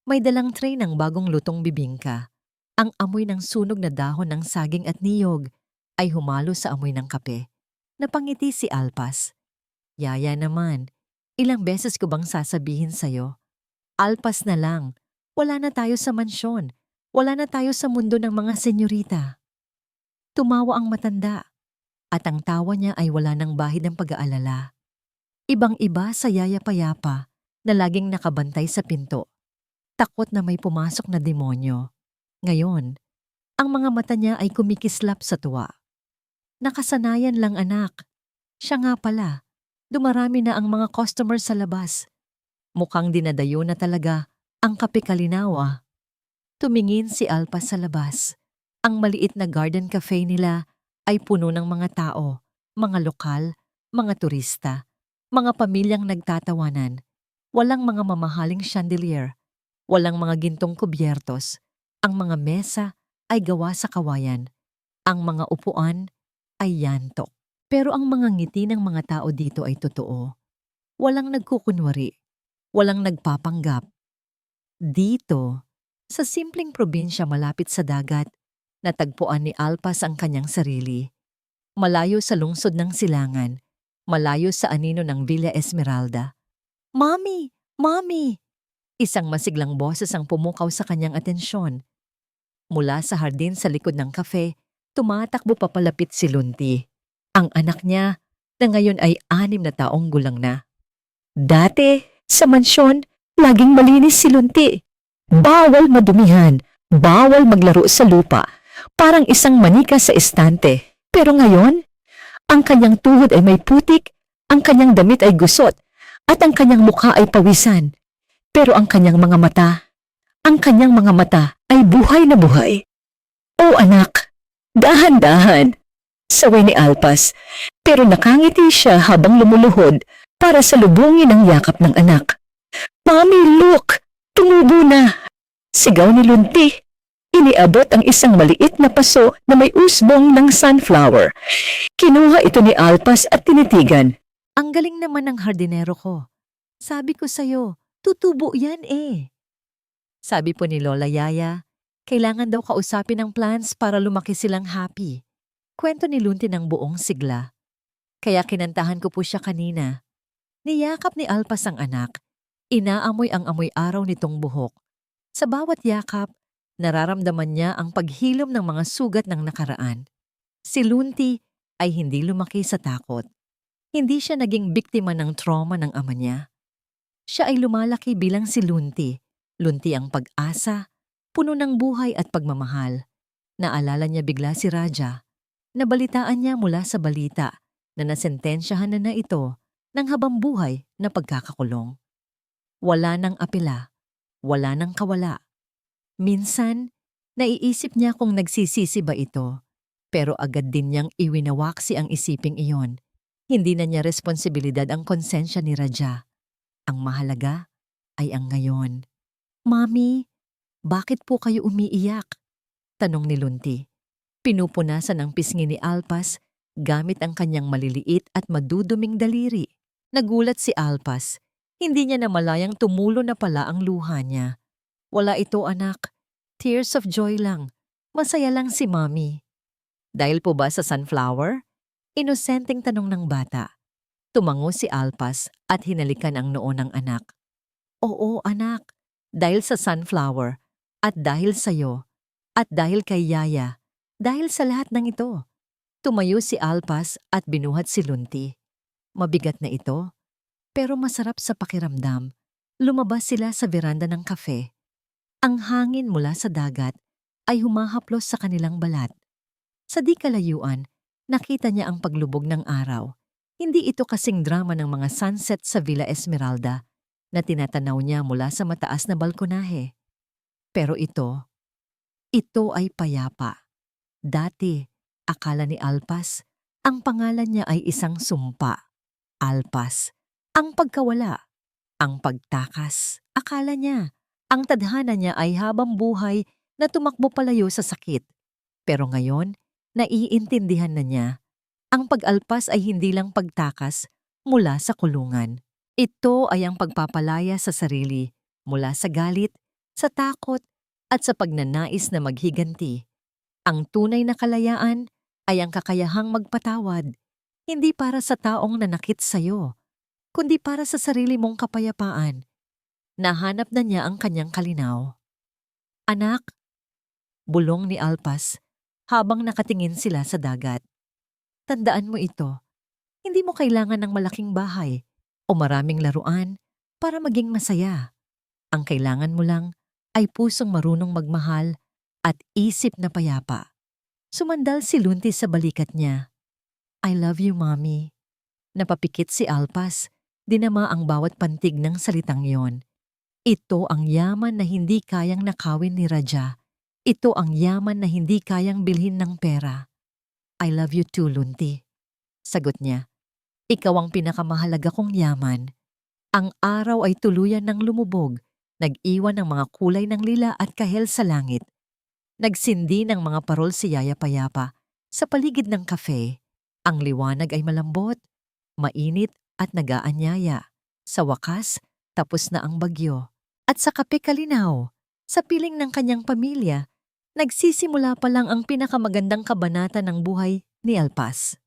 may dalang tray ng bagong lutong bibingka. Ang amoy ng sunog na dahon ng saging at niyog ay humalo sa amoy ng kape. Napangiti si Alpas. Yaya naman, ilang beses ko bang sasabihin sa'yo? Alpas na lang, wala na tayo sa mansyon, wala na tayo sa mundo ng mga senyorita. Tumawa ang matanda, at ang tawa niya ay wala ng bahid ng pag-aalala. Ibang-iba sa Yaya Payapa na laging nakabantay sa pinto. Takot na may pumasok na demonyo. Ngayon, ang mga mata niya ay kumikislap sa tuwa. Nakasanayan lang, anak. Siya nga pala, dumarami na ang mga customers sa labas. Mukhang dinadayo na talaga ang Kape Kalinaw. Tumingin si Alpas sa labas. Ang maliit na garden cafe nila ay puno ng mga tao, mga lokal, mga turista, mga pamilyang nagtatawanan. Walang mga mamahaling chandelier, walang mga gintong kubyertos. Ang mga mesa ay gawa sa kawayan. Ang mga upuan ay yantok. Pero ang mga ngiti ng mga tao dito ay totoo. Walang nagkukunwari. Walang nagpapanggap. Dito, sa simpleng probinsya malapit sa dagat, natagpuan ni Alpas ang kanyang sarili. Malayo sa lungsod ng silangan, malayo sa anino ng Villa Esmeralda. Mami! Mami! Isang masiglang boses ang pumukaw sa kanyang atensyon. Mula sa hardin sa likod ng kafe, tumatakbo papalapit si Lunti. Ang anak niya na ngayon ay 6 na taong gulang na. Dati, sa mansyon, laging malinis si Lunti. Bawal madumihan, bawal maglaro sa lupa, parang isang manika sa estante. Pero ngayon, ang kanyang tuhod ay may putik, ang kanyang damit ay gusot, at ang kanyang mukha ay pawisan. Pero ang kanyang mga mata ay buhay na buhay. "Oh anak, dahan-dahan," saway ni Alpas, pero nakangiti siya habang lumuluhod para salubungin ang yakap ng anak. "Mommy, look! Tumubo na!" Sigaw ni Lunti. Iniabot ang isang maliit na paso na may usbong ng sunflower. Kinuha ito ni Alpas at tinitigan. "Ang galing naman ng hardinero ko. Sabi ko sa'yo, tutubo yan eh." Sabi po ni Lola Yaya, kailangan daw kausapin ang plants para lumaki silang happy. Kwento ni Lunti ng buong sigla. Kaya kinantahan ko po siya kanina. Niyakap ni Alpas ang anak. Inaamoy ang amoy araw nitong buhok. Sa bawat yakap, nararamdaman niya ang paghilom ng mga sugat ng nakaraan. Si Lunti ay hindi lumaki sa takot. Hindi siya naging biktima ng trauma ng ama niya. Siya ay lumalaki bilang si Lunti. Lunti ang pag-asa, puno ng buhay at pagmamahal. Naalala niya bigla si Raja. Nabalitaan niya mula sa balita na nasentensyahan na ito ng habambuhay na pagkakakulong. Wala nang apela, wala nang kawala. Minsan, naiisip niya kung nagsisisi ba ito, pero agad din niyang iwinawaksi ang isiping iyon. Hindi na niya responsibilidad ang konsensya ni Raja. Ang mahalaga ay ang ngayon. "Mami, bakit po kayo umiiyak?" tanong ni Lunti. Pinupunasan ang pisngi ni Alpas gamit ang kanyang maliliit at maduduming daliri. Nagulat si Alpas. Hindi niya namalayang tumulo na pala ang luha niya. "Wala ito, anak. Tears of joy lang. Masaya lang si Mami." "Dahil po ba sa sunflower?" Inosenteng tanong ng bata. Tumango si Alpas at hinalikan ang noo ng anak. "Oo, anak. Dahil sa sunflower. At dahil sa'yo. At dahil kay Yaya. Dahil sa lahat ng ito." Tumayo si Alpas at binuhat si Lunti. Mabigat na ito, pero masarap sa pakiramdam. Lumabas sila sa veranda ng kafe. Ang hangin mula sa dagat ay humahaplos sa kanilang balat. Sa di kalayuan, nakita niya ang paglubog ng araw. Hindi ito kasing drama ng mga sunset sa Villa Esmeralda na tinatanaw niya mula sa mataas na balkonahe. Pero ito ay payapa. Dati, akala ni Alpas, ang pangalan niya ay isang sumpa. Alpas, ang pagkawala, ang pagtakas. Akala niya, ang tadhana niya ay habang buhay na tumakbo palayo sa sakit. Pero ngayon, naiintindihan na niya, ang pag-alpas ay hindi lang pagtakas mula sa kulungan. Ito ay ang pagpapalaya sa sarili mula sa galit, sa takot, at sa pagnanais na maghiganti. Ang tunay na kalayaan ay ang kakayahang magpatawad, hindi para sa taong nanakit sa'yo, kundi para sa sarili mong kapayapaan. Nahanap na niya ang kanyang kalinaw. "Anak," bulong ni Alpas habang nakatingin sila sa dagat. "Tandaan mo ito, hindi mo kailangan ng malaking bahay o maraming laruan para maging masaya. Ang kailangan mo lang ay pusong marunong magmahal at isip na payapa." Sumandal si Lunti sa balikat niya. "I love you, Mommy." Napapikit si Alpas, dinama ang bawat pantig ng salitang yon. Ito ang yaman na hindi kayang nakawin ni Raja. Ito ang yaman na hindi kayang bilhin ng pera. "I love you too, Lunti." Sagot niya. "Ikaw ang pinakamahalaga kong yaman." Ang araw ay tuluyan ng lumubog, nag-iwan ng mga kulay ng lila at kahel sa langit. Nagsindi ng mga parol si Yaya Payapa sa paligid ng kafe. Ang liwanag ay malambot, mainit at nag-aanyaya. Sa wakas, tapos na ang bagyo. At sa kape kalinaw, sa piling ng kanyang pamilya, nagsisimula pa lang ang pinakamagandang kabanata ng buhay ni Alpas.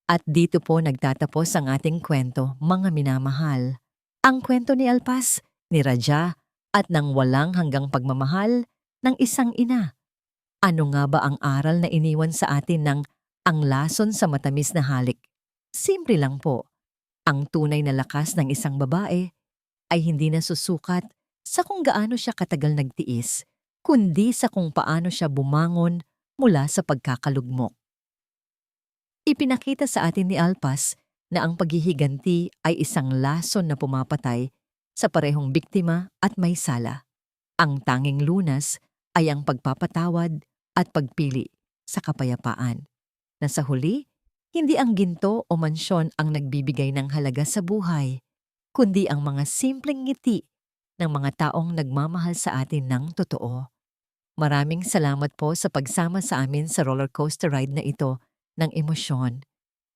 At dito po nagtatapos ang ating kwento, mga minamahal. Ang kwento ni Alpas, ni Raja, at ng walang hanggang pagmamahal ng isang ina. Ano nga ba ang aral na iniwan sa atin ng ang lason sa matamis na halik? Simple lang po. Ang tunay na lakas ng isang babae ay hindi nasusukat sa kung gaano siya katagal nagtiis, kundi sa kung paano siya bumangon mula sa pagkakalugmok. Ipinakita sa atin ni Alpas na ang paghihiganti ay isang lason na pumapatay sa parehong biktima at may sala. Ang tanging lunas ay ang pagpapatawad at pagpili sa kapayapaan. Na sa huli, hindi ang ginto o mansyon ang nagbibigay ng halaga sa buhay, kundi ang mga simpleng ngiti ng mga taong nagmamahal sa atin ng totoo. Maraming salamat po sa pagsama sa amin sa roller coaster ride na ito ng emosyon,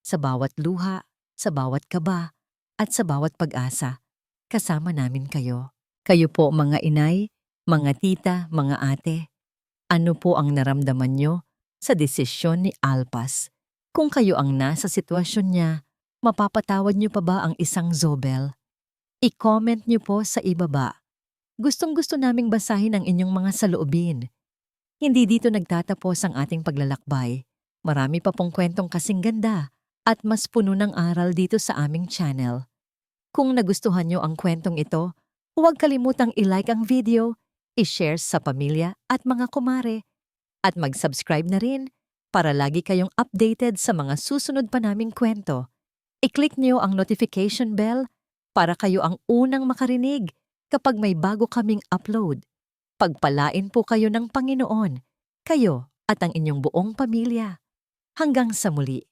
sa bawat luha, sa bawat kaba, at sa bawat pag-asa. Kasama namin kayo. Kayo po mga inay, mga tita, mga ate. Ano po ang naramdaman nyo sa desisyon ni Alpas? Kung kayo ang nasa sitwasyon niya, mapapatawad nyo pa ba ang isang Zobel? I-comment nyo po sa ibaba. Gustong-gusto naming basahin ang inyong mga saloobin. Hindi dito nagtatapos ang ating paglalakbay. Marami pa pong kwentong kasing ganda at mas puno ng aral dito sa aming channel. Kung nagustuhan nyo ang kwentong ito, huwag kalimutang i-like ang video, i-share sa pamilya at mga kumare, at mag-subscribe na rin para lagi kayong updated sa mga susunod pa naming kwento. I-click nyo ang notification bell para kayo ang unang makarinig kapag may bago kaming upload. Pagpalain po kayo ng Panginoon, kayo at ang inyong buong pamilya. Hanggang sa muli.